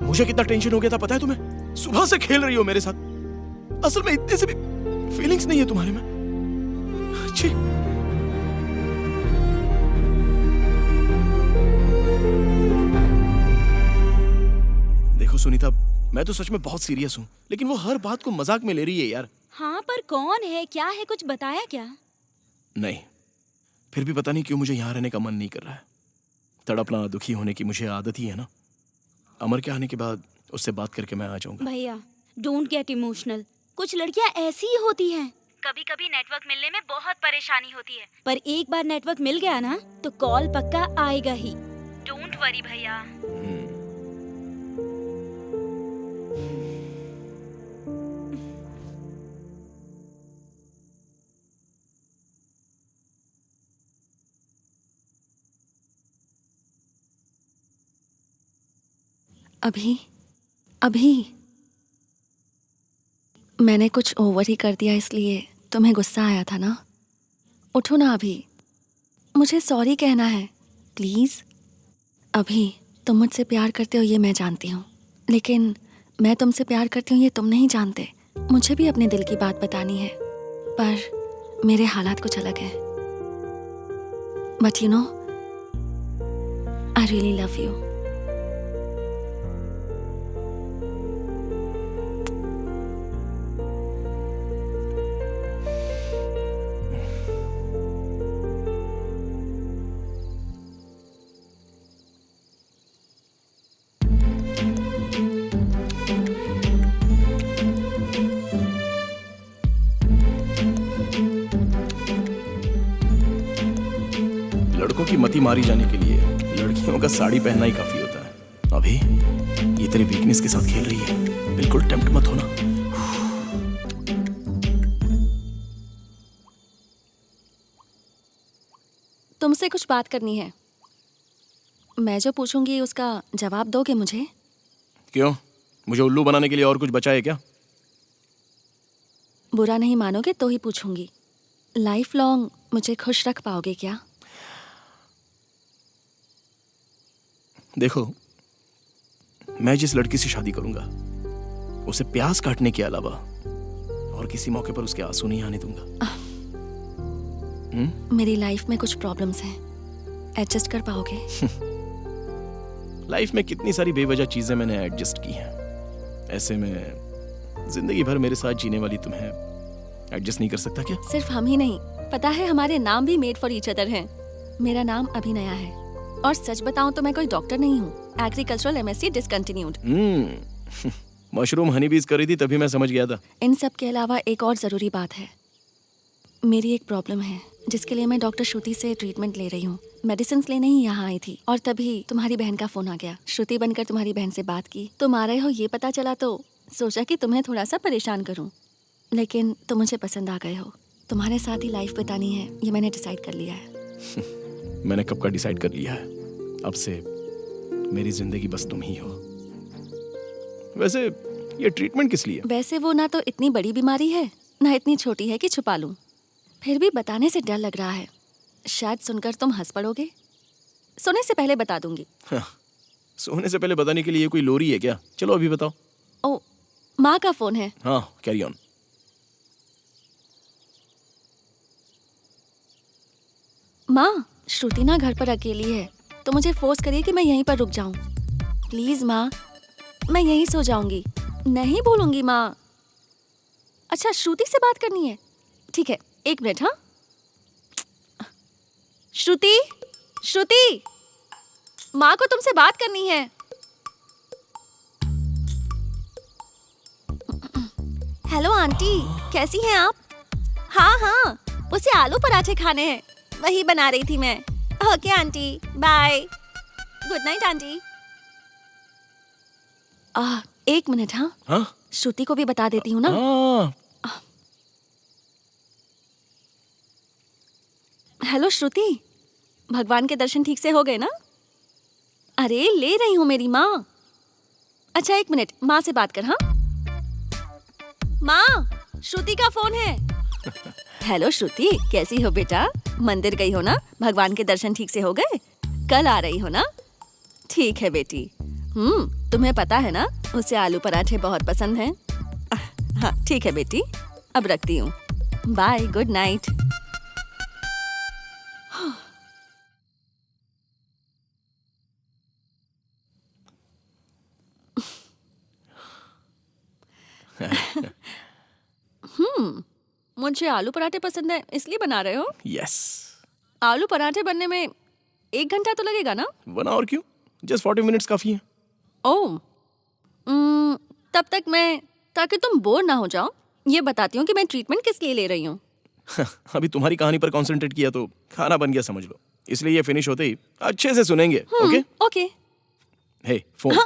मुझे कितना टेंशन हो गया था पता है तुम्हें? सुबह से खेल रही हो मेरे साथ। असल में इतने से भी फीलिंग्स नहीं है तुम्हारे में। छी। देखो सुनीता, मैं तो सच में बहुत सीरियस हूँ, लेकिन वो हर बात को मजाक में ले रही है यार। हाँ पर कौन है, क्या है, कुछ बताया क्या? नहीं, फिर भी पता नहीं क्यों मुझे यहाँ रहने का मन नहीं कर रहा है। तड़पना, दुखी होने की मुझे आदत ही है ना। अमर के आने के बाद उससे बात करके मैं आ जाऊंगा। भैया डोंट गेट इमोशनल। कुछ लड़कियां ऐसी ही होती हैं। कभी कभी नेटवर्क मिलने में बहुत परेशानी होती है, पर एक बार नेटवर्क मिल गया ना तो कॉल पक्का आएगा ही। डोंट वरी भैया। अभी मैंने कुछ ओवर ही कर दिया, इसलिए तुम्हें गुस्सा आया था ना। उठो ना अभी, मुझे सॉरी कहना है प्लीज। अभी तुम मुझसे प्यार करते हो ये मैं जानती हूँ, लेकिन मैं तुमसे प्यार करती हूँ ये तुम नहीं जानते। मुझे भी अपने दिल की बात बतानी है, पर मेरे हालात कुछ अलग है। But you know, I really love you. लड़कों की मति मारी जाने के लिए लड़कियों का साड़ी पहनना ही काफी होता है। अभी ये तेरी वीकनेस के साथ खेल रही है, बिल्कुल टेम्प्ट मत होना। तुमसे कुछ बात करनी है। मैं जो पूछूंगी उसका जवाब दोगे मुझे? क्यों, मुझे उल्लू बनाने के लिए और कुछ बचा है क्या? बुरा नहीं मानोगे तो ही पूछूंगी। लाइफ लॉन्ग मुझे खुश रख पाओगे क्या? देखो, मैं जिस लड़की से शादी करूंगा उसे प्यास काटने के अलावा और किसी मौके पर उसके आंसू नहीं आने दूंगा। मेरी लाइफ में कुछ प्रॉब्लम्स हैं, एडजस्ट कर पाओगे? लाइफ में कितनी सारी बेवजह चीजें मैंने एडजस्ट की हैं, ऐसे में जिंदगी भर मेरे साथ जीने वाली तुम्हें एडजस्ट नहीं कर सकता क्या? सिर्फ हम ही नहीं, पता है हमारे नाम भी मेड फॉर ईच अदर हैं। मेरा नाम अभिनया है, और सच बताऊं तो मैं कोई डॉक्टर नहीं हूँ। Agricultural MSc discontinued. Mushroom Honey बीज करी थी तभी मैं समझ गया था। इन सब के अलावा एक और जरूरी बात है। मेरी एक प्रॉब्लम है जिसके लिए मैं डॉक्टर श्रुति से ट्रीटमेंट ले रही हूँ। मेडिसिन लेने ही यहाँ आई थी, और तभी तुम्हारी बहन का फोन आ गया। श्रुति बनकर तुम्हारी बहन से बात की, तुम आ रहे हो ये पता चला तो सोचा कि तुम्हें थोड़ा सा परेशान करूँ, लेकिन तुम मुझे पसंद आ गए हो। तुम्हारे साथ ही लाइफ बितानी है, ये मैंने डिसाइड कर लिया है। मैंने कब का डिसाइड कर लिया है, अब से मेरी जिंदगी बस तुम ही हो। वैसे ये ट्रीटमेंट किस लिए? वैसे वो ना तो इतनी बड़ी बीमारी है, ना इतनी छोटी है कि छुपा लूं। फिर भी बताने से डर लग रहा है, शायद सुनकर तुम हंस पड़ोगे। सोने से पहले बता दूंगी। हाँ, सोने से पहले बताने के लिए कोई लोरी है क्या? चलो अभी बताओ। ओ, माँ का फोन है। हाँ, कैरी ऑन। माँ, श्रुति ना घर पर अकेली है, तो मुझे फोर्स करिए कि मैं यहीं पर रुक जाऊं। प्लीज माँ, मैं यहीं सो जाऊंगी। नहीं बोलूंगी माँ। अच्छा, श्रुति से बात करनी है। ठीक है, 1 मिनट। हाँ, श्रुति, श्रुति, माँ को तुमसे बात करनी है। हेलो आंटी, कैसी हैं आप? हाँ हाँ, उसे आलू पराठे खाने हैं, वही बना रही थी मैं। Okay aunty, bye. Good night aunty. 1 minute. हाँ, हाँ श्रुति को भी बता देती हूँ ना। हाँ, हेलो श्रुति, भगवान के दर्शन ठीक से हो गए ना? अरे ले रही हूँ मेरी माँ। अच्छा 1 मिनट, माँ से बात कर। हाँ माँ, श्रुति का फोन है। हेलो श्रुति, कैसी हो बेटा? मंदिर गई हो ना? भगवान के दर्शन ठीक से हो गए? कल आ रही हो ना? ठीक है बेटी। तुम्हें पता है ना, उसे आलू पराठे बहुत पसंद हैं। हाँ ठीक है बेटी, अब रखती हूँ। Bye, good night. मुझे आलू पराठे पसंद है, इसलिए बना रहे हो? यस। आलू पराठे बनने में 1 घंटा तो लगेगा ना? 1 आवर क्यों, जस्ट 40 मिनट्स काफी है। ओह, तब तक मैं, ताकि तुम बोर ना हो जाओ, ये बताती हूँ कि मैं ट्रीटमेंट किस लिए ले रही हूँ। अभी तुम्हारी कहानी पर कंसंट्रेट किया तो खाना बन गया समझ लो, इसलिए ये फिनिश होते ही अच्छे से सुनेंगे। Okay okay. Hey phone.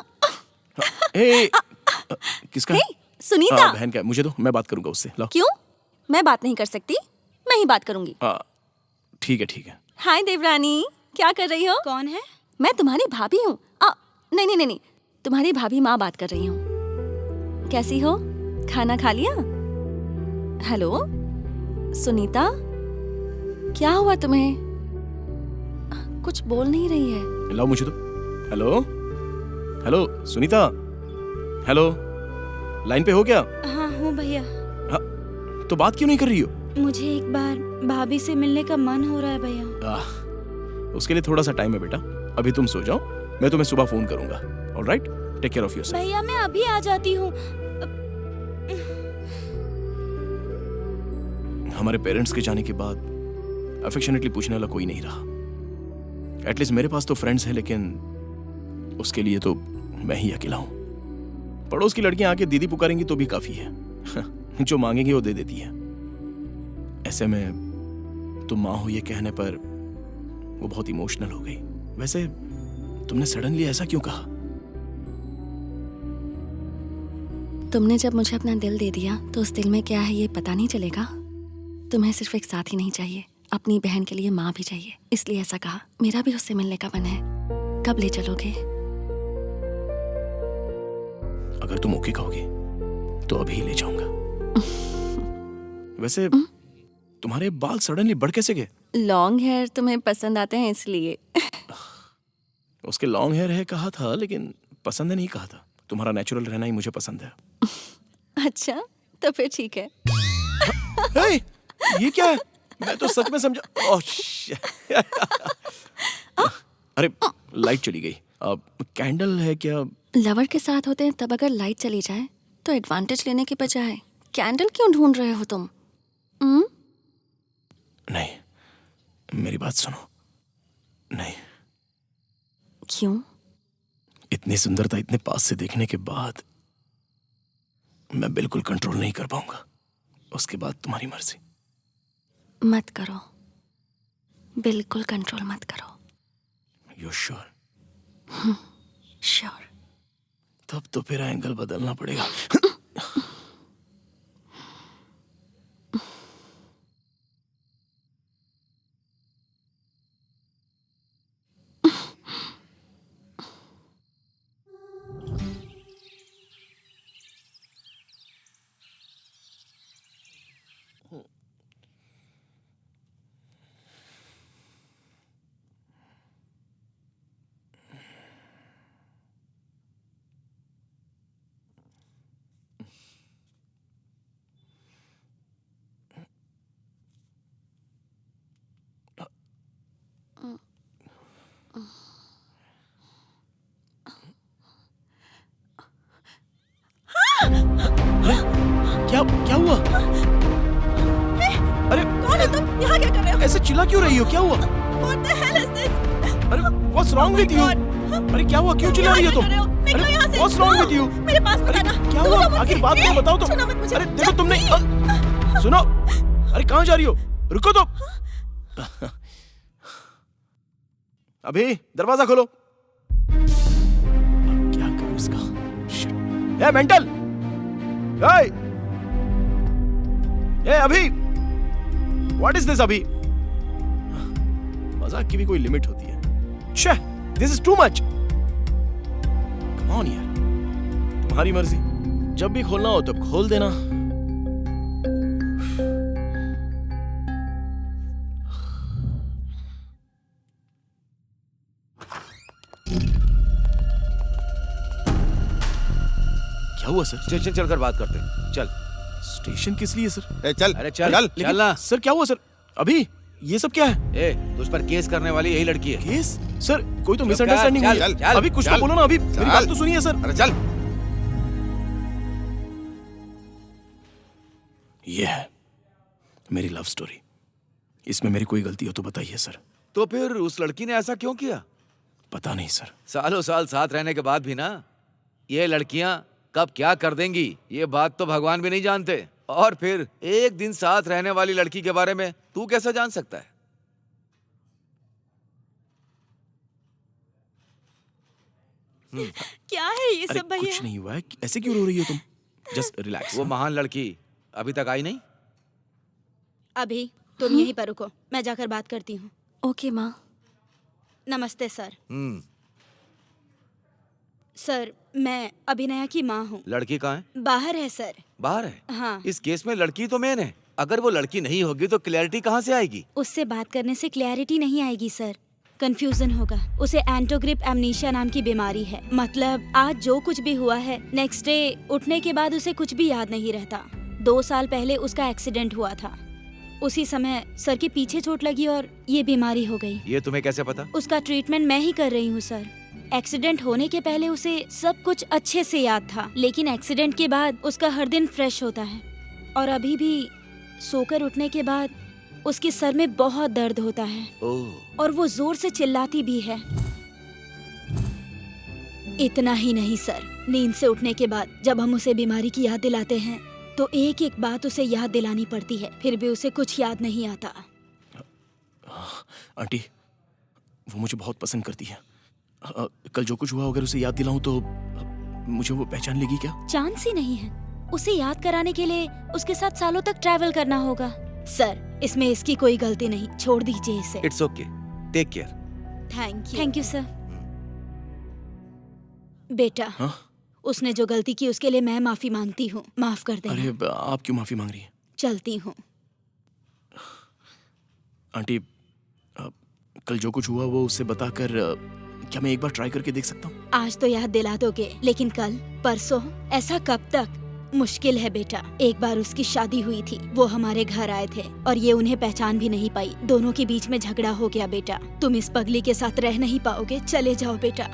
Hey किसका? हे, सुनीता। बहन का है, मुझे दो, मैं बात करूंगा उससे। लो। क्यों? मैं बात नहीं कर सकती, मैं ही बात करूंगी। ठीक है ठीक है। हाय देवरानी, क्या कर रही हो? कौन है? मैं तुम्हारी भाभी हूँ। नहीं नहीं नहीं नहीं, तुम्हारी भाभी माँ बात कर रही हूँ। कैसी हो? खाना खा लिया? हेलो सुनीता, क्या हुआ तुम्हें? कुछ बोल नहीं रही है। लाओ मुझे दो। Hello hello Sunita, hello, line पे हो क्या? हाँ हूँ भैया। तो बात क्यों नहीं कर रही हो? मुझे एक बार भाभी से मिलने का मन हो रहा है भैया। उसके लिए थोड़ा सा टाइम है बेटा, अभी तुम सो जाओ, मैं तुम्हें सुबह फोन करूंगा। Alright, take care of yourself. भैया मैं अभी आ जाती हूँ। हमारे पेरेंट्स के जाने के बाद अफेक्शनेटली पूछने वाला कोई नहीं रहा। एटलीस्ट मेरे पास तो फ्रेंड्स हैं, लेकिन उसके लिए तो मैं ही अकेला हूं। पड़ोस की लड़कियां आके दीदी पुकारेंगी तो भी काफी है। जो मांगेंगी वो दे देती है। ऐसे में तुम माँ हो ये कहने पर वो बहुत इमोशनल हो गई। वैसे तुमने सडनली ऐसा क्यों कहा? तुमने जब मुझे अपना दिल दे दिया तो उस दिल में क्या है ये पता नहीं चलेगा? तुम्हें सिर्फ एक साथी नहीं चाहिए, अपनी बहन के लिए माँ भी चाहिए, इसलिए ऐसा कहा। मेरा भी उससे मिलने का मन है, कब ले चलोगे? अगर तुम ओके कहोगे तो अभी ले जाऊंगा। वैसे तुम्हारे बाल सडनली बढ़ कैसे गए? लॉन्ग हेयर तुम्हें पसंद आते हैं इसलिए। उसके लॉन्ग हेयर है कहा था, लेकिन पसंद है नहीं कहा था। तुम्हारा नेचुरल रहना ही मुझे पसंद है। अच्छा तो फिर ठीक है। हे, ये क्या है? मैं तो सच में समझा। Oh shit. अरे लाइट चली गई। अब कैंडल है क्या? लवर के साथ होते हैं तब अगर लाइट चली जाए तो एडवांटेज लेने के बजाय कैंडल क्यों ढूंढ रहे हो तुम? नहीं, मेरी बात सुनो। नहीं। क्यों? इतनी सुंदरता इतने पास से देखने के बाद मैं बिल्कुल कंट्रोल नहीं कर पाऊंगा। उसके बाद तुम्हारी मर्जी। मत करो, बिल्कुल कंट्रोल मत करो। You sure? श्योर। तब तो फिर एंगल बदलना पड़ेगा। क्या क्या हुआ? अरे कौन है तुम? यहाँ क्या कर रहे हो? ऐसे चिल्ला क्यों रही हो? क्या हुआ? What the hell is this? अरे what's wrong with you? अरे क्या हुआ? क्यों चिल्ला रही हो तुम? निकलो यहाँ से। What's wrong with you? मेरे पास अरे बताना। क्या तुम हुआ? तो मुझसे- आखिर बात क्या है? बताओ तो। सुनो मत मुझे। अरे देखो तुमने सुनो। अरे कहाँ जा रही हो? रुको तो। अभी दरवाजा खोलो। अब क्या करूं इसका? Shit. ए मेंटल! ए अभी! What is this अभी? मजाक की भी कोई लिमिट होती है। छे, this is too much. Come on यार, तुम्हारी मर्जी। जब भी खोलना हो तब खोल देना। क्या हुआ सर? स्टेशन चलकर बात करते हैं। चल। स्टेशन किस लिए सर? चल अरे चल चल लेकिन चल ना। सर क्या हुआ सर? अभी ये सब क्या है? ए, तुझ पर केस करने वाली यही लड़की है। केस? सर कोई तो चल, मिसअंडरस्टैंडिंग चल, हुई है। चल, अभी कुछ तो चल, बोलो ना अभी। मेरी चल। बात तो सुनिए सर। अरे चल। ये है मेरी लव स्टोरी। इसमें मेरी कोई गलती हो तो बताइए सर। तो फिर उस लड़की ने ऐसा क्यों किया? पता नहीं सर। सालों साल साथ रहने के बाद भी ना, ये लड़कियां कब क्या कर देंगी ये बात तो भगवान भी नहीं जानते। और फिर एक दिन साथ रहने वाली लड़की के बारे में तू कैसे जान सकता है? क्या है ये अरे सब भैया? कुछ नहीं हुआ है। ऐसे क्यों रो रही हो तुम? Just relax. वो महान लड़की अभी तक आई नहीं? अभी तुम यहीं पर रुको, मैं जाकर बात करती हूँ। ओके माँ। नमस्ते सर। हम्म। सर मैं अभिनया की माँ हूँ। लड़की कहाँ है? बाहर है सर। बाहर है? हाँ। इस केस में लड़की तो मेन है। अगर वो लड़की नहीं होगी तो क्लैरिटी कहाँ से आएगी? उससे बात करने से क्लैरिटी नहीं आएगी सर, कंफ्यूजन होगा। उसे एंटोग्रिप एमनीशिया नाम की बीमारी है। मतलब आज जो कुछ भी हुआ है, नेक्स्ट डे उठने के बाद उसे कुछ भी याद नहीं रहता। 2 साल पहले उसका एक्सीडेंट हुआ था। उसी समय सर के पीछे चोट लगी और ये बीमारी हो गई। ये तुम्हें कैसे पता? उसका ट्रीटमेंट मैं ही कर रही हूँ सर। एक्सीडेंट होने के पहले उसे सब कुछ अच्छे से याद था, लेकिन एक्सीडेंट के बाद उसका हर दिन फ्रेश होता है। और अभी भी सोकर उठने के बाद उसके सर में बहुत दर्द होता है ओह। और वो जोर से चिल्लाती भी है। इतना ही नहीं सर, नींद से उठने के बाद जब हम उसे बीमारी की याद दिलाते हैं तो एक एक बात उसे याद दिलानी पड़ती है, फिर भी उसे कुछ याद नहीं आता। आंटी, वो मुझे बहुत पसंद करती है। कल जो कुछ हुआ अगर उसे याद दिलाऊं तो मुझे वो पहचान लेगी क्या? चांस ही नहीं है। उसे याद कराने के लिए उसके साथ सालों तक ट्रैवल करना होगा। सर इसमें इसकी कोई गलती नहीं, छोड़ दीजिए इसे। It's okay, take care. Thank you sir. बेटा, हाँ? उसने जो गलती की उसके लिए मैं माफी मांगती हूँ, माफ कर देना। अरे आप क्यों माफी मांग रही हैं? चलती हूँ। आंटी, कल जो कुछ हुआ वो उससे बताकर क्या मैं एक बार ट्राई करके देख सकता हूँ? आज तो याद दिला दोगे, लेकिन कल, परसों, ऐसा कब तक? मुश्किल है बेटा। एक बार उसकी शादी हुई थी, वो हमारे घर आए थे और ये उन्हें पहचान भी नहीं पाई। दोनों के बीच में झगड़ा हो गया बेटा। तुम इस पगली के साथ रह नहीं पाओगे, चले जाओ बेटा।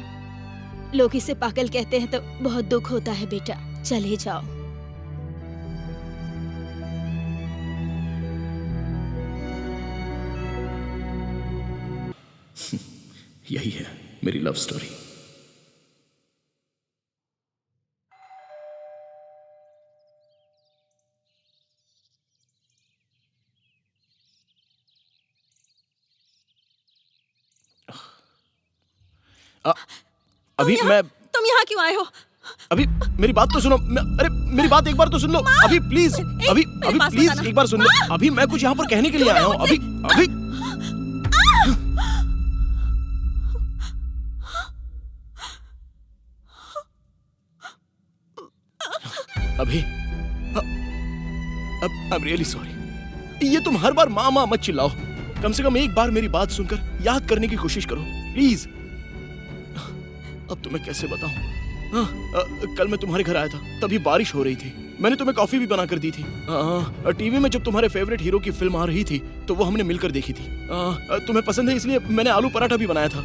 लोग इसे पागल कहते हैं तो बहुत दुख होता है बेटा, चले जाओ। यही है मेरी लव स्टोरी। अभी मैं तुम यहाँ क्यों आए हो? अभी मेरी बात तो सुनो। अरे मेरी बात एक बार तो सुन लो। अभी प्लीज, अभी अभी पास प्लीज बताना। एक बार सुन लो। अभी मैं कुछ यहाँ पर कहने के लिए आया हूँ। अभी अभी अभी अब आई एम रियली सॉरी। ये तुम हर बार माँ माँ मत चिल्लाओ। कम से कम एक बार मेरी बात सुनकर याद करने की कोशिश करो प्लीज। अब तुम्हें कैसे बताऊं? कल मैं तुम्हारे घर आया था, तभी बारिश हो रही थी। मैंने तुम्हें कॉफी भी बना कर दी थी। टीवी में जब तुम्हारे फेवरेट हीरो की फिल्म आ रही थी तो वो हमने मिलकर देखी थी। तुम्हें पसंद है इसलिए मैंने आलू पराठा भी बनाया था।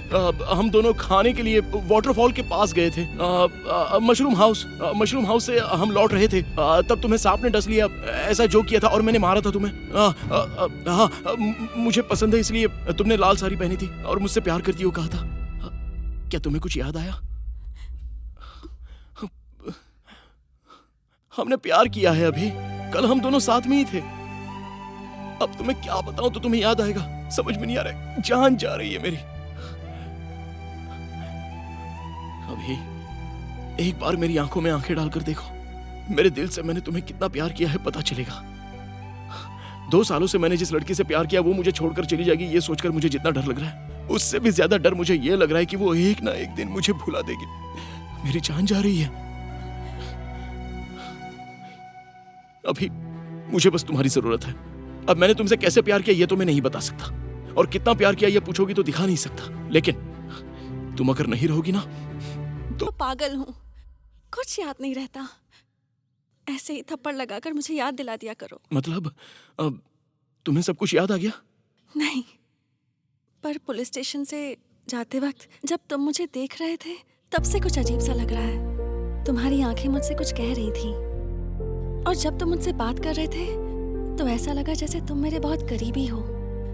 हम दोनों खाने के लिए वाटरफॉल के पास गए थे। मशरूम हाउस से हम लौट रहे थे। तब तुम्हें सांप ने डस लिया, ऐसा जोक किया था और मैंने मारा था तुम्हें। मुझे पसंद है इसलिए तुमने लाल साड़ी पहनी थी और मुझसे प्यार करती हो कहा था। क्या तुम्हें कुछ याद आया? हमने प्यार किया है अभी, कल हम दोनों साथ में ही थे। अब तुम्हें क्या बताऊं तो तुम्हें याद आएगा, समझ में नहीं आ रहा है। जान जा रही है मेरी। अभी एक बार मेरी आंखों में आंखें डालकर देखो, मेरे दिल से मैंने तुम्हें कितना प्यार किया है पता चलेगा। 2 सालों से मैंने जिस लड़की से प्यार किया वो मुझे छोड़कर चली जाएगी, ये सोचकर मुझे जितना डर लग रहा है उससे भी ज्यादा डर मुझे ये लग रहा है कि वो एक ना एक दिन मुझे भुला देगी। मेरी जान जा रही है। अभी मुझे बस तुम्हारी जरूरत है। अब मैंने तुमसे कैसे प्यार किया ये तो मैं नहीं बता सकता, और कितना प्यार किया ये पूछोगी तो दिखा नहीं सकता, लेकिन तुम अगर नहीं रहोगी ना तो पागल हूँ, कुछ याद नहीं रहता। ऐसे ही थप्पड़ लगाकर मुझे याद दिला दिया करो। मतलब अब तुम्हें सब कुछ याद आ गया? नहीं, पर पुलिस स्टेशन से जाते वक्त जब तुम मुझे देख रहे थे तब से कुछ अजीब सा लग रहा है। तुम्हारी आंखें मुझसे कुछ कह रही थी, और जब तुम मुझसे बात कर रहे थे तो ऐसा लगा जैसे तुम मेरे बहुत करीबी हो।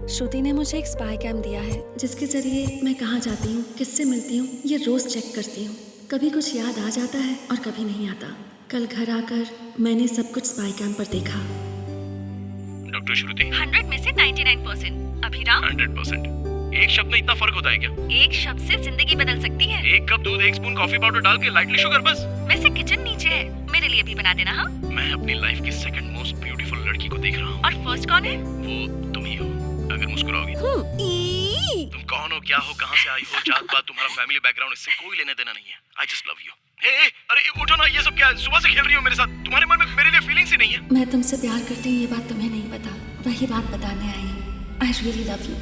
श्रुति ने मुझे एक स्पाई कैम दिया है जिसके जरिए मैं कहाँ जाती हूँ, किससे मिलती हूँ, ये रोज चेक करती हूँ। कभी कुछ याद आ जाता है और कभी नहीं आता। कल घर आकर मैंने सब कुछ स्पाई कैम पर देखा। डॉक्टर श्रुति, 100 में से 99%। अभिराम, 100%। एक शब्द में इतना फर्क होता है क्या? एक शब्द से जिंदगी बदल सकती है। 1 कप दूध, 1 स्पून कॉफी पाउडर डाल के लाइटली शुगर बस। वैसे किचन नीचे है, मेरे लिए भी बना देना। हाँ, मैं अपनी लाइफ की सेकंड मोस्ट ब्यूटीफुल लड़की को देख रहा हूँ। और फर्स्ट कौन है? वो तुम ही हो। अगर मुस्कुराओगी। तुम कौन हो, क्या हो, कहाँ से आई हो, जात पात, तुम्हारा फैमिली बैकग्राउंड, इससे कोई लेना देना नहीं है। I just love you. Hey, अरे उठो ना, ये सब क्या है? सुबह से खेल रही हो मेरे साथ, तुम्हारे मन में मेरे लिए फीलिंग्स ही नहीं है। मैं तुमसे प्यार करती हूँ ये बात तुम्हें नहीं पता, वही बात बताने आई हूँ। I really love you.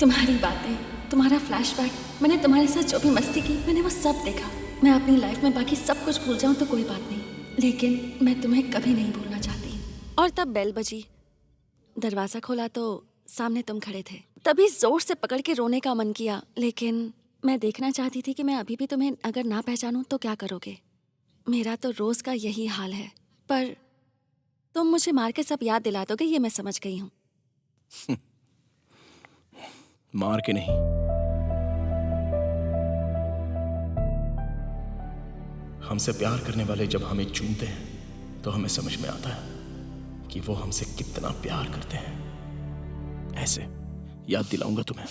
तुम्हारी बातें, तुम्हारा फ्लैशबैक, मैंने तुम्हारे साथ जो भी मस्ती की मैंने वो सब देखा। मैं अपनी लाइफ में बाकी सब कुछ भूल जाऊँ तो कोई बात नहीं, लेकिन मैं तुम्हें कभी नहीं भूलना चाहती। और तब बेल बजी, दरवाजा खोला तो सामने तुम खड़े थे। तभी जोर से पकड़ के रोने का मन किया, लेकिन मैं देखना चाहती थी कि मैं अभी भी तुम्हें अगर ना पहचानूं तो क्या करोगे। मेरा तो रोज का यही हाल है, पर तुम मुझे मार के सब याद दिला दोगे ये मैं समझ गई हूँ। मार के नहीं, हमसे प्यार करने वाले जब हमें चूमते हैं तो हमें समझ में आता है कि वो हमसे कितना प्यार करते हैं। ऐसे याद दिलाऊंगा तुम्हें।